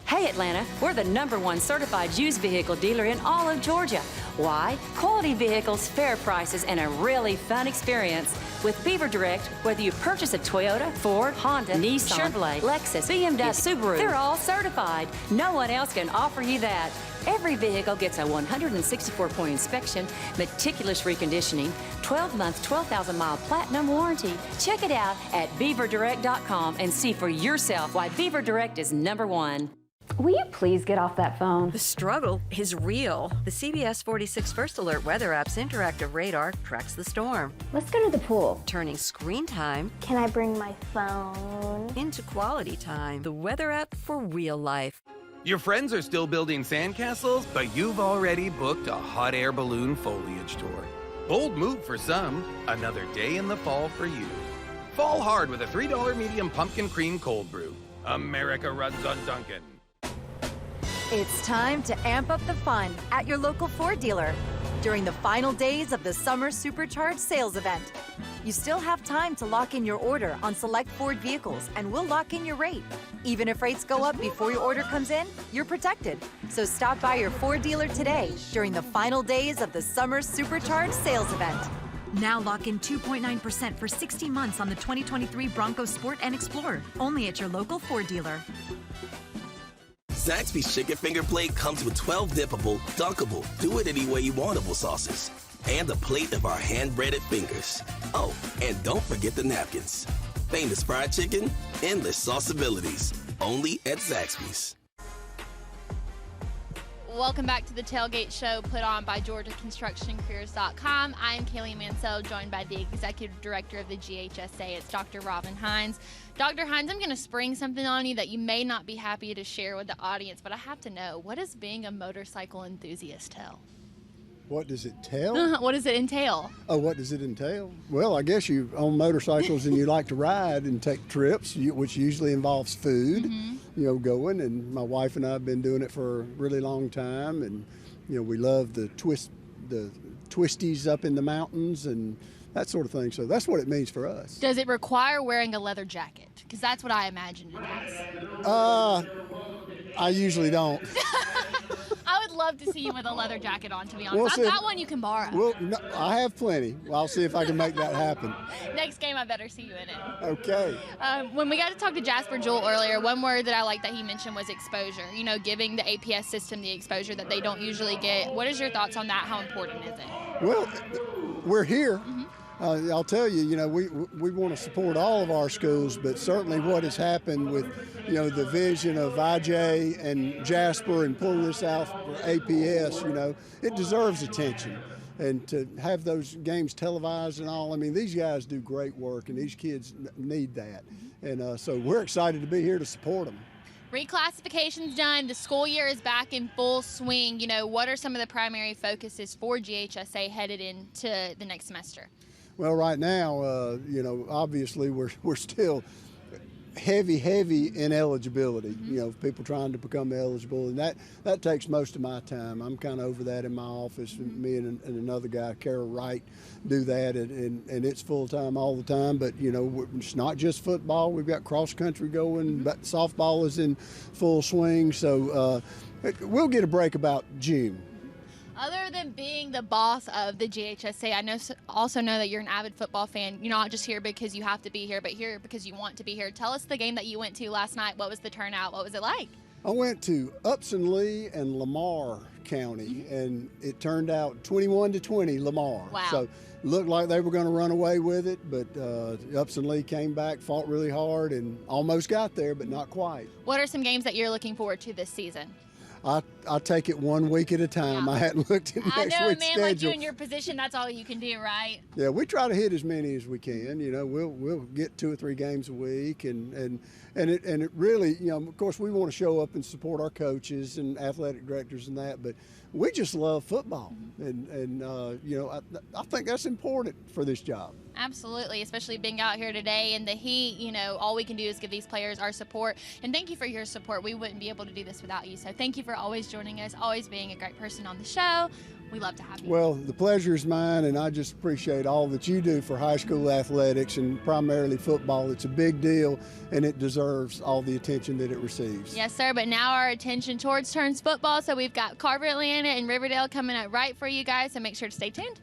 [SPEAKER 6] Hey Atlanta, we're the #1 certified used vehicle dealer in all of Georgia. Why? Quality vehicles, fair prices, and a really fun experience. With Beaver Direct, whether you purchase a Toyota, Ford, Honda, Nissan, Chevrolet, Lexus, BMW, Subaru, they're all certified. No one else can offer you that. Every vehicle gets a 164-point inspection, meticulous reconditioning, 12-month, 12,000-mile platinum warranty. Check it out at beaverdirect.com and see for yourself why Beaver Direct is #1.
[SPEAKER 7] Will you please get off that phone?
[SPEAKER 20] The struggle is real. The CBS 46 First Alert weather app's interactive radar tracks the storm.
[SPEAKER 7] Let's go to the pool.
[SPEAKER 20] Turning screen time
[SPEAKER 29] Can I bring my phone?
[SPEAKER 20] into quality time. The weather app for real life.
[SPEAKER 9] Your friends are still building sandcastles, but you've already booked a hot air balloon foliage tour. Bold move for some, another day in the fall for you. Fall hard with a $3 medium pumpkin cream cold brew. America runs on Dunkin'.
[SPEAKER 20] It's time to amp up the fun at your local Ford dealer during the final days of the Summer Supercharged sales event. You still have time to lock in your order on select Ford vehicles, and we'll lock in your rate. Even if rates go up before your order comes in, you're protected. So stop by your Ford dealer today during the final days of the Summer Supercharged sales event.
[SPEAKER 21] Now lock in 2.9% for 60 months on the 2023 Bronco Sport and Explorer, only at your local Ford dealer.
[SPEAKER 4] Zaxby's Chicken Finger Plate comes with 12 dippable, dunkable, do-it-any-way-you-wantable sauces. And a plate of our hand-breaded fingers. Oh, and don't forget the napkins. Famous fried chicken, endless sauceabilities. Only at Zaxby's.
[SPEAKER 9] Welcome back to the Tailgate Show put on by GeorgiaConstructionCareers.com. I am Kaylee Mansell, joined by the Executive Director of the GHSA. It's Dr. Robin Hines. Dr. Hines, I'm going to spring something on you that you may not be happy to share with the audience, but I have to know, what does being a motorcycle enthusiast tell?
[SPEAKER 10] What does it tell?
[SPEAKER 9] What does it entail?
[SPEAKER 10] Oh, what does it entail? Well, I guess you own motorcycles and you like to ride and take trips, which usually involves food, going. And my wife and I have been doing it for a really long time. And, we love the twisties up in the mountains and that sort of thing. So that's what it means for us.
[SPEAKER 9] Does it require wearing a leather jacket? Because that's what I imagine it does.
[SPEAKER 10] I usually don't.
[SPEAKER 9] I would love to see you with a leather jacket on, to be honest. I've got one you can borrow.
[SPEAKER 10] Well, no, I have plenty. I'll see if I can make that happen.
[SPEAKER 9] Next game, I better see you in it.
[SPEAKER 10] Okay.
[SPEAKER 9] When we got to talk to Jasper Jewell earlier, one word that I liked that he mentioned was exposure. Giving the APS system the exposure that they don't usually get. What is your thoughts on that? How important is it?
[SPEAKER 10] Well, we're here. I'll tell you, we want to support all of our schools, but certainly what has happened with, the vision of IJ and Jasper and pulling this out for APS, it deserves attention. And to have those games televised and all, these guys do great work, and these kids need that. And so we're excited to be here to support them.
[SPEAKER 9] Reclassification's done. The school year is back in full swing. What are some of the primary focuses for GHSA headed into the next semester?
[SPEAKER 10] Well, right now, obviously we're still heavy in eligibility. People trying to become eligible, and that takes most of my time. I'm kind of over that in my office. Me and another guy, Carol Wright, do that, and it's full time all the time. But it's not just football. We've got cross country going, but softball is in full swing. So we'll get a break about June.
[SPEAKER 9] Other than being the boss of the GHSA, I also know that you're an avid football fan. You're not just here because you have to be here, but here because you want to be here. Tell us the game that you went to last night. What was the turnout? What was it like?
[SPEAKER 10] I went to Upson Lee and Lamar County, and it turned out 21-20 Lamar.
[SPEAKER 9] Wow.
[SPEAKER 10] So it looked like they were going to run away with it, but Upson Lee came back, fought really hard, and almost got there, but not quite.
[SPEAKER 9] What are some games that you're looking forward to this season?
[SPEAKER 10] I take it 1 week at a time. I hadn't looked at
[SPEAKER 9] I
[SPEAKER 10] next
[SPEAKER 9] know,
[SPEAKER 10] week's
[SPEAKER 9] man,
[SPEAKER 10] schedule.
[SPEAKER 9] like you in your position, that's all you can do, right?
[SPEAKER 10] Yeah, we try to hit as many as we can. You know, we'll get 2 or 3 games a week, and it really, you know, of course, we want to show up and support our coaches and athletic directors and that, but we just love football, and you know, I think that's important for this job.
[SPEAKER 9] Absolutely, especially being out here today in the heat. You know, all we can do is give these players our support, and thank you for your support. We wouldn't be able to do this without you, so thank you for always joining us, always being a great person on the show. We love to have you.
[SPEAKER 10] Well, the pleasure is mine, and I just appreciate all that you do for high school athletics and primarily football. It's a big deal, and it deserves all the attention that it receives.
[SPEAKER 9] Yes, sir, but now our attention turns football, so we've got Carver, Atlanta, and Riverdale coming up right for you guys, so make sure to stay tuned.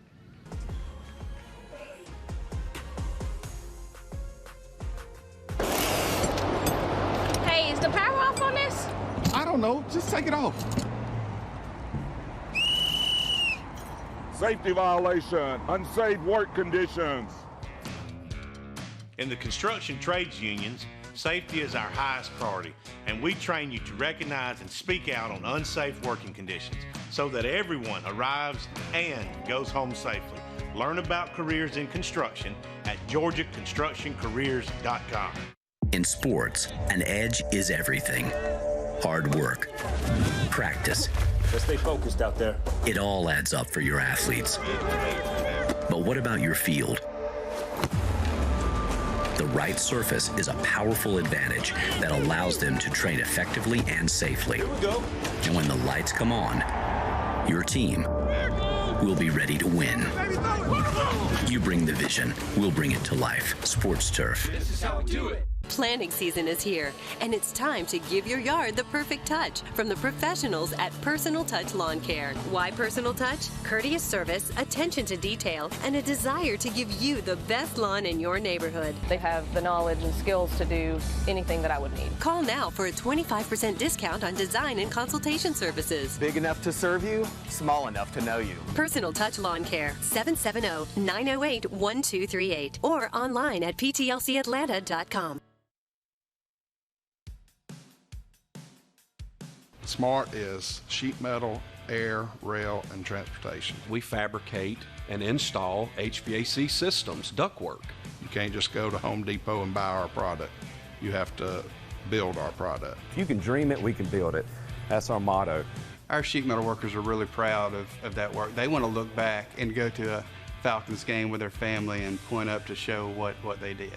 [SPEAKER 12] Hey, is the power off on this?
[SPEAKER 8] I don't know. Just take it off.
[SPEAKER 11] Safety violation, unsafe work conditions.
[SPEAKER 13] In the construction trades unions, safety is our highest priority, and we train you to recognize and speak out on unsafe working conditions so that everyone arrives and goes home safely. Learn about careers in construction at GeorgiaConstructionCareers.com.
[SPEAKER 15] In sports, an edge is everything. Hard work, practice.
[SPEAKER 17] Let's stay focused out there.
[SPEAKER 15] It all adds up for your athletes. But what about your field? The right surface is a powerful advantage that allows them to train effectively and safely.
[SPEAKER 17] Here we go.
[SPEAKER 15] And when the lights come on, your team will be ready to win. You bring the vision, we'll bring it to life. Sports Turf.
[SPEAKER 17] This is how we do it.
[SPEAKER 8] Planting season is here, and it's time to give your yard the perfect touch from the professionals at Personal Touch Lawn Care. Why Personal Touch? Courteous service, attention to detail, and a desire to give you the best lawn in your neighborhood.
[SPEAKER 23] They have the knowledge and skills to do anything that I would need.
[SPEAKER 8] Call now for a 25% discount on design and consultation services.
[SPEAKER 26] Big enough to serve you, small enough to know you.
[SPEAKER 8] Personal Touch Lawn Care, 770-908-1238, or online at ptlcatlanta.com.
[SPEAKER 27] SMART is sheet metal, air, rail, and transportation.
[SPEAKER 28] We fabricate and install HVAC systems, ductwork.
[SPEAKER 27] You can't just go to Home Depot and buy our product. You have to build our product.
[SPEAKER 17] If you can dream it, we can build it. That's our motto.
[SPEAKER 30] Our sheet metal workers are really proud of that work. They want to look back and go to a Falcons game with their family and point up to show what they did.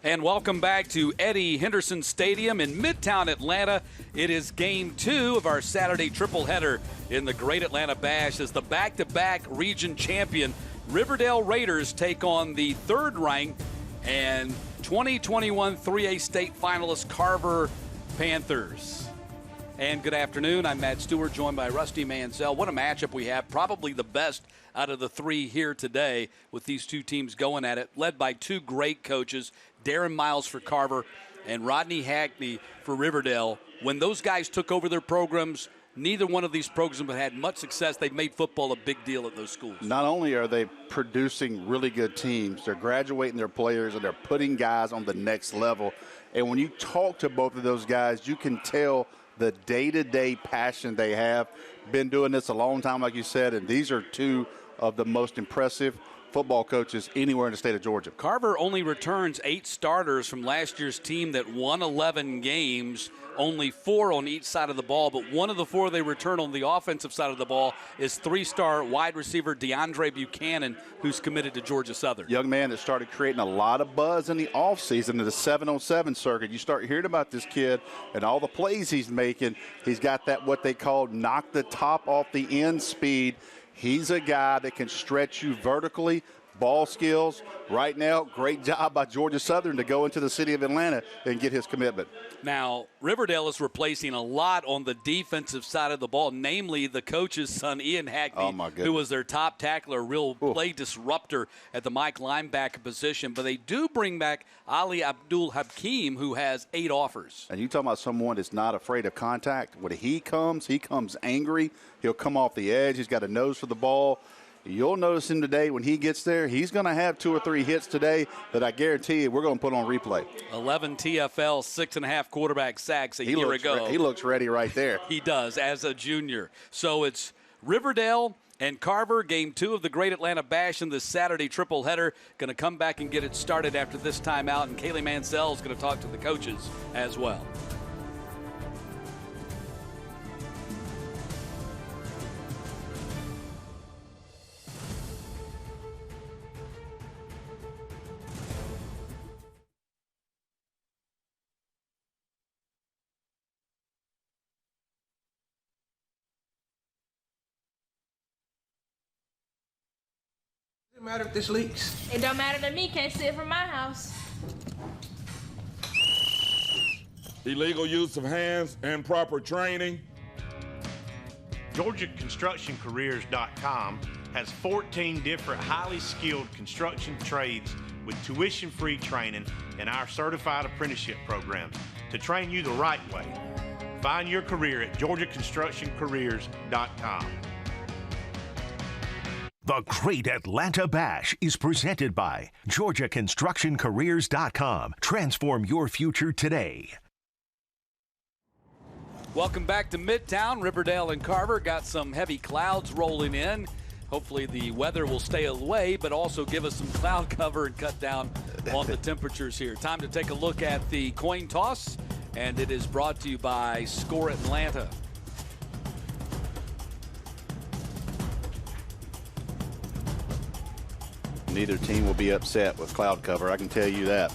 [SPEAKER 30] And welcome back to Eddie Henderson Stadium in Midtown Atlanta. It is game 2 of our Saturday triple header in the Great Atlanta Bash as the back-to-back region champion Riverdale Raiders take on the third-ranked and 2021 3A state finalist Carver Panthers. And good afternoon. I'm Matt Stewart, joined by Rusty Mansell. What a matchup we have. Probably the best out of the 3 here today with these 2 teams going at it, led by 2 great coaches, Darren Miles for Carver and Rodney Hackney for Riverdale. When those guys took over their programs, neither one of these programs had much success. They've made football a big deal at those schools.
[SPEAKER 31] Not only are they producing really good teams, they're graduating their players and they're putting guys on the next level. And when you talk to both of those guys, you can tell the day-to-day passion they have. Been doing this a long time, like you said, and these are 2 of the most impressive football coaches anywhere in the state of Georgia.
[SPEAKER 30] Carver only returns 8 starters from last year's team that won 11 games, only 4 on each side of the ball, but one of the 4 they return on the offensive side of the ball is 3-star wide receiver DeAndre Buchanan, who's committed to Georgia Southern.
[SPEAKER 31] Young man that started creating a lot of buzz in the offseason in the 7-on-7 circuit. You start hearing about this kid and all the plays he's making. He's got that what they call knock the top off the end speed. He's a guy that can stretch you vertically, ball skills. Right now, great job by Georgia Southern to go into the city of Atlanta and get his commitment.
[SPEAKER 30] Now, Riverdale is replacing a lot on the defensive side of the ball, namely the coach's son, Ian Hackney, who was their top tackler, a real play disruptor at the Mike linebacker position. But they do bring back Ali Abdul-Hakim, who has 8 offers.
[SPEAKER 31] And you talking about someone that's not afraid of contact. When he comes angry. He'll come off the edge. He's got a nose for the ball. You'll notice him today when he gets there. He's going to have 2 or 3 hits today that I guarantee you we're going to put on replay.
[SPEAKER 30] 11 TFL, 6.5 quarterback sacks a year ago.
[SPEAKER 31] He looks ready right there.
[SPEAKER 30] He does as a junior. So it's Riverdale and Carver, game 2 of the Great Atlanta Bash in this Saturday triple header. Going to come back and get it started after this timeout, and Kaylee Mansell is going to talk to the coaches as well.
[SPEAKER 1] Doesn't matter if this leaks.
[SPEAKER 12] It don't matter to me. Can't see it from my house.
[SPEAKER 11] Illegal use of hands and improper training.
[SPEAKER 13] GeorgiaConstructionCareers.com has 14 different highly skilled construction trades with tuition-free training and our certified apprenticeship programs to train you the right way. Find your career at GeorgiaConstructionCareers.com.
[SPEAKER 2] The Great Atlanta Bash is presented by GeorgiaConstructionCareers.com. Transform your future today.
[SPEAKER 30] Welcome back to Midtown. Riverdale and Carver got some heavy clouds rolling in. Hopefully the weather will stay away, but also give us some cloud cover and cut down on the temperatures here. Time to take a look at the coin toss, and it is brought to you by Score Atlanta.
[SPEAKER 31] Neither team will be upset with cloud cover, I can tell you that.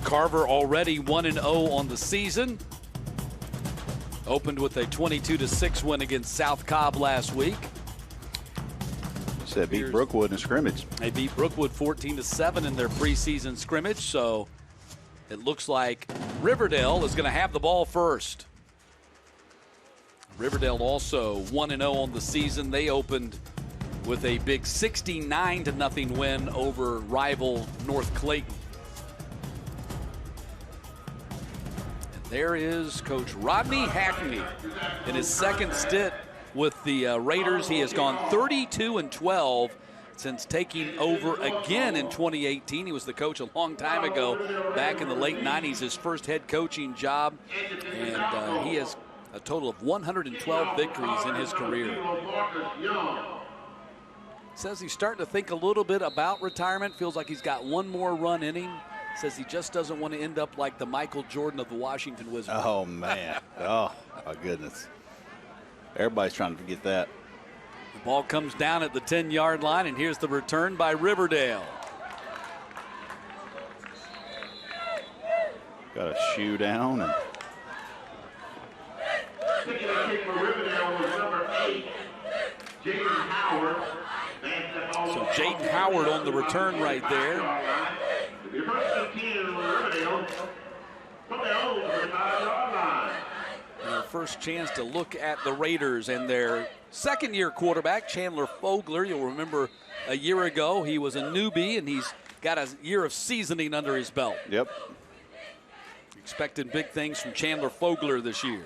[SPEAKER 30] Carver already 1-0 on the season. Opened with a 22-6 win against South Cobb last week.
[SPEAKER 31] Said beat Brookwood in scrimmage.
[SPEAKER 30] They beat Brookwood 14-7 in their preseason scrimmage, so it looks like Riverdale is going to have the ball first. Riverdale also 1-0 on the season. They opened with a big 69-0 win over rival North Clayton. And there is Coach Rodney Hackney in his second stint with the Raiders. He has gone 32-12 since taking over again in 2018. He was the coach a long time ago, back in the late 90s, his first head coaching job, and he has a total of 112 victories in his career. Says he's starting to think a little bit about retirement. Feels like he's got one more run in him. Says he just doesn't want to end up like the Michael Jordan of the Washington Wizards.
[SPEAKER 31] Oh, man. Oh, my goodness. Everybody's trying to forget that.
[SPEAKER 30] The ball comes down at the 10-yard line, and here's the return by Riverdale.
[SPEAKER 31] Got a shoe down. And
[SPEAKER 3] Kick for Riverdale was number 8, Jaden Howard.
[SPEAKER 30] So Jaden Howard on the return right there.
[SPEAKER 3] The first 15 was Riverdale. Put their own to the 5-yard line.
[SPEAKER 30] Our first chance to look at the Raiders and their second-year quarterback, Chandler Fogler. You'll remember a year ago he was a newbie, and he's got a year of seasoning under his belt.
[SPEAKER 31] Yep.
[SPEAKER 30] Expecting big things from Chandler Fogler this year.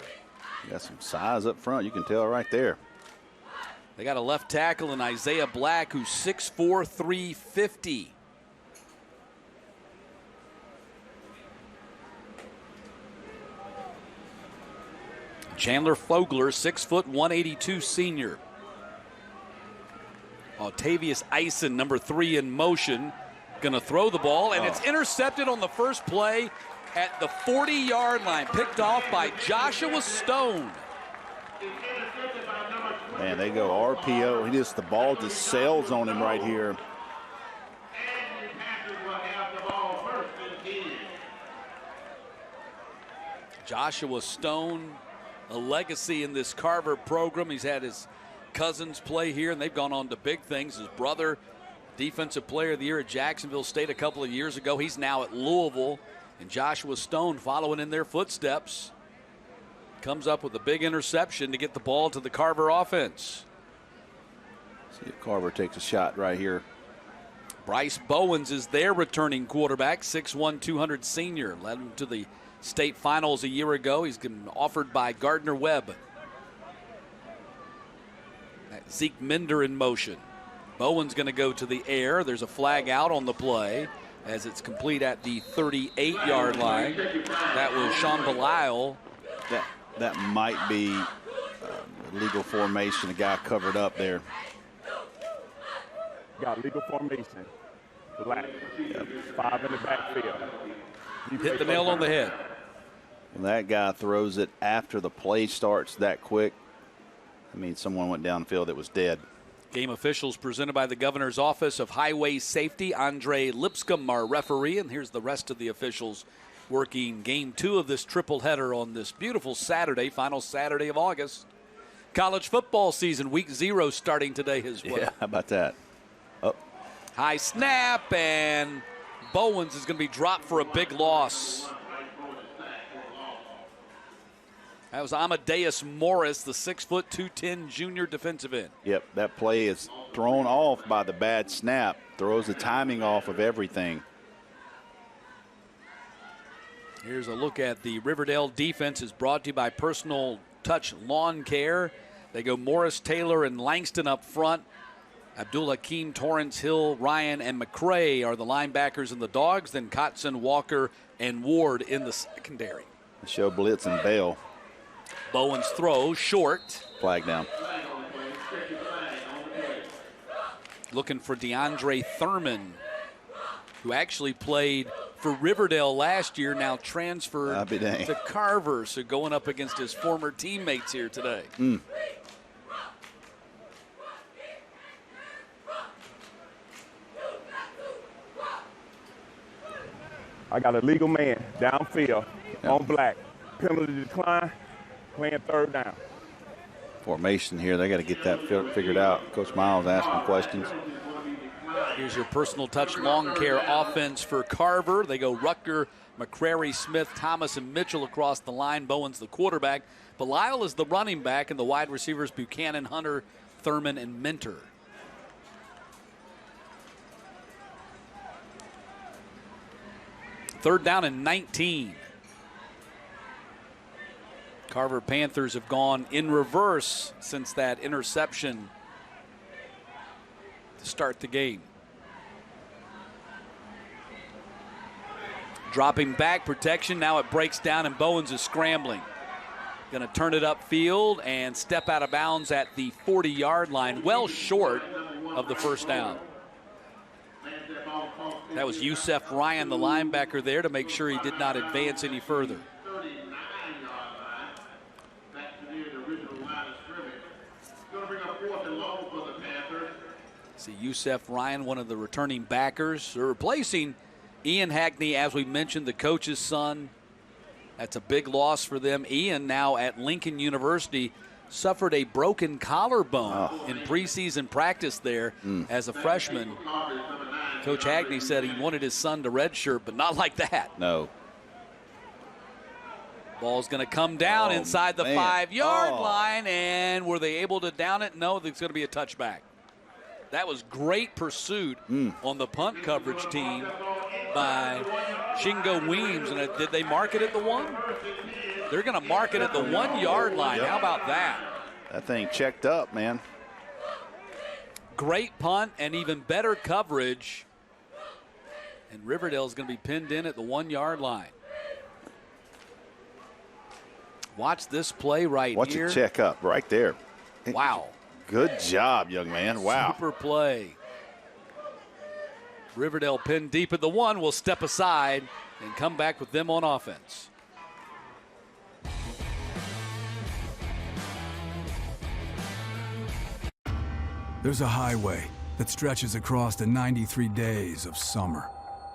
[SPEAKER 31] Got some size up front, you can tell right there.
[SPEAKER 30] They got a left tackle in Isaiah Black, who's 6'4", 350. Chandler Fogler, 6 foot, 182 senior. Octavius Eisen, number 3 in motion, gonna throw the ball, and it's intercepted on the first play at the 40-yard line, picked off by Joshua Stone.
[SPEAKER 31] Man, they go RPO. The ball just sails on him right here.
[SPEAKER 30] Joshua Stone, a legacy in this Carver program. He's had his cousins play here, and they've gone on to big things. His brother, Defensive Player of the Year at Jacksonville State a couple of years ago. He's now at Louisville. And Joshua Stone following in their footsteps. Comes up with a big interception to get the ball to the Carver offense.
[SPEAKER 31] See if Carver takes a shot right here.
[SPEAKER 30] Bryce Bowens is their returning quarterback, 6'1", 200 senior. Led him to the state finals a year ago. He's been offered by Gardner Webb. Zeke Minder in motion. Bowen's going to go to the air. There's a flag out on the play as it's complete at the 38-yard line. That was Sean Belisle.
[SPEAKER 31] That might be legal formation. The guy covered up there.
[SPEAKER 17] Got legal formation. Black. 5 in the backfield.
[SPEAKER 30] Hit the nail on the head.
[SPEAKER 31] And that guy throws it after the play starts that quick. I mean, someone went downfield that was dead.
[SPEAKER 30] Game officials presented by the Governor's Office of Highway Safety. Andre Lipscomb, our referee, and here's the rest of the officials working game 2 of this triple header on this beautiful Saturday, final Saturday of August. College football season, week 0 starting today as well.
[SPEAKER 31] Yeah, how about that? Oh.
[SPEAKER 30] High snap, and Bowens is going to be dropped for a big loss. That was Amadeus Morris, the 6', 210 junior defensive end.
[SPEAKER 31] Yep, that play is thrown off by the bad snap. Throws the timing off of everything.
[SPEAKER 30] Here's a look at the Riverdale defense. Is brought to you by Personal Touch Lawn Care. They go Morris, Taylor, and Langston up front. Abdul Hakim, Torrance, Hill, Ryan, and McCray are the linebackers and the dogs. Then Kotson, Walker, and Ward in the secondary.
[SPEAKER 31] Show blitz and bail.
[SPEAKER 30] Bowen's throw, short.
[SPEAKER 31] Flag down.
[SPEAKER 30] Looking for DeAndre Thurman, who actually played for Riverdale last year, now transferred to Carver. So going up against his former teammates here today.
[SPEAKER 17] I got a legal man downfield on black. Penalty decline, playing 3rd down.
[SPEAKER 31] Formation here, they got to get that figured out. Coach Miles asking questions.
[SPEAKER 30] Here's your Personal Touch Lawn Care offense for Carver. They go Rucker, McCrary, Smith, Thomas, and Mitchell across the line. Bowen's the quarterback. Belisle is the running back, and the wide receivers Buchanan, Hunter, Thurman, and Minter. Third down and 19. Carver Panthers have gone in reverse since that interception to start the game. Dropping back protection. Now it breaks down and Bowens is scrambling. Going to turn it upfield and step out of bounds at the 40-yard line, well short of the first down. That was Yusef Ryan, the linebacker, there to make sure he did not advance any further. See Yusef Ryan, one of the returning backers. They're replacing Ian Hackney, as we mentioned, the coach's son. That's a big loss for them. Ian, now at Lincoln University, suffered a broken collarbone in preseason practice there as a freshman. Coach Hackney said he wanted his son to redshirt, but not like that.
[SPEAKER 31] No.
[SPEAKER 30] Ball's going to come down inside the 5-yard line, and were they able to down it? No, there's going to be a touchback. That was great pursuit on the punt coverage team by Shingo Weems. And did they mark it at the 1? They're going to mark it at the 1-yard line. How about that?
[SPEAKER 31] That thing checked up, man.
[SPEAKER 30] Great punt and even better coverage. And Riverdale's going to be pinned in at the 1-yard line. Watch this play right
[SPEAKER 31] Watch
[SPEAKER 30] here.
[SPEAKER 31] Watch it check up right there.
[SPEAKER 30] Wow.
[SPEAKER 31] Good job, young man. Wow.
[SPEAKER 30] Super play. Riverdale pinned deep at the 1 will step aside and come back with them on offense.
[SPEAKER 5] There's a highway that stretches across the 93 days of summer,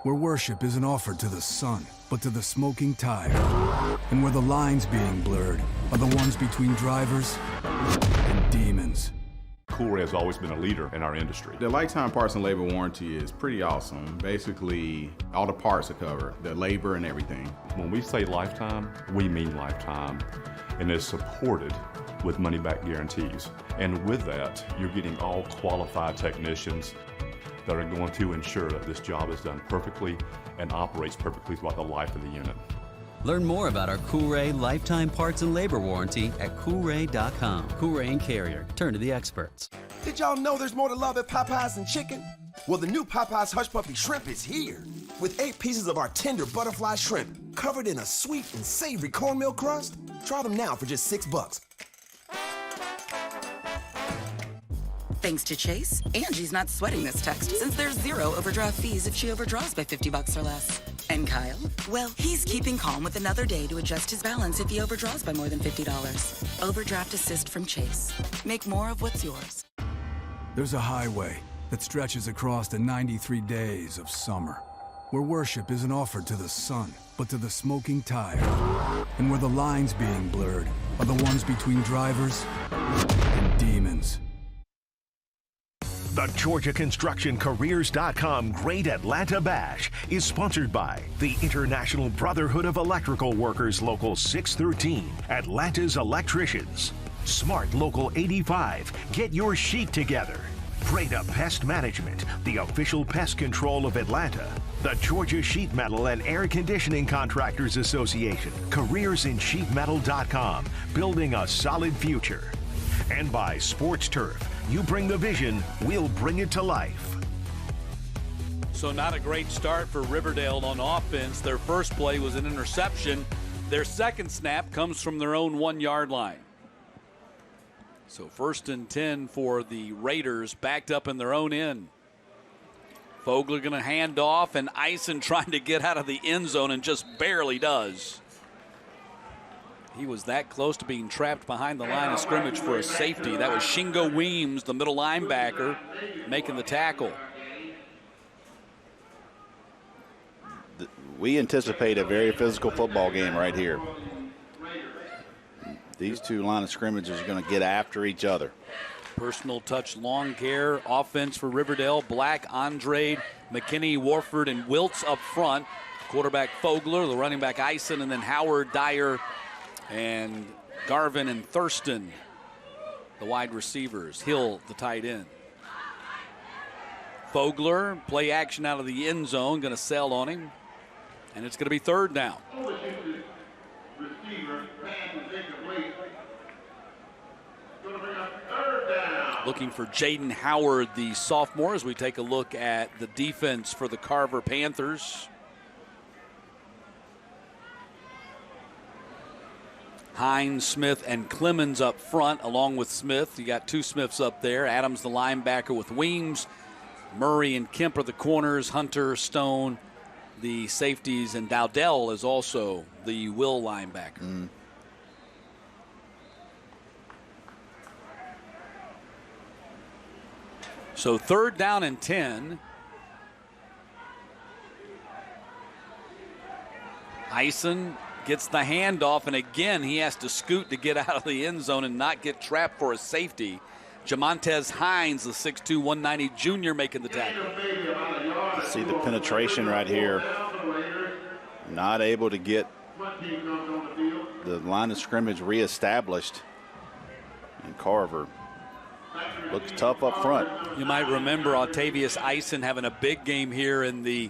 [SPEAKER 5] where worship isn't offered to the sun, but to the smoking tire, and where the lines being blurred are the ones between drivers and demons.
[SPEAKER 6] Coolray has always been a leader in our industry.
[SPEAKER 7] The lifetime parts and labor warranty is pretty awesome. Basically, all the parts are covered, the labor and everything.
[SPEAKER 6] When we say lifetime, we mean lifetime, and it's supported with money-back guarantees. And with that, you're getting all qualified technicians that are going to ensure that this job is done perfectly and operates perfectly throughout the life of the unit.
[SPEAKER 4] Learn more about our Coolray lifetime parts and labor warranty at Coolray.com. Coolray and Carrier. Turn to the experts.
[SPEAKER 14] Did y'all know there's more to love at Popeyes than chicken? Well, the new Popeyes Hush Puppy Shrimp is here. With 8 pieces of our tender butterfly shrimp covered in a sweet and savory cornmeal crust. Try them now for just $6.
[SPEAKER 16] Thanks to Chase, Angie's not sweating this text since there's 0 overdraft fees if she overdraws by $50 or less. And Kyle? Well, he's keeping calm with another day to adjust his balance if he overdraws by more than $50. Overdraft assist from Chase. Make more of what's yours.
[SPEAKER 5] There's a highway that stretches across the 93 days of summer, where worship isn't offered to the sun, but to the smoking tire, and where the lines being blurred are the ones between drivers and demons.
[SPEAKER 2] The Georgia Construction Careers.com Great Atlanta Bash is sponsored by the International Brotherhood of Electrical Workers Local 613, Atlanta's Electricians. Smart Local 85, get your sheet together. Breda Pest Management, the official pest control of Atlanta. The Georgia Sheet Metal and Air Conditioning Contractors Association, careersinsheetmetal.com, building a solid future. And by Sports Turf, you bring the vision, we'll bring it to life.
[SPEAKER 30] So not a great start for Riverdale on offense. Their first play was an interception. Their second snap comes from their own 1-yard line. So 1st and 10 for the Raiders, backed up in their own end. Fogler going to hand off, and Eisen trying to get out of the end zone and just barely does. He was that close to being trapped behind the line of scrimmage for a safety. That was Shingo Weems, the middle linebacker, making the tackle.
[SPEAKER 31] We anticipate a very physical football game right here. These two line of scrimmages are going to get after each other.
[SPEAKER 30] Personal touch, lawn care, offense for Riverdale. Black, Andrade, McKinney, Warford, and Wiltz up front. Quarterback Fogler, the running back Eisen, and then Howard, Dyer, and Garvin and Thurston, the wide receivers. Hill, the tight end. Fogler, play action out of the end zone, going to sell on him. And it's going to be 3rd down. Looking for Jaden Howard, the sophomore, as we take a look at the defense for the Carver Panthers. Hines, Smith, and Clemens up front, along with Smith. You got 2 Smiths up there. Adams, the linebacker, with Weems. Murray and Kemp are the corners. Hunter, Stone, the safeties, and Dowdell is also the will linebacker. So 3rd down and 10. Eisen gets the handoff, and again he has to scoot to get out of the end zone and not get trapped for a safety. Jamontez Hines, the 6'2", 190 junior, making the tackle.
[SPEAKER 31] You see the penetration right here. Not able to get the line of scrimmage reestablished. And Carver looks tough up front.
[SPEAKER 30] You might remember Octavius Eisen having a big game here in the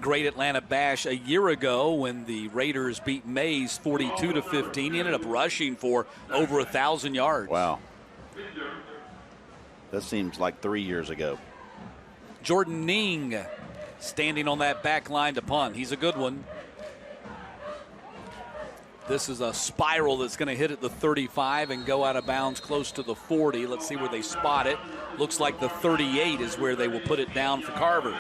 [SPEAKER 30] Great Atlanta Bash a year ago when the Raiders beat Mays 42-15. He ended up rushing for over 1,000 yards.
[SPEAKER 31] Wow. That seems like 3 years ago.
[SPEAKER 30] Jordan Ning standing on that back line to punt. He's a good one. This is a spiral that's going to hit at the 35 and go out of bounds close to the 40. Let's see where they spot it. Looks like the 38 is where they will put it down for Carver.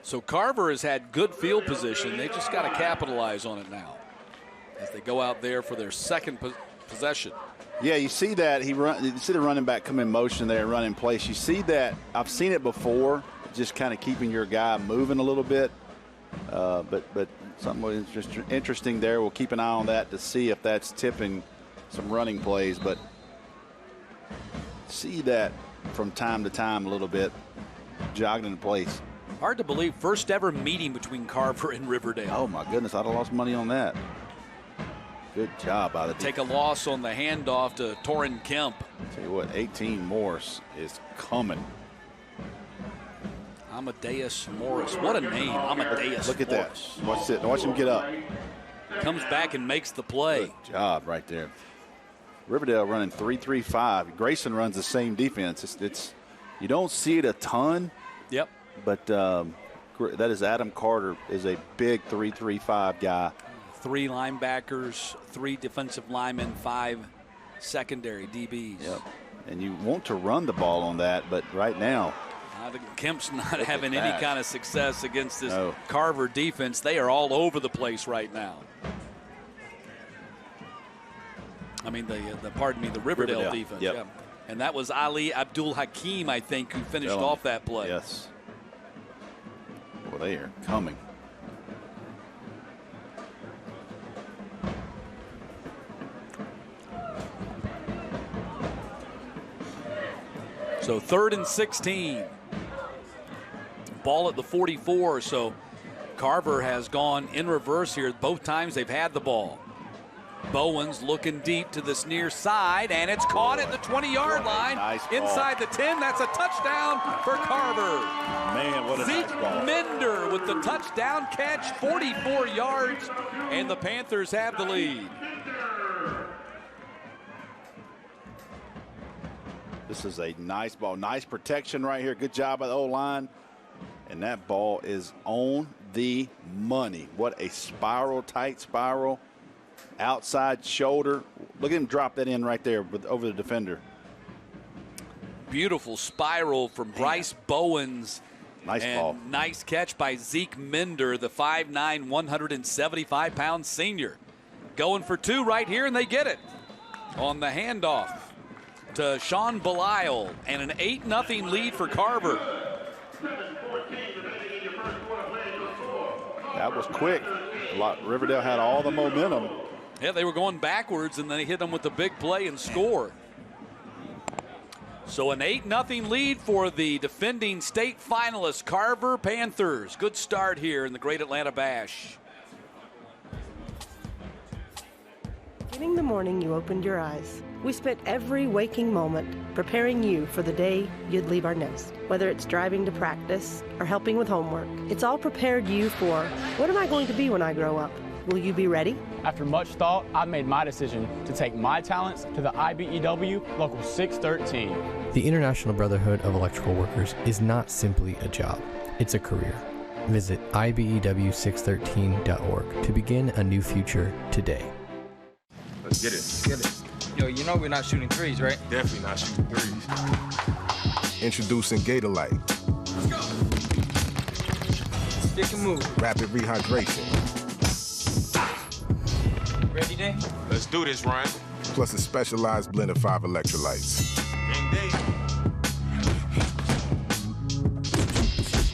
[SPEAKER 30] So Carver has had good field position. They just got to capitalize on it now as they go out there for their second possession.
[SPEAKER 31] Yeah, you see that you see the running back come in motion there and run in place. You see that. I've seen it before, just kind of keeping your guy moving a little bit. But something interesting there. We'll keep an eye on that to see if that's tipping some running plays. But see that from time to time a little bit, jogging in place.
[SPEAKER 30] Hard to believe, first ever meeting between Carver and Riverdale.
[SPEAKER 31] Oh my goodness, I'd have lost money on that. Good job out of
[SPEAKER 30] Take a loss on the handoff to Torrin Kemp.
[SPEAKER 31] Tell you what, 18 Morse is coming.
[SPEAKER 30] Amadeus Morris. What a name, Amadeus
[SPEAKER 31] Look at
[SPEAKER 30] Morris.
[SPEAKER 31] that. Watch him get up.
[SPEAKER 30] Comes back and makes the play.
[SPEAKER 31] Good job right there. Riverdale running 3-3-5. Grayson runs the same defense. It's you don't see it a ton.
[SPEAKER 30] Yep.
[SPEAKER 31] But that is Adam Carter is a big 3-3-5 guy.
[SPEAKER 30] 3 linebackers, 3 defensive linemen, 5 secondary DBs.
[SPEAKER 31] Yep. And you want to run the ball on that, but right now.
[SPEAKER 30] Kemp's not having any kind of success against this
[SPEAKER 31] No.
[SPEAKER 30] Carver defense. They are all over the place right now. I mean, the Riverdale defense.
[SPEAKER 31] Yep.
[SPEAKER 30] Yeah. And that was Ali Abdul Hakim, I think, who finished off that play.
[SPEAKER 31] Yes. Well, they are coming.
[SPEAKER 30] So 3rd and 16. Ball at the 44. So Carver has gone in reverse here. Both times they've had the ball. Bowens looking deep to this near side, and it's caught at the 20-yard line.
[SPEAKER 31] Nice ball.
[SPEAKER 30] Inside the 10. That's a touchdown for Carver.
[SPEAKER 31] Man, what a
[SPEAKER 30] Zeke
[SPEAKER 31] nice ball.
[SPEAKER 30] Minder with the touchdown catch, 44 yards, and the Panthers have the lead.
[SPEAKER 31] This is a nice ball. Nice protection right here. Good job by the O-line. And that ball is on the money. What a spiral, tight spiral. Outside shoulder. Look at him drop that in right there over the defender.
[SPEAKER 30] Beautiful spiral from Bryce Bowens.
[SPEAKER 31] Nice
[SPEAKER 30] and
[SPEAKER 31] ball.
[SPEAKER 30] Nice catch by Zeke Minder, the 5'9", 175-pound senior. Going for 2 right here, and they get it. On the handoff to Sean Belisle, and an 8-0 lead for Carver.
[SPEAKER 31] That was quick. Riverdale had all the momentum.
[SPEAKER 30] Yeah, they were going backwards, and then they hit them with the big play and score. So an 8-0 lead for the defending state finalists, Carver Panthers. Good start here in the Great Atlanta Bash.
[SPEAKER 9] Beginning the morning you opened your eyes, we spent every waking moment preparing you for the day you'd leave our nest. Whether it's driving to practice or helping with homework, it's all prepared you for, what am I going to be when I grow up? Will you be ready?
[SPEAKER 10] After much thought, I made my decision to take my talents to the IBEW Local 613.
[SPEAKER 15] The International Brotherhood of Electrical Workers is not simply a job, it's a career. Visit IBEW613.org to begin a new future today.
[SPEAKER 1] Let's get it. Get it.
[SPEAKER 18] Yo, you know we're not shooting threes, right?
[SPEAKER 1] Definitely not shooting threes.
[SPEAKER 19] Introducing Gatorlight.
[SPEAKER 18] Let's go. Stick and move.
[SPEAKER 19] Rapid rehydration.
[SPEAKER 18] Ready, Day?
[SPEAKER 1] Let's do this, Ryan.
[SPEAKER 19] Plus a specialized blend of 5 electrolytes.
[SPEAKER 1] Game day.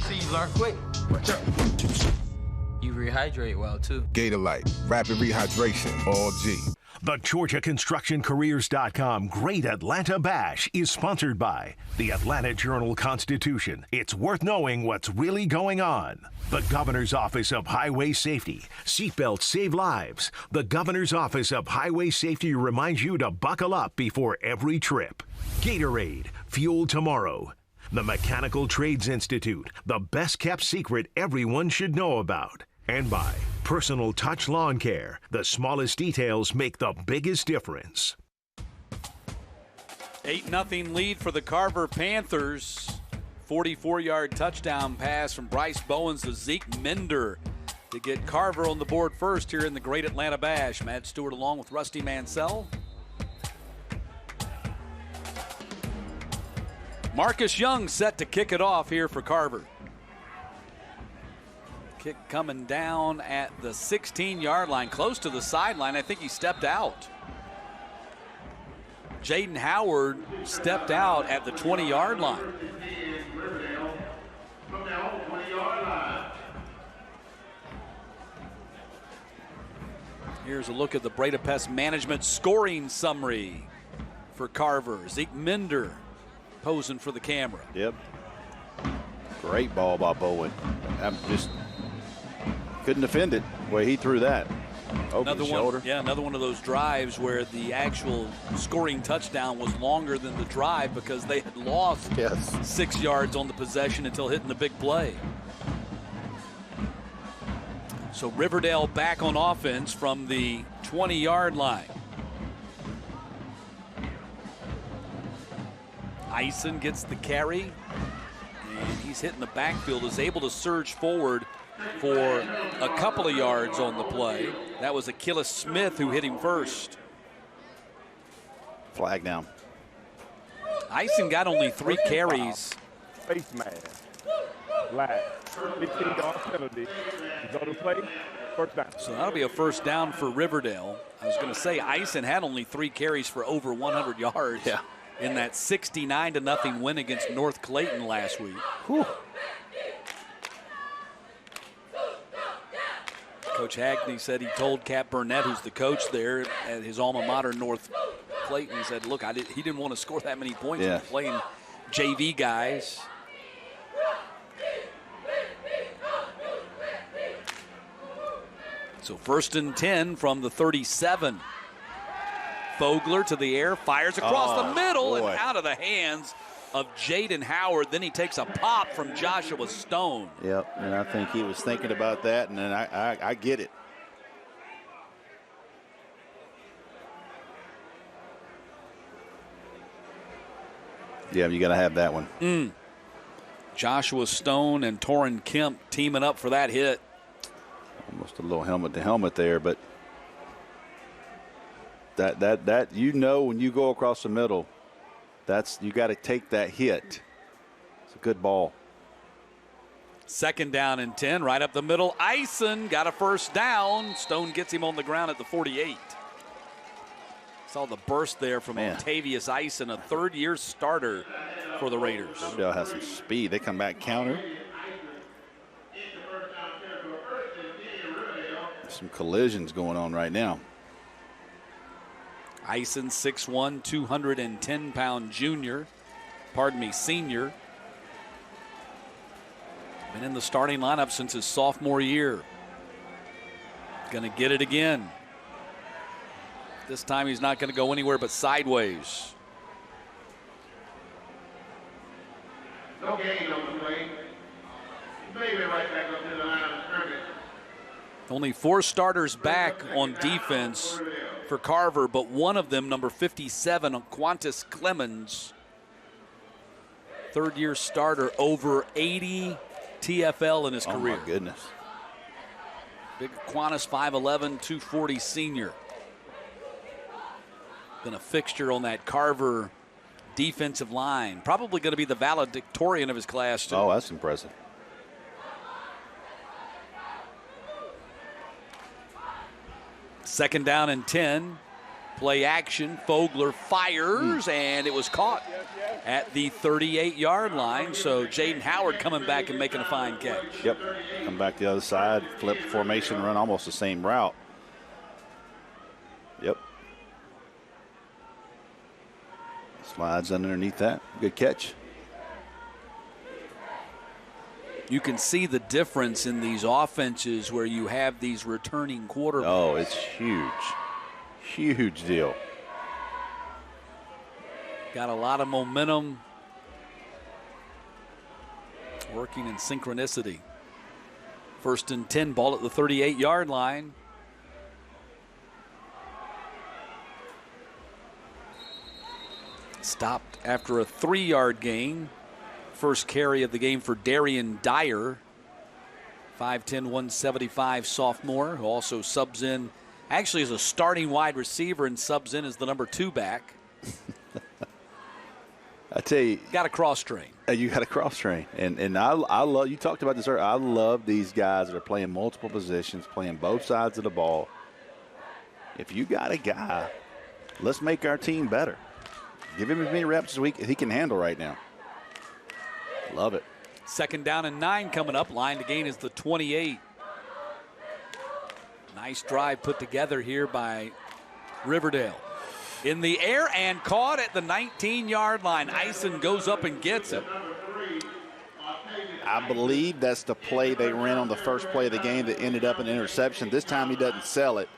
[SPEAKER 18] See, you learn quick. Watch out. You rehydrate well, too.
[SPEAKER 19] Gatorlight. Rapid rehydration. All G.
[SPEAKER 2] The GeorgiaConstructionCareers.com Great Atlanta Bash is sponsored by the Atlanta Journal-Constitution. It's worth knowing what's really going on. The Governor's Office of Highway Safety. Seatbelts save lives. The Governor's Office of Highway Safety reminds you to buckle up before every trip. Gatorade. Fuel tomorrow. The Mechanical Trades Institute. The best-kept secret everyone should know about. And by Personal Touch Lawn Care. The smallest details make the biggest difference.
[SPEAKER 30] 8-0 lead for the Carver Panthers. 44-yard touchdown pass from Bryce Bowens to Zeke Minder to get Carver on the board first here in the Great Atlanta Bash. Matt Stewart along with Rusty Mansell. Marcus Young set to kick it off here for Carver. Kick coming down at the 16-yard line, close to the sideline. I think he stepped out. Jaden Howard stepped out at the 20-yard line. Here's a look at the Breda Pest Management scoring summary for Carver. Zeke Minder posing for the camera.
[SPEAKER 31] Yep. Great ball by Bowen. Just couldn't defend it the way he threw that.
[SPEAKER 30] Another one of those drives where the actual scoring touchdown was longer than the drive because they had lost 6 yards on the possession until hitting the big play. So Riverdale back on offense from the 20-yard line. Eisen gets the carry, and he's hitting the backfield, is able to surge forward for a couple of yards on the play. That was Achilles Smith who hit him first.
[SPEAKER 31] Flag down.
[SPEAKER 30] Eisen got only 3 carries.
[SPEAKER 17] Face mask. Flag. 15-yard penalty. Go to play. First down.
[SPEAKER 30] So that'll be a first down for Riverdale. I was going to say Eisen had only 3 carries for over 100 yards in that 69-0 win against North Clayton last week.
[SPEAKER 31] Whew.
[SPEAKER 30] Coach Hagney said he told Cap Burnett, who's the coach there at his alma mater, North Clayton, he said, look, he didn't want to score that many points. He was playing JV guys. So 1st and 10 from the 37. Fogler to the air, fires across the middle and out of the hands of Jaden Howard. Then he takes a pop from Joshua Stone.
[SPEAKER 31] Yep, and I think he was thinking about that, and then I get it. Yeah, you got to have that one.
[SPEAKER 30] Joshua Stone and Torrin Kemp teaming up for that hit.
[SPEAKER 31] Almost a little helmet to helmet there, but that you know when you go across the middle, you got to take that hit. It's a good ball.
[SPEAKER 30] 2nd down and 10, right up the middle. Eisen got a first down. Stone gets him on the ground at the 48. Saw the burst there from Octavius Eisen, a 3rd-year starter for the Raiders.
[SPEAKER 31] Riverdale has some speed. They come back counter. Some collisions going on right now.
[SPEAKER 30] Eisen, 6'1", 210-pound senior. Been in the starting lineup since his sophomore year. Going to get it again. This time he's not going to go anywhere but sideways.
[SPEAKER 3] No gain on the play. Maybe right back up to the line of scrimmage.
[SPEAKER 30] Only 4 starters back on defense for Carver, but one of them, number 57, Qantas Clemens, 3rd-year starter, over 80 TFL in his career.
[SPEAKER 31] Oh, my goodness.
[SPEAKER 30] Big Qantas, 5'11", 240 senior. Been a fixture on that Carver defensive line. Probably going to be the valedictorian of his class, too.
[SPEAKER 31] Oh, that's impressive.
[SPEAKER 30] Second down and 10. Play action. Fogler fires, and it was caught at the 38-yard line. So Jaden Howard coming back and making a fine catch.
[SPEAKER 31] Yep. Come back the other side, flip formation, run almost the same route. Yep. Slides underneath that. Good catch.
[SPEAKER 30] You can see the difference in these offenses where you have these returning quarterbacks.
[SPEAKER 31] Oh, it's huge. Huge deal.
[SPEAKER 30] Got a lot of momentum. Working in synchronicity. 1st and 10, ball at the 38-yard line. Stopped after a 3-yard gain. First carry of the game for Darian Dyer. 5'10", 175 sophomore, who also subs in, actually is a starting wide receiver and subs in as the number 2 back.
[SPEAKER 31] I tell you.
[SPEAKER 30] Got to cross-train.
[SPEAKER 31] You got to cross-train. And I love, you talked about this earlier, I love these guys that are playing multiple positions, playing both sides of the ball. If you got a guy, let's make our team better. Give him as many reps as he can handle right now. Love it.
[SPEAKER 30] 2nd down and 9 coming up. Line to gain is the 28. Nice drive put together here by Riverdale. In the air and caught at the 19-yard line. Eisen goes up and gets it.
[SPEAKER 31] I believe that's the play they ran on the first play of the game that ended up in an interception. This time he doesn't sell it.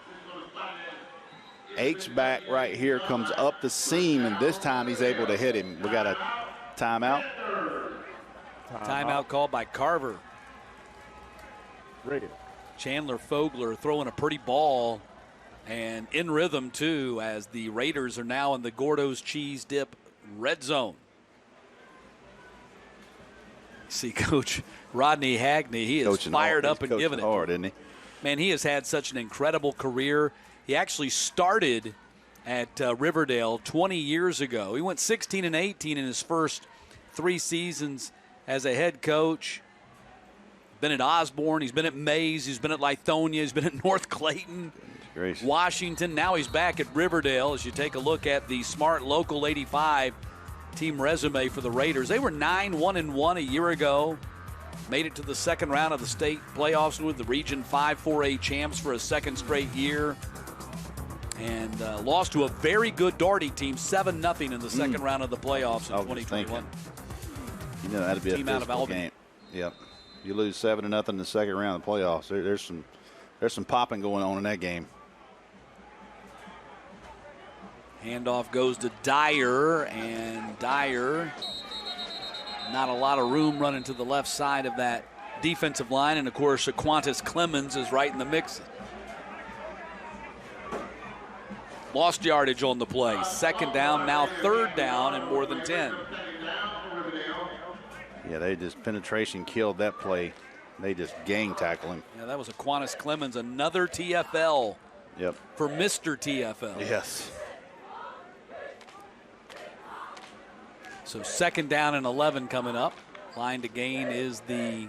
[SPEAKER 31] H-back right here comes up the seam, and this time he's able to hit him. We got a timeout.
[SPEAKER 30] Timeout called by Carver. Chandler Fogler throwing a pretty ball and in rhythm too, as the Raiders are now in the Gordo's Cheese Dip red zone. See Coach Rodney Hagney, he is fired up and giving it
[SPEAKER 31] hard, isn't he?
[SPEAKER 30] Man, he has had such an incredible career. He actually started at Riverdale 20 years ago. He went 16-18 in his first 3 seasons as a head coach. Been at Osborne, he's been at Mays, he's been at Lithonia, he's been at North Clayton, Washington. Now he's back at Riverdale. As you take a look at the Smart Local 85 team resume for the Raiders, they were 9-1-1 a year ago. Made it to the second round of the state playoffs with the Region 5 4A champs for a second straight year. And lost to a very good Doherty team, 7-0 in the second round of the playoffs in 2021.
[SPEAKER 31] You know, that'd be
[SPEAKER 30] team
[SPEAKER 31] a
[SPEAKER 30] out of
[SPEAKER 31] physical
[SPEAKER 30] Albany.
[SPEAKER 31] game. Yep. You lose 7-0 in the second round of the playoffs. There's some popping going on in that game.
[SPEAKER 30] Handoff goes to Dyer, and Dyer, not a lot of room running to the left side of that defensive line. And, of course, Aquantis Clemens is right in the mix. Lost yardage on the play. Second down, now third down, and more than 10.
[SPEAKER 31] Yeah, they just penetration killed that play. They just gang tackle him.
[SPEAKER 30] Yeah, that was Aquantis Clemens, another TFL.
[SPEAKER 31] Yep.
[SPEAKER 30] For Mr. TFL.
[SPEAKER 31] Yes.
[SPEAKER 30] So second down and 11 coming up. Line to gain is the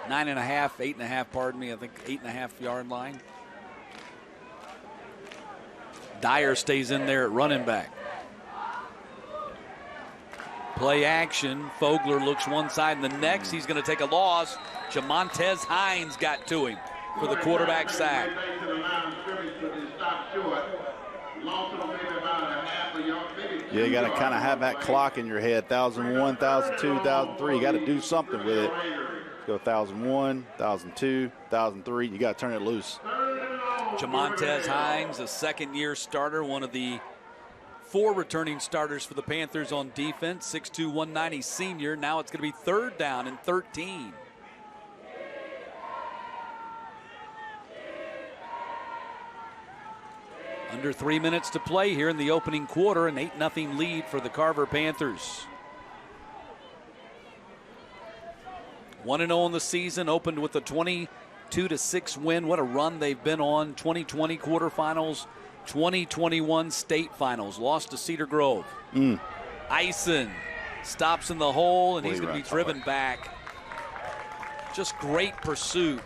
[SPEAKER 30] 8.5, pardon me, I think 8.5 yard line. Dyer stays in there at running back. Play action. Fogler looks one side and the next. He's going to take a loss. Jamontez Hines got to him for the quarterback sack.
[SPEAKER 31] Yeah, you got to kind of have that clock in your head. 1,001, 1,002, 1,003. You got to do something with it. Let's go 1,001, 1,002, 1,003. You got to turn it loose.
[SPEAKER 30] Jamontez Hines, a second-year starter, one of the 4 returning starters for the Panthers on defense. 6'2", 190 senior. Now it's going to be third down and 13. Under 3 minutes to play here in the opening quarter, an 8-0 lead for the Carver Panthers. 1-0 in the season, opened with a 22-6 win. What a run they've been on. 2020 quarterfinals, 2021 state finals. Lost to Cedar Grove. Eisen stops in the hole, and he's going to be driven back. Just great pursuit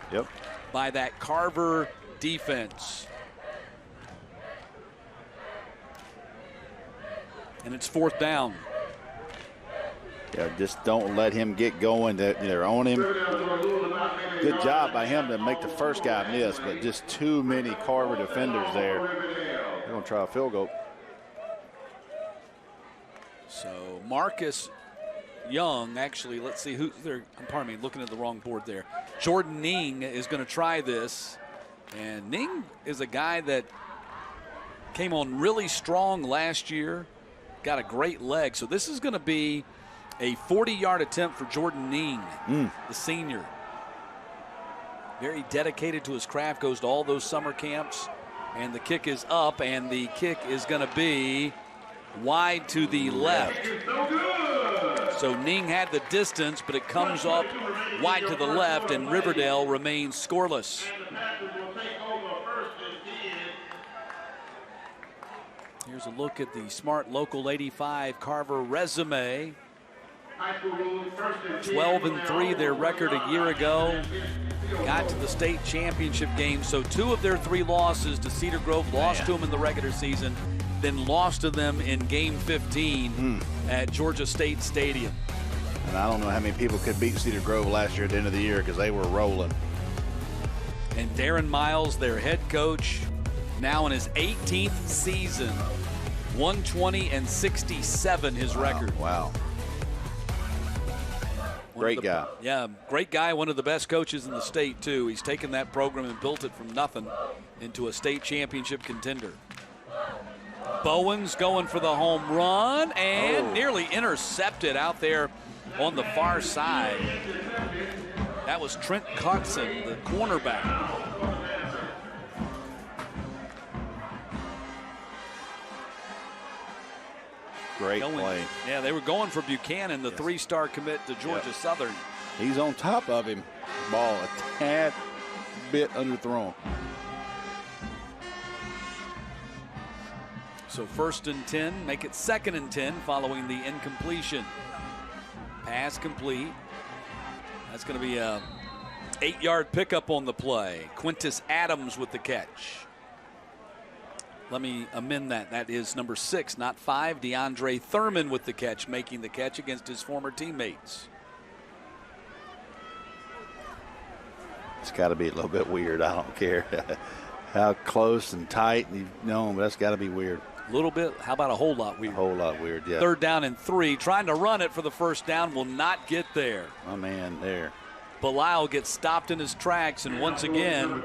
[SPEAKER 30] by that Carver defense. And it's fourth down.
[SPEAKER 31] Yeah, just don't let him get going. They're on him. Good job by him to make the first guy miss, but just too many Carver defenders there. They're going to try a field goal.
[SPEAKER 30] So Marcus Young, actually, let's see who's there. Pardon me, looking at the wrong board there. Jordan Ning is going to try this. And Ning is a guy that came on really strong last year. Got a great leg. So this is going to be a 40-yard attempt for Jordan Ning, the senior. Very dedicated to his craft, goes to all those summer camps. And the kick is up, and the kick is going to be wide to the left. So Ning had the distance, but it comes up wide to the left, and Riverdale remains scoreless. Here's a look at the Smart Local 85 Carver resume. 12-3 their record a year ago. Got to the state championship game. So 2 of their 3 losses to Cedar Grove, lost to them in the regular season, then lost to them in game 15 at Georgia State Stadium.
[SPEAKER 31] And I don't know how many people could beat Cedar Grove last year at the end of the year because they were rolling.
[SPEAKER 30] And Darren Miles, their head coach, now in his 18th season, 120-67 his record.
[SPEAKER 31] Wow. Great guy.
[SPEAKER 30] Yeah, great guy, one of the best coaches in the state, too. He's taken that program and built it from nothing into a state championship contender. Bowens going for the home run and nearly intercepted out there on the far side. That was Trent Coxon, the cornerback.
[SPEAKER 31] Great play.
[SPEAKER 30] Yeah, they were going for Buchanan, the three-star commit to Georgia Southern.
[SPEAKER 31] He's on top of him. Ball a tad bit underthrown.
[SPEAKER 30] So 1st and 10, make it 2nd and 10 following the incompletion. Pass complete. That's going to be a 8-yard pickup on the play. Quintus Adams with the catch. Let me amend that. That is number 6, not 5. DeAndre Thurman with the catch, making the catch against his former teammates.
[SPEAKER 31] It's got to be a little bit weird. I don't care how close and tight but that's got to be weird.
[SPEAKER 30] A little bit. How about a whole lot weird?
[SPEAKER 31] A whole lot weird, yeah.
[SPEAKER 30] 3rd down and 3. Trying to run it for the first down. Will not get there.
[SPEAKER 31] My man there.
[SPEAKER 30] Belial gets stopped in his tracks, and once again,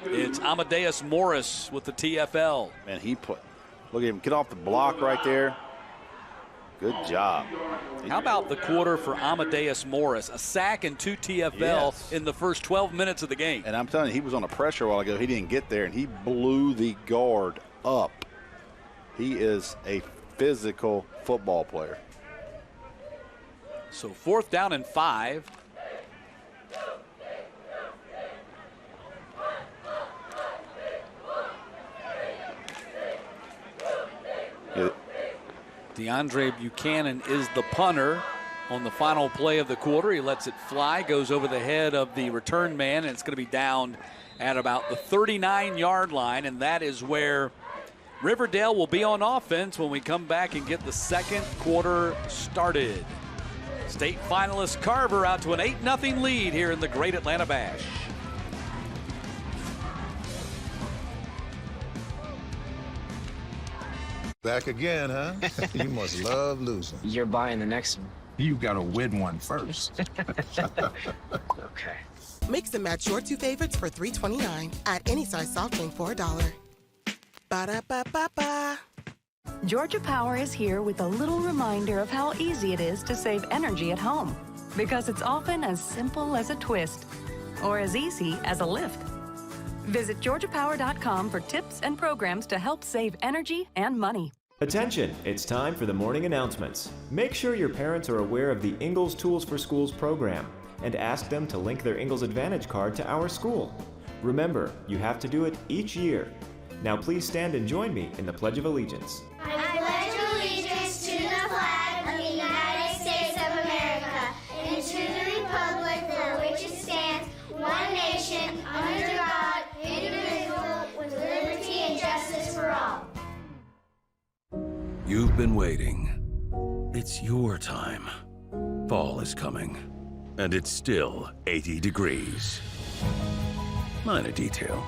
[SPEAKER 30] it's Amadeus Morris with the TFL.
[SPEAKER 31] Man, look at him get off the block right there. Good job.
[SPEAKER 30] How about the quarter for Amadeus Morris? A sack and 2 TFL in the first 12 minutes of the game.
[SPEAKER 31] And I'm telling you, he was on a pressure a while ago. He didn't get there, and he blew the guard up. He is a physical football player.
[SPEAKER 30] So 4th down and 5. DeAndre Buchanan is the punter on the final play of the quarter. He lets it fly, goes over the head of the return man, and it's going to be down at about the 39-yard line, and that is where Riverdale will be on offense when we come back and get the second quarter started. State finalist Carver out to an 8-0 lead here in the Great Atlanta Bash.
[SPEAKER 8] Back again, huh? You must love losing.
[SPEAKER 18] You're buying the next one.
[SPEAKER 8] You gotta win one first.
[SPEAKER 18] Okay.
[SPEAKER 20] Mix and match your 2 favorites for $3.29 at any size soft drink for $1. Ba-da-ba-ba-ba.
[SPEAKER 21] Georgia Power is here with a little reminder of how easy it is to save energy at home. Because it's often as simple as a twist or as easy as a lift. Visit GeorgiaPower.com for tips and programs to help save energy and money.
[SPEAKER 22] Attention, it's time for the morning announcements. Make sure your parents are aware of the Ingalls Tools for Schools program and ask them to link their Ingalls Advantage card to our school. Remember, you have to do it each year. Now please stand and join me in the Pledge of Allegiance.
[SPEAKER 23] I pledge allegiance to the flag of the United States of America and to the republic for which it stands, one nation, under God, indivisible, with liberty and justice for all.
[SPEAKER 24] You've been waiting. It's your time. Fall is coming, and it's still 80 degrees. Minor detail.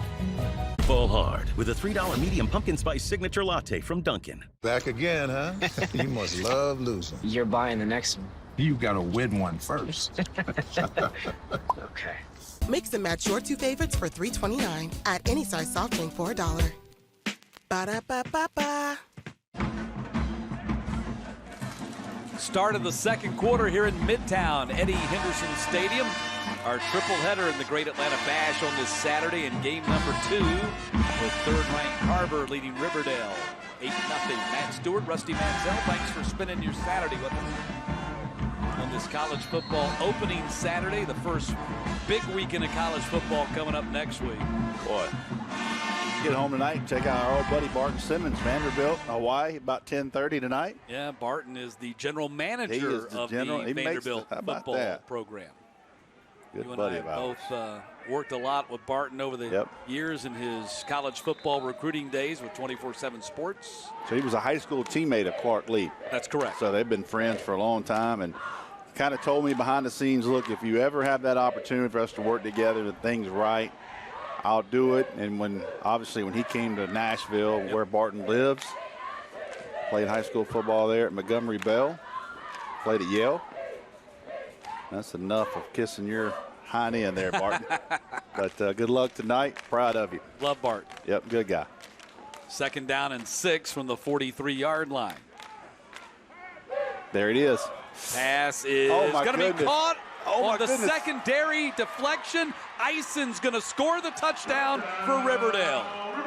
[SPEAKER 24] Fall hard with a $3 medium pumpkin spice signature latte from Dunkin'.
[SPEAKER 8] Back again, huh? You must love losing.
[SPEAKER 18] You're buying the next one.
[SPEAKER 8] You gotta win one first.
[SPEAKER 18] Okay.
[SPEAKER 20] Mix and match your 2 favorites for $3.29 at any size soft drink for $1. Ba-da-ba-ba-ba.
[SPEAKER 30] Start of the second quarter here in Midtown, Eddie Henderson Stadium. Our triple-header in the Great Atlanta Bash on this Saturday in game number 2 with third-ranked Carver leading Riverdale 8-0. Matt Stewart, Rusty Mansell, thanks for spending your Saturday with us on this college football opening Saturday, the first big weekend of college football coming up next week.
[SPEAKER 31] Boy, get home tonight and check out our old buddy Barton Simmons, Vanderbilt, Hawaii, about 10:30 tonight.
[SPEAKER 30] Yeah, Barton is the general manager of the Vanderbilt football program.
[SPEAKER 31] Good
[SPEAKER 30] you
[SPEAKER 31] buddy
[SPEAKER 30] and I
[SPEAKER 31] of
[SPEAKER 30] both worked a lot with Barton over the years in his college football recruiting days with 24/7 Sports.
[SPEAKER 31] So he was a high school teammate of Clark Lee.
[SPEAKER 30] That's correct.
[SPEAKER 31] So they've been friends for a long time, and kind of told me behind the scenes, look, if you ever have that opportunity for us to work together, the things right, I'll do it. And when he came to Nashville, where Barton lives, played high school football there at Montgomery Bell, played at Yale. That's enough of kissing your hind end there, Barton. But good luck tonight. Proud of you.
[SPEAKER 30] Love Bart.
[SPEAKER 31] Yep, good guy.
[SPEAKER 30] 2nd down and 6 from the 43-yard line.
[SPEAKER 31] There it is.
[SPEAKER 30] Pass is going to be caught on the secondary deflection. Ison's going to score the touchdown for Riverdale.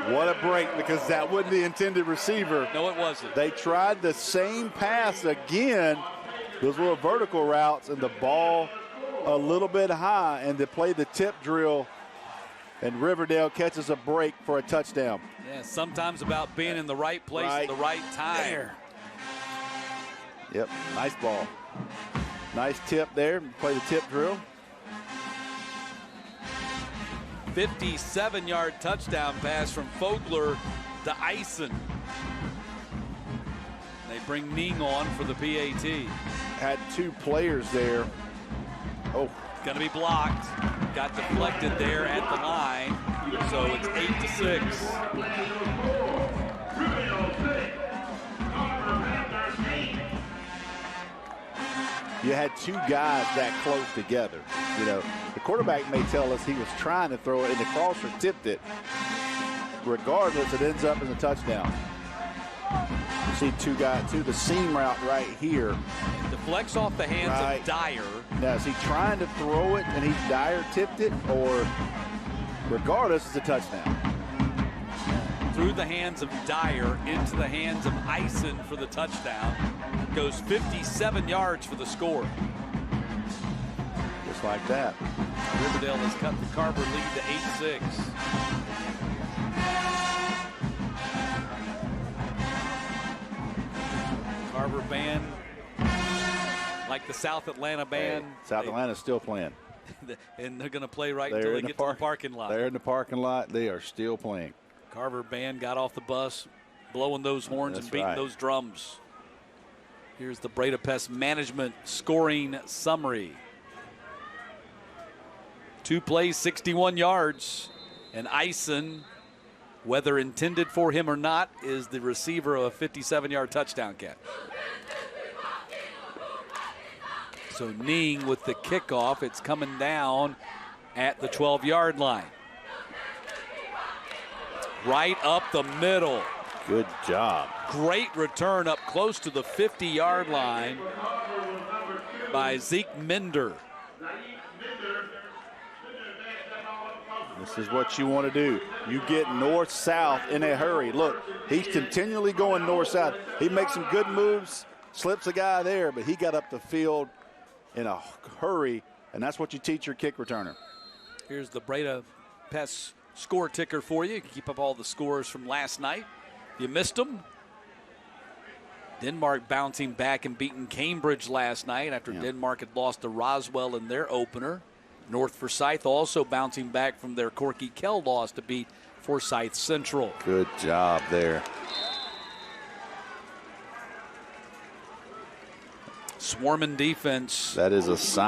[SPEAKER 31] What a break, because that wasn't the intended receiver.
[SPEAKER 30] No, it wasn't.
[SPEAKER 31] They tried the same pass again. Those were vertical routes, and the ball a little bit high, and they played the tip drill, and Riverdale catches a break for a touchdown.
[SPEAKER 30] Yeah, sometimes about being in the right place at the right time.
[SPEAKER 31] There. Yep, nice ball. Nice tip there. Play the tip drill.
[SPEAKER 30] 57-yard touchdown pass from Fogler to Ison. They bring Ning on for the PAT.
[SPEAKER 31] Had 2 players there. Oh.
[SPEAKER 30] Going to be blocked. Got deflected there at the line. So it's 8-6.
[SPEAKER 31] You had 2 guys that close together. You know, the quarterback may tell us he was trying to throw it and the crosser tipped it. Regardless, it ends up as a touchdown. You see 2 guys, the seam route right here.
[SPEAKER 30] It deflects off the hands of Dyer.
[SPEAKER 31] Now, is he trying to throw it and Dyer tipped it, or regardless, it's a touchdown?
[SPEAKER 30] Through the hands of Dyer into the hands of Ison for the touchdown. Goes 57 yards for the score.
[SPEAKER 31] Just like that.
[SPEAKER 30] Riverdale has cut the Carver lead to 8-6. Carver band, like the South Atlanta band.
[SPEAKER 31] Hey, South Atlanta's still playing.
[SPEAKER 30] And they're going to play right until they get to the parking lot.
[SPEAKER 31] They're in the parking lot. They are still playing.
[SPEAKER 30] Carver band got off the bus, blowing those horns and beating those drums. Here's the Breda Pest Management scoring summary. 2 plays, 61 yards. And Ison, whether intended for him or not, is the receiver of a 57-yard touchdown catch. So Ning with the kickoff. It's coming down at the 12-yard line. Right up the middle.
[SPEAKER 31] Good job.
[SPEAKER 30] Great return up close to the 50-yard line by Zeke Minder.
[SPEAKER 31] This is what you want to do. You get north-south in a hurry. Look, he's continually going north-south. He makes some good moves, slips a guy there, but he got up the field in a hurry, and that's what you teach your kick returner.
[SPEAKER 30] Here's the Breda Pest score ticker for you. You can keep up all the scores from last night. You missed them. Denmark bouncing back and beating Cambridge last night after Denmark had lost to Roswell in their opener. North Forsyth also bouncing back from their Corky Kell loss to beat Forsyth Central.
[SPEAKER 31] Good job there.
[SPEAKER 30] Swarming defense.
[SPEAKER 31] That is a sign.